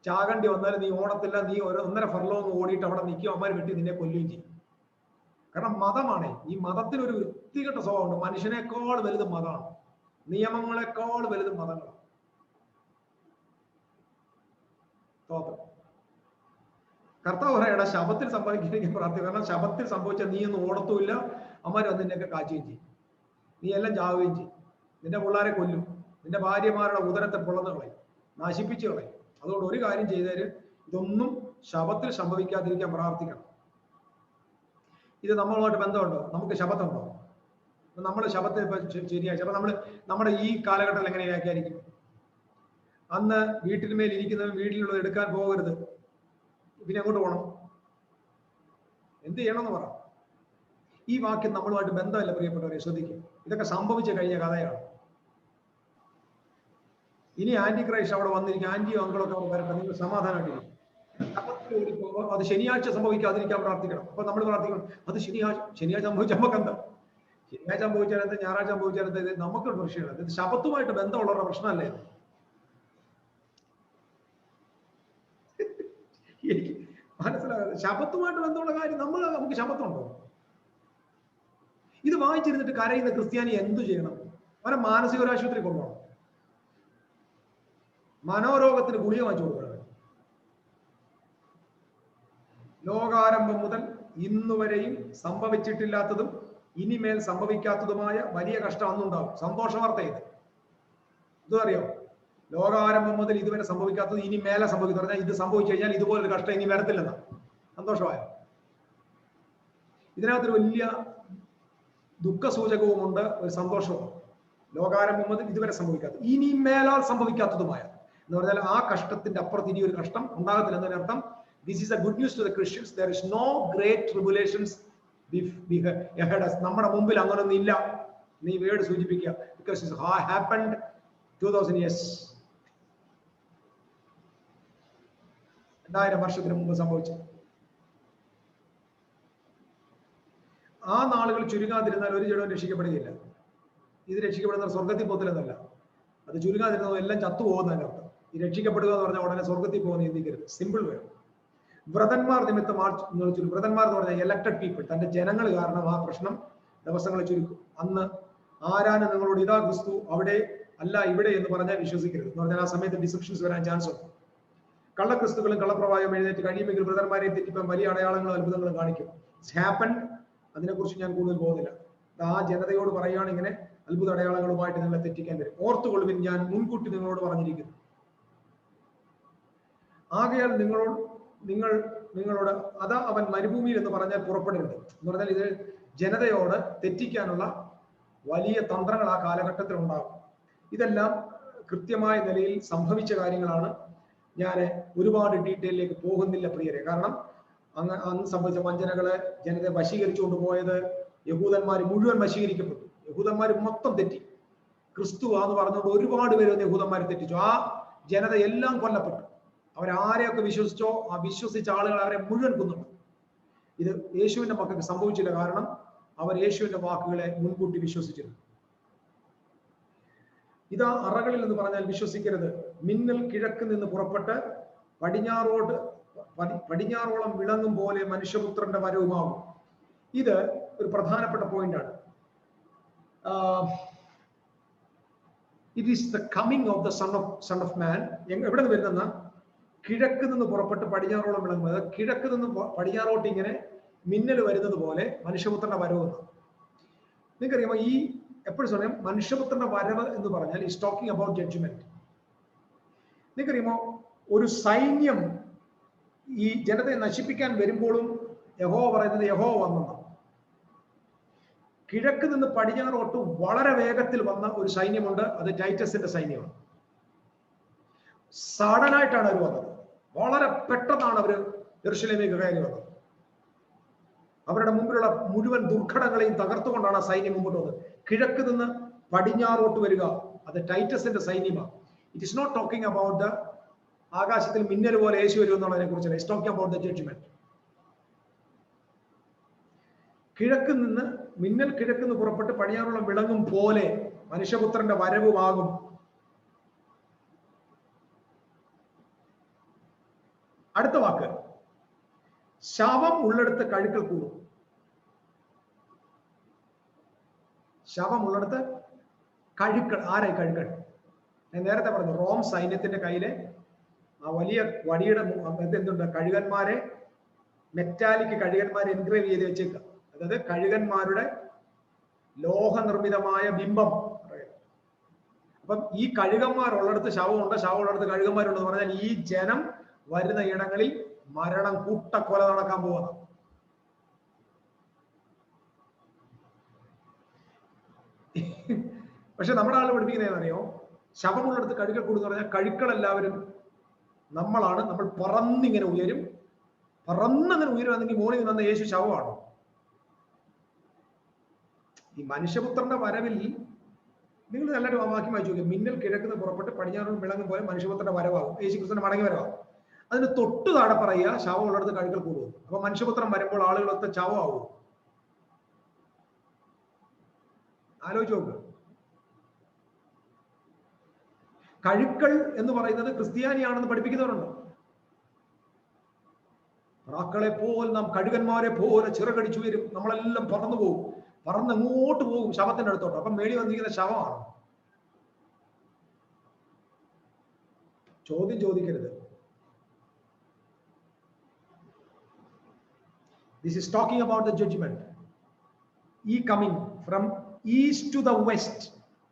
ചാകണ്ടി വന്നാലും നീ ഓടത്തില്ല, നീ 1.5 ഫർലോങ് ഓടിയിട്ട് അവിടെ നിൽക്കും, അമ്മമാർ വെട്ടി നിന്നെ കൊല്ലുകയും ചെയ്യും. കാരണം മതമാണ്. ഈ മതത്തിനൊരു വൃത്തികെട്ട സ്വഭാവമുണ്ട്. മനുഷ്യനേക്കാൾ വലുത് മതമാണ്, നിയമങ്ങളെക്കാൾ വലുത് മതങ്ങളാണ്. കർത്താവ് പറയടാ, ശബത്തിൽ സംഭവിക്കാൻ പ്രാർത്ഥിക്കും. കാരണം ശബത്തിൽ സംഭവിച്ച നീ ഒന്നും ഓടത്തുമില്ല, അമ്മമാർ വന്ന് നിന്നെയൊക്കെ കാച്ചുകയും ചെയ്യും, നീ എല്ലാം ചാവുകയും ചെയ്യും, നിന്റെ പിള്ളേരെ കൊല്ലും, നിന്റെ ഭാര്യമാരുടെ ഉദരത്തെ പിളർന്നു കളയും, നശിപ്പിച്ചു കളയും. അതുകൊണ്ട് ഒരു കാര്യം ചെയ്തേര്, ഇതൊന്നും ശബത്തിൽ സംഭവിക്കാതിരിക്കാൻ പ്രാർത്ഥിക്കണം. ഇത് നമ്മളുമായിട്ട് ബന്ധമുണ്ടോ? നമുക്ക് ശബത്തുണ്ടോ? നമ്മൾ ശബത്തെ ശനിയാഴ്ച, അപ്പൊ നമ്മുടെ ഈ കാലഘട്ടത്തിൽ എങ്ങനെ വ്യാഖ്യാനിക്കും? അന്ന് വീട്ടിന്മേൽ ഇരിക്കുന്നവൻ വീട്ടിലുള്ളത് എടുക്കാൻ പോകരുത്, പിന്നെ എങ്ങോട്ട് പോകണം? എന്ത് ചെയ്യണമെന്ന് പറ. ഈ വാക്യം നമ്മളുമായിട്ട് ബന്ധമല്ല പ്രിയപ്പെട്ടവരെ, ശ്രദ്ധിക്കും. ഇതൊക്കെ സംഭവിച്ചു കഴിഞ്ഞ കഥയാണ്. ഇനി ആന്റി ക്രൈസ്റ്റ് അവിടെ വന്നിരിക്കും, ആന്റിയോ അങ്കിളൊക്കെ അവിടെ വരട്ടെ, നിങ്ങൾ സമാധാനമായിട്ടിരിക്കും. അത് ശനിയാഴ്ച സംഭവിക്കാതിരിക്കാൻ പ്രാർത്ഥിക്കണം. അപ്പൊ നമ്മൾ പ്രാർത്ഥിക്കണം, അത് ശനിയാഴ്ച സംഭവിച്ച നമുക്ക് എന്താ? ശനിയാഴ്ച സംഭവിച്ചാൽ എന്താ, ഞായറാഴ്ച സംഭവിച്ചാൽ എന്താ? ഇത് നമുക്കൊരു പ്രശ്നമാണ്. ഇത് ശബത്തുമായിട്ട് ബന്ധമുള്ളവരുടെ പ്രശ്നമല്ലേ? എനിക്ക് മനസ്സിലാകുന്നത് ശബത്തുമായിട്ട് ബന്ധമുള്ള കാര്യം നമുക്ക് ശബത്തുണ്ടോ? ഇത് വായിച്ചിരുന്നിട്ട് കരയുന്ന ക്രിസ്ത്യാനി എന്തു ചെയ്യണം? അവനെ മാനസിക ഒരു ആശുപത്രി കൊണ്ടുപോകണം, മനോരോഗത്തിന് ഗുളിക വാങ്ങിച്ചു കൊടുക്കണം. ലോകാരംഭം മുതൽ ഇന്നുവരെയും സംഭവിച്ചിട്ടില്ലാത്തതും ഇനിമേൽ സംഭവിക്കാത്തതുമായ വലിയ കഷ്ടം അന്നുണ്ടാവും. സന്തോഷ വാർത്ത ഇതും അറിയോ? ലോകാരംഭം മുതൽ ഇതുവരെ സംഭവിക്കാത്തത് ഇനി മേലെ സംഭവിക്കും പറഞ്ഞാൽ, ഇത് സംഭവിച്ചു കഴിഞ്ഞാൽ ഇതുപോലൊരു കഷ്ടം ഇനി വരത്തില്ലെന്നാ. സന്തോഷമായ ഇതിനകത്തൊരു വലിയ ദുഃഖസൂചകവുമുണ്ട്, ഒരു സന്തോഷവും. ലോകാരംഭം മുതൽ ഇതുവരെ സംഭവിക്കാത്തത് ഇനി മേലാൽ സംഭവിക്കാത്തതുമായ എന്ന് പറഞ്ഞാൽ ആ കഷ്ടത്തിന്റെ അപ്പുറത്ത് ഇനി ഒരു കഷ്ടം ഉണ്ടാകത്തില്ല എന്നതിനർത്ഥം. This is a good news to the Christians. There is no great tribulations ahead us. നമ്മുടെ മുമ്പിൽ അങ്ങനൊന്നും ഇല്ല. നീ word സൂചിപ്പിക്കുക. Because it happened 2000 years. 2000 വർഷത്തിന് മുമ്പ് സംഭവിച്ചു. ആ നാളുകൾ ചുരുങ്ങാതിരുന്നാൽ ഒരു ജഡവും രക്ഷിക്കപ്പെടുകയില്ല. ഇത് രക്ഷിക്കപ്പെടുന്ന സ്വർഗത്തിൽ പോകത്തില്ലെന്നല്ല, അത് ചുരുങ്ങാതിരുന്നത് എല്ലാം ചത്തുപോകുന്നതിന്റെ അർത്ഥം. ഈ രക്ഷിക്കപ്പെടുക എന്ന് പറഞ്ഞാൽ ഉടനെ സ്വർഗത്തിൽ പോകുന്ന ചിന്തിക്കരുത്. സിമ്പിൾ വേണം. വ്രതന്മാർ നിമിത്തം വ്രതന്മാർ എന്ന് പറഞ്ഞാൽ എലക്ടഡ് പീപ്പിൾ, തന്റെ ജനങ്ങൾ കാരണം ആ പ്രശ്നം ദിവസങ്ങളെ ചുരുക്കും. അന്ന് ആരാനും നിങ്ങളോട് ഇതാ ക്രിസ്തു അവിടെ അല്ല ഇവിടെ എന്ന് പറഞ്ഞാൽ വിശ്വസിക്കരുത് എന്ന് പറഞ്ഞാൽ ആ സമയത്ത് ഡിസെപ്ഷൻസ് വരാൻ ചാൻസ് ഉണ്ട്. കള്ളക്രിസ്തുക്കളും കള്ളപ്രവാഹം എഴുന്നേറ്റ് കഴിയുമെങ്കിൽ വ്രതന്മാരെ തെറ്റിപ്പാൻ വലിയ അടയാളങ്ങളും അത്ഭുതങ്ങളും കാണിക്കും. It's happened. അതിനെക്കുറിച്ച് ഞാൻ കൂടുതൽ പോകുന്നില്ല. ആ ജനതയോട് പറയുകയാണ്, ഇങ്ങനെ അത്ഭുത അടയാളങ്ങളുമായിട്ട് നിങ്ങളെ തെറ്റിക്കാൻ വരും. ഓർത്തുകൊള്ളുവിൻ, ഞാൻ മുൻകൂട്ടി നിങ്ങളോട് പറഞ്ഞിരിക്കുന്നു. ആകയാൽ നിങ്ങളോട് അതാ അവൻ മരുഭൂമിയിൽ എന്ന് പറഞ്ഞാൽ പുറപ്പെടരുത് എന്ന് പറഞ്ഞാൽ, ഇത് ജനതയോട് തെറ്റിക്കാനുള്ള വലിയ തന്ത്രങ്ങൾ ആ കാലഘട്ടത്തിൽ ഉണ്ടാകും. ഇതെല്ലാം കൃത്യമായ നിലയിൽ സംഭവിച്ച കാര്യങ്ങളാണ്. ഞാൻ ഒരുപാട് ഡീറ്റെയിലേക്ക് പോകുന്നില്ല പ്രിയരെ. കാരണം അന്ന് സംഭവിച്ച വഞ്ചനകള്, ജനതയെ വശീകരിച്ചുകൊണ്ട് പോയത്, യഹൂദന്മാർ മുഴുവൻ വശീകരിക്കപ്പെട്ടു. യഹൂദന്മാർ മൊത്തം തെറ്റി. ക്രിസ്തു എന്ന് പറഞ്ഞുകൊണ്ട് ഒരുപാട് പേര് യഹൂദന്മാരെ തെറ്റിച്ചു. ആ ജനത എല്ലാം കൊല്ലപ്പെട്ടു. അവരാരെയൊക്കെ വിശ്വസിച്ചോ ആ വിശ്വസിച്ച ആളുകൾ അവരെ മുഴുവൻ കൊന്നു. ഇത് യേശുവിന്റെ മക്കൾക്ക് സംഭവിച്ചില്ല. കാരണം അവർ യേശുവിന്റെ വാക്കുകളെ മുൻകൂട്ടി വിശ്വസിച്ചിരുന്നു. ഇതാ അറകളിൽ എന്ന് പറഞ്ഞാൽ വിശ്വസിക്കരുത്. മിന്നൽ കിഴക്ക് നിന്ന് പുറപ്പെട്ട് പടിഞ്ഞാറോളം വിളങ്ങും പോലെ മനുഷ്യപുത്രന്റെ വരവുമാകും. ഇത് ഒരു പ്രധാനപ്പെട്ട പോയിന്റാണ്. It is the coming of the son of മാൻ. എവിടെ നിന്ന് വരുന്ന? കിഴക്ക് നിന്ന് പുറപ്പെട്ട് പടിഞ്ഞാറോളം വിളങ്ങുന്നത്. കിഴക്ക് നിന്ന് പടിഞ്ഞാറോട്ട് ഇങ്ങനെ മിന്നൽ വരുന്നത് പോലെ മനുഷ്യപുത്രന്റെ വരവ്. നിങ്ങൾക്കറിയാമോ, ഈ എപ്പോഴും സമയം മനുഷ്യപുത്രന്റെ വരവ് എന്ന് പറഞ്ഞാൽ ഈസ് ടോക്കിംഗ് അബൌട്ട് ജഡ്ജ്മെന്റ്. നിങ്ങൾക്കറിയാമോ, ഒരു സൈന്യം ഈ ജനതയെ നശിപ്പിക്കാൻ വരുമ്പോഴും യഹോവ പറയുന്നത് യഹോവ വന്നെന്നാണ്. കിഴക്ക് നിന്ന് പടിഞ്ഞാറോട്ട് വളരെ വേഗത്തിൽ വന്ന ഒരു സൈന്യമുണ്ട്, അത് ടൈറ്റസിന്റെ സൈന്യമാണ്. സഡനായിട്ടാണ് അവർ വന്നത്. വളരെ പെട്ടെന്നാണ് അവർ യെരൂശലേമിലേക്ക് കയറി വന്നത്. അവരുടെ മുമ്പിലുള്ള മുഴുവൻ ദുർഘടങ്ങളെയും തകർത്തുകൊണ്ടാണ് ആ സൈന്യം മുമ്പോട്ട് വന്നത്. കിഴക്ക് നിന്ന് പടിഞ്ഞാറോട്ട് വരിക, അത് ടൈറ്റസിന്റെ സൈന്യമാണ്. It is not talking about the ആകാശത്തിൽ മിന്നൽ പോലെ യേശു വരും എന്നുള്ളതിനെ കുറിച്ചല്ല. It's talking about the judgment. കിഴക്ക് നിന്ന് മിന്നൽ കിഴക്ക് നിന്ന് പുറപ്പെട്ട് പടിഞ്ഞാറോളം വിളങ്ങും പോലെ മനുഷ്യപുത്രന്റെ വരവുമാകും. അടുത്ത വാക്ക്, ശവം ഉള്ളിടത്ത് കഴുക്കൽ കൂടും. ശവം ഉള്ളിടത്ത് കഴുക്കൽ. ആരായി കഴുക്കൽ? ഞാൻ നേരത്തെ പറഞ്ഞു, റോം സൈന്യത്തിന്റെ കയ്യിലെ ആ വലിയ വടിയുടെ എന്തുണ്ട്? കഴുകന്മാരെ, മെറ്റാലിക് കഴുകന്മാരെ എൻഗ്രേവ് ചെയ്ത് വെച്ചേക്കുക. അതായത് കഴുകന്മാരുടെ ലോഹനിർമ്മിതമായ ബിംബം. അപ്പം ഈ കഴുകന്മാരുള്ളിടത്ത് ശവമുണ്ട്, ശവം ഉള്ളിടത്ത് കഴുകന്മാരുണ്ടെന്ന് പറഞ്ഞാൽ ഈ ജനം വരുന്ന ഇടങ്ങളിൽ മരണം, കൂട്ടക്കൊല നടക്കാൻ പോകുന്നു. പക്ഷെ നമ്മുടെ ആൾ പഠിപ്പിക്കുന്നതെന്നറിയോ, ശവമുള്ളിടത്ത് കഴുകൽ കൂടുന്ന് പറഞ്ഞാൽ കഴുക്കളെല്ലാവരും നമ്മളാണ്. നമ്മൾ പറന്നിങ്ങനെ ഉയരും. പറന്നങ്ങനെ ഉയരുവാണെങ്കിൽ മോളിൽ നിന്ന് വന്ന യേശു ശവമാണ്. ഈ മനുഷ്യപുത്രന്റെ വരവിൽ നിങ്ങൾ നല്ലൊരു വാക്യം വായിച്ചു നോക്കിയാൽ, മിന്നൽ കിഴക്കുന്ന പുറപ്പെട്ട് പടിഞ്ഞാറോട് വിളങ്ങും പോലെ മനുഷ്യപുത്രന്റെ വരവാകും, യേശു ക്രിസ്തുവിന്റെ മടങ്ങി വരവാകും. അതിന് തൊട്ട് താഴെ പറയുക ശവം ഉള്ളിടത്ത് കഴുകൽ കൂടും. അപ്പൊ മനുഷ്യപുത്രം വരുമ്പോൾ ആളുകളൊക്കെ ശവമാവും. ആലോചിച്ച് നോക്ക്. കഴുക്കൾ എന്ന് പറയുന്നത് ക്രിസ്ത്യാനിയാണെന്ന് പഠിപ്പിക്കുന്നവരുണ്ട്. പ്രാക്കളെ പോലെ നാം കഴുകന്മാരെ പോലെ ചിറകടിച്ചു വരും, നമ്മളെല്ലാം പറന്നു പോകും, പറന്ന് എങ്ങോട്ട് പോകും, ശവത്തിന്റെ അടുത്തോട്ട്. അപ്പം മേടി വന്നിരിക്കുന്ന ശവമാണ്. ചോദ്യം ചോദിക്കരുത്. This is talking about the judgment. He coming from east to the west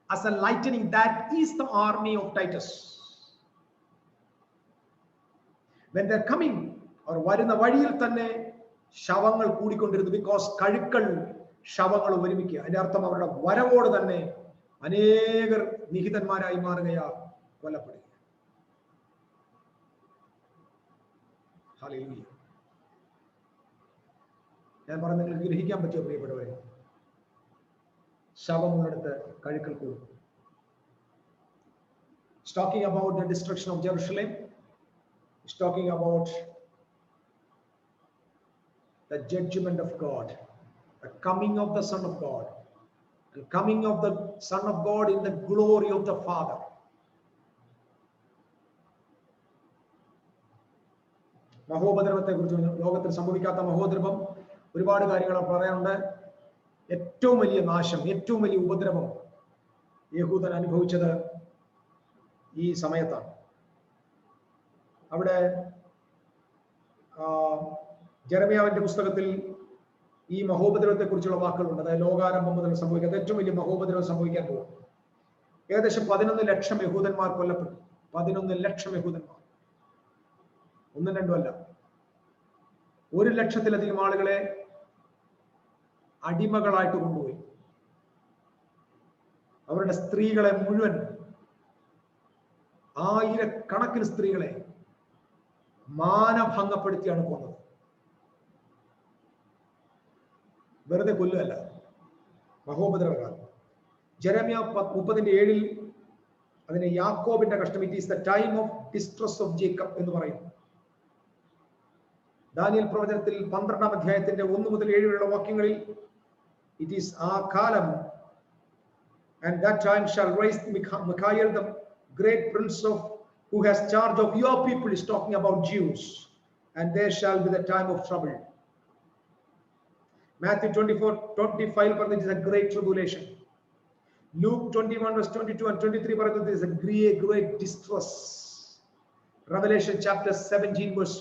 as a lightning, that is the army of Titus. When they're coming, or വരുന്ന വഴിയിൽ തന്നെ ശവങ്ങൾ കൂടിക്കൊണ്ടിരുന്നു. ബിക്കോസ് കഴുക്കൾ ശവങ്ങൾ ഒരുമിക്കുക. അതിന്റെ അർത്ഥം അവരുടെ വരവോട് തന്നെ അനേകർ നിഹിതന്മാരായി മാറുകയാ, കൊല്ലപ്പെടുക. ഹല്ലേലൂയ. ഞാൻ പറഞ്ഞ നിങ്ങൾക്ക് ഗ്രഹിക്കാൻ പറ്റുമോ പ്രിയപ്പെട്ടവരെ? ശവമുള്ളിടത്ത് കഴുക്കൽ കൂടും. It's talking about the destruction of Jerusalem. It's talking about the judgment of God, the coming of the Son of God, and coming of the Son of God in the glory of the Father. മഹോപദ്രവത്തെ കുറിച്ച്, ലോകത്തിൽ സംഭവിക്കാത്ത മഹോദ്രവം ഒരുപാട് കാര്യങ്ങൾ പറയാനുണ്ട്. ഏറ്റവും വലിയ നാശം, ഏറ്റവും വലിയ ഉപദ്രവം യഹൂദൻ അനുഭവിച്ചത് ഈ സമയത്താണ്. അവിടെ ജെറമ്യാവിന്റെ പുസ്തകത്തിൽ ഈ മഹോപദ്രവത്തെ കുറിച്ചുള്ള വാക്കുകളുണ്ട്. അതായത് ലോകാരംഭം മുതൽ സംഭവിക്കാത്ത ഏറ്റവും വലിയ മഹോപദ്രവം സംഭവിക്കാൻ പോകും. ഏകദേശം 11 ലക്ഷം യഹൂദന്മാർ കൊല്ലപ്പെട്ടു. 11 ലക്ഷം യഹൂദന്മാർ, ഒന്നും രണ്ടും അല്ല. 1 ലക്ഷത്തിലധികം ആളുകളെ അടിമകളായിട്ട് കൊണ്ടുപോയി. അവരുടെ സ്ത്രീകളെ മുഴുവൻ, ആയിരക്കണക്കിന് സ്ത്രീകളെ മാനഭംഗപ്പെടുത്തിയാണ് കൊന്നത്. വെറുതെ കൊല്ലുകയല്ല, മഹോപദ്രവകാലം. ജെറമ്യ 30:7 അതിനെ യാക്കോബിന്റെ കഷ്ടം, it is the time of distress of Jacob എന്ന് പറയുന്നു. ദാനിയേൽ പ്രവചനത്തിൽ 12-ാം അധ്യായത്തിന്റെ 1 മുതൽ 7 വരെയുള്ള വാക്യങ്ങളിൽ it is ആ കാലം, and that time shall rise Michael, the great prince of who has charge of your people, is talking about Jews, and there shall be the time of trouble. Matthew 24:25 പറഞ്ഞത് is a great tribulation. Luke 21:22 and 23 പറഞ്ഞത് is a great distress. Revelation chapter 17 verse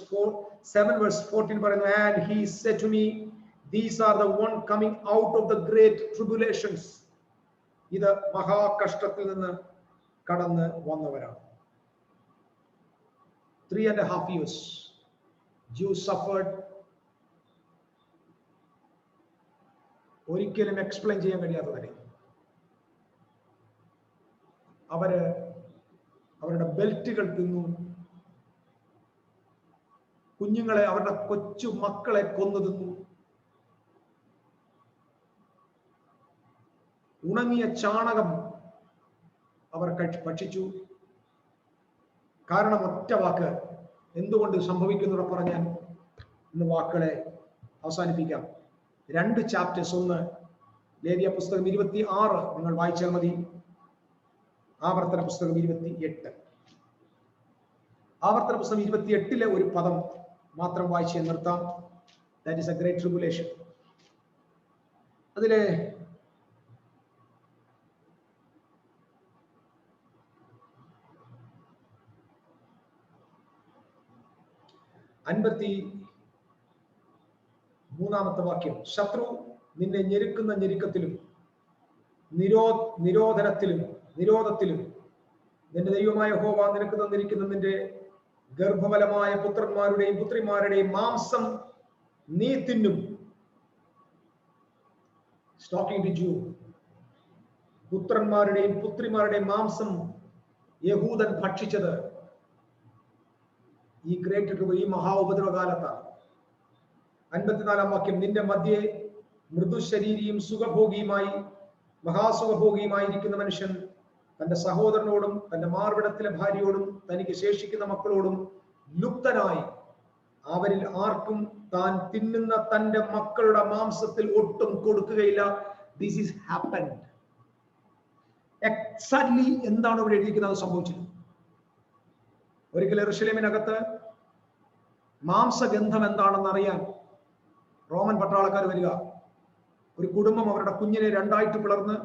14 പറയുന്നു, and he said to me, these are the one coming out of the great tribulations. ഇത് മഹാകഷ്ടത്തിൽ നിന്ന് കടന്ന് വന്നവരാണ്. 3.5 years Jews suffered. ഒരിക്കലും explain ചെയ്യാൻ കഴിയാത്തതന്നെ. അവരുടെ ബെൽറ്റുകൾ തിന്നു, കുഞ്ഞുങ്ങളെ, അവരുടെ കൊച്ചു മക്കളെ കൊന്നു തിന്നു, ഉണങ്ങിയ ചാണകം അവർ ഭക്ഷിച്ചു. കാരണം ഒറ്റ വാക്ക്, എന്തുകൊണ്ട് സംഭവിക്കുന്നൂടെ പറഞ്ഞാൽ ഇന്ന് വാക്കുകളെ അവസാനിപ്പിക്കാം. 2 ചാപ്റ്റേഴ്സ്. ഒന്ന് ലേവ്യ പുസ്തകം 26 നിങ്ങൾ വായിച്ചാൽ മതി. ആവർത്തന പുസ്തകം 28. ആവർത്തന പുസ്തകം 28 ഒരു പദം മാത്രം വായിച്ച് നിർത്താം. That is A great tribulation. അതിലെ 53-ാമത്തെ വാക്യം, ശത്രു നിന്നെ ഞെരുക്കുന്ന ഞെരുക്കത്തിലും നിരോധത്തിലും നിന്റെ ദൈവമായ യഹോവ നിനക്ക് തന്നിരിക്കുന്ന നിന്റെ ഗർഭഫലമായ പുത്രന്മാരുടെയും പുത്രിമാരുടെയും മാംസം നീ തിന്നും. Talking to Jew പുത്രന്മാരുടെയും പുത്രിമാരുടെയും മാംസം യഹൂദൻ ഭക്ഷിച്ചത് ഈ ഗ്രേറ്റ് ഈ മഹാ ഉപദ്രവകാലത്താണ്. 54-ാം വാക്യം, നിന്റെ മധ്യേ മൃദുശരീരിയും സുഖഭോഗിയുമായി മഹാസുഖഭോഗിയുമായിരിക്കുന്ന മനുഷ്യൻ തന്റെ സഹോദരനോടും തന്റെ മാർവിടത്തിലെ ഭാര്യയോടും തനിക്ക് ശേഷിക്കുന്ന മക്കളോടും ലുപ്തനായി അവരിൽ ആർക്കും താൻ തിന്നുന്ന തന്റെ മക്കളുടെ മാംസത്തിൽ ഒട്ടും കൊടുക്കുകയില്ല. This is happened. എക്സാക്ട്ലി എന്താണ് ഇവിടെ എഴുതിയിരിക്കുന്നത് സംഭവിച്ചത്. ഒരിക്കൽ യെരൂശലേമിനകത്ത് മാംസഗന്ധം എന്താണെന്ന് അറിയാൻ റോമൻ പട്ടാളക്കാർ വരിക. ഒരു കുടുംബം അവരുടെ കുഞ്ഞിനെ രണ്ടായിട്ട് പിളർന്ന്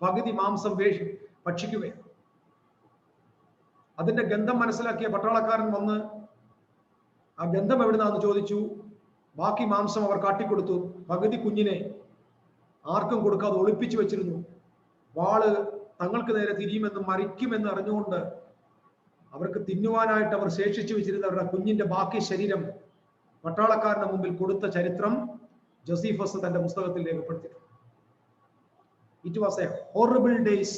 പകുതി മാംസം ഭക്ഷിക്കുകയാണ്. അതിന്റെ ഗന്ധം മനസ്സിലാക്കിയ പട്ടാളക്കാരൻ വന്ന് ആ ഗന്ധം എവിടുന്നാന്ന് ചോദിച്ചു. ബാക്കി മാംസം അവർ കാട്ടിക്കൊടുത്തു. പകുതി കുഞ്ഞിനെ ആർക്കും കൊടുക്കാതെ ഒളിപ്പിച്ചു വെച്ചിരുന്നു. വാള് തങ്ങൾക്ക് നേരെ തിരിയുമെന്നും മരിക്കുമെന്ന് അറിഞ്ഞുകൊണ്ട് അവർക്ക് തിന്നുവാനായിട്ട് അവർ ശേഷിച്ചു വെച്ചിരുന്ന അവരുടെ കുഞ്ഞിന്റെ ബാക്കി ശരീരം പട്ടാളക്കാരന്റെ മുമ്പിൽ കൊടുത്ത ചരിത്രം ജോസീഫസ് തന്റെ പുസ്തകത്തിൽ രേഖപ്പെടുത്തിയിട്ടുണ്ട്. It was A horrible days,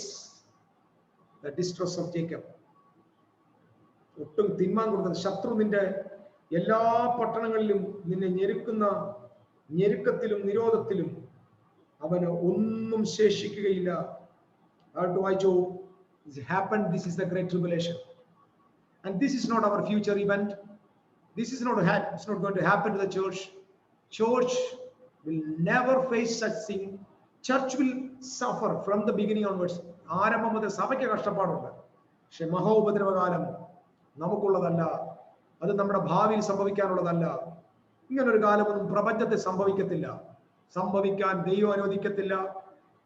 the distress of Jacob. ഒട്ടും തിന്മാൻ കൊടുക്കുന്നത്. ശത്രു നിന്റെ എല്ലാ പട്ടണങ്ങളിലും നിന്നെ ഞെരുക്കുന്ന ഞെരുക്കത്തിലും നിരോധത്തിലും അവന് ഒന്നും ശേഷിക്കുകയില്ല. വായിച്ചു, this is the great tribulation, and this is not our future event. This is not it's not going to happen to the church. Church will never face such thing. Church will suffer from the beginning onwards. ആരംഭം മുതൽ സഭയ്ക്ക് കഷ്ടപ്പാടുണ്ട്. പക്ഷെ മഹോപദ്രവകാലം നമുക്കുള്ളതല്ല. അത് നമ്മുടെ ഭാവിയിൽ സംഭവിക്കാനുള്ളതല്ല. ഇങ്ങനൊരു കാലമൊന്നും പ്രപഞ്ചത്തിൽ സംഭവിക്കത്തില്ല. സംഭവിക്കാൻ ദൈവം അനുവദിക്കത്തില്ല.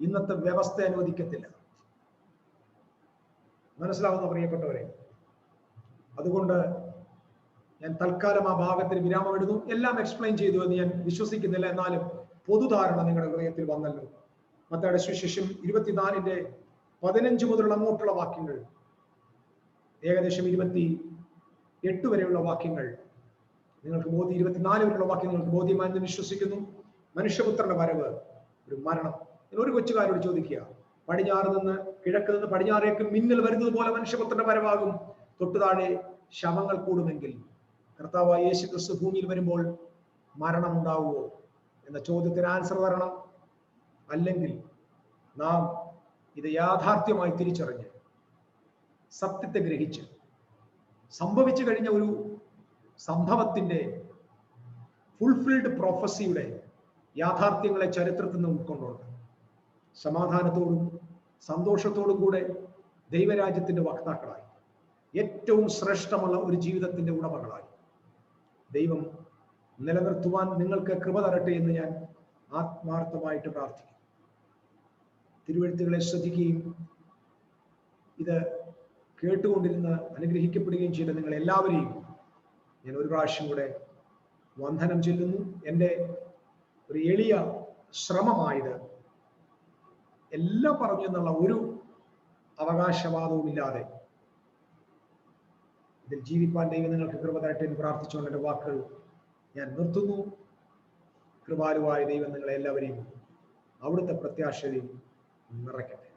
ഇന്നത്തെ വ്യവസ്ഥ അനുവദിക്കത്തില്ല. മനസ്സിലാവുന്ന പ്രിയപ്പെട്ടവരെ, അതുകൊണ്ട് ഞാൻ തൽക്കാലം ആ ഭാഗത്തിന് വിരാമം ഇടുന്നു. എല്ലാം എക്സ്പ്ലെയിൻ ചെയ്തു എന്ന് ഞാൻ വിശ്വസിക്കുന്നില്ല. എന്നാലും പൊതുധാരണ നിങ്ങളുടെ ഹൃദയത്തിൽ വന്നല്ലോ. മത്തായിയുടെ സുവിശേഷം 24:15 മുതലുള്ള അങ്ങോട്ടുള്ള വാക്യങ്ങൾ, ഏകദേശം 28 വരെയുള്ള വാക്യങ്ങൾ നിങ്ങൾക്ക് 24 വരെയുള്ള വാക്യങ്ങൾ നിങ്ങൾക്ക് ബോധ്യമായെന്ന് വിശ്വസിക്കുന്നു. മനുഷ്യപുത്രന്റെ വരവ്, ഒരു മരണം. ഒരു കൊച്ചുകാരോട് ചോദിക്കുക, പടിഞ്ഞാറ് നിന്ന് കിഴക്ക് നിന്ന് പടിഞ്ഞാറേക്ക് മിന്നൽ വരുന്നത് പോലെ മനുഷ്യപുത്രന്റെ വരവാകും. തൊട്ടുതാഴെ ശവങ്ങൾ കൂടുമെങ്കിൽ കർത്താവായ യേശു ക്രിസ്തു ഭൂമിയിൽ വരുമ്പോൾ മരണം ഉണ്ടാവുമോ എന്ന ചോദ്യത്തിന് ആൻസർ തരണം. അല്ലെങ്കിൽ നാം ഇത് യാഥാർത്ഥ്യമായി തിരിച്ചറിഞ്ഞ് സത്യത്തെ ഗ്രഹിച്ച് സംഭവിച്ചു കഴിഞ്ഞ ഒരു സംഭവത്തിന്റെ ഫുൾഫിൽഡ് പ്രൊഫസിയുടെ യാഥാർത്ഥ്യങ്ങളെ ചരിത്രത്തിൽ നിന്ന് ഉൾക്കൊണ്ടുകൊണ്ട് സമാധാനത്തോടും സന്തോഷത്തോടും കൂടെ ദൈവരാജ്യത്തിന്റെ വക്താക്കളായി, ഏറ്റവും ശ്രേഷ്ഠമുള്ള ഒരു ജീവിതത്തിന്റെ ഉടമകളായി ദൈവം നിലനിർത്തുവാൻ നിങ്ങൾക്ക് കൃപ തരട്ടെ എന്ന് ഞാൻ ആത്മാർത്ഥമായിട്ട് പ്രാർത്ഥിക്കുന്നു. തിരുവെഴുത്തുകളെ ശ്രദ്ധിക്കുകയും ഇത് കേട്ടുകൊണ്ടിരുന്ന് അനുഗ്രഹിക്കപ്പെടുകയും ചെയ്ത നിങ്ങൾ എല്ലാവരെയും ഞാൻ ഒരു പ്രാവശ്യം കൂടെ വന്ദനം ചെല്ലുന്നു. എൻ്റെ ഒരു എളിയ ശ്രമമായത് എല്ലാം പറഞ്ഞു എന്നുള്ള ഒരു അവകാശവാദവും ഇല്ലാതെ ഇതിൽ ജീവിപ്പാൻ ദൈവം നിങ്ങൾക്ക് കൃപ തരട്ടെ എന്ന് പ്രാർത്ഥിച്ചുകൊണ്ട് എൻ്റെ വാക്കുകൾ ഞാൻ നിർത്തുന്നു. കൃപാലുവായ ദൈവം നിങ്ങളെ എല്ലാവരെയും അവിടുത്തെ പ്രത്യാശയിൽ നിറയ്ക്കട്ടെ.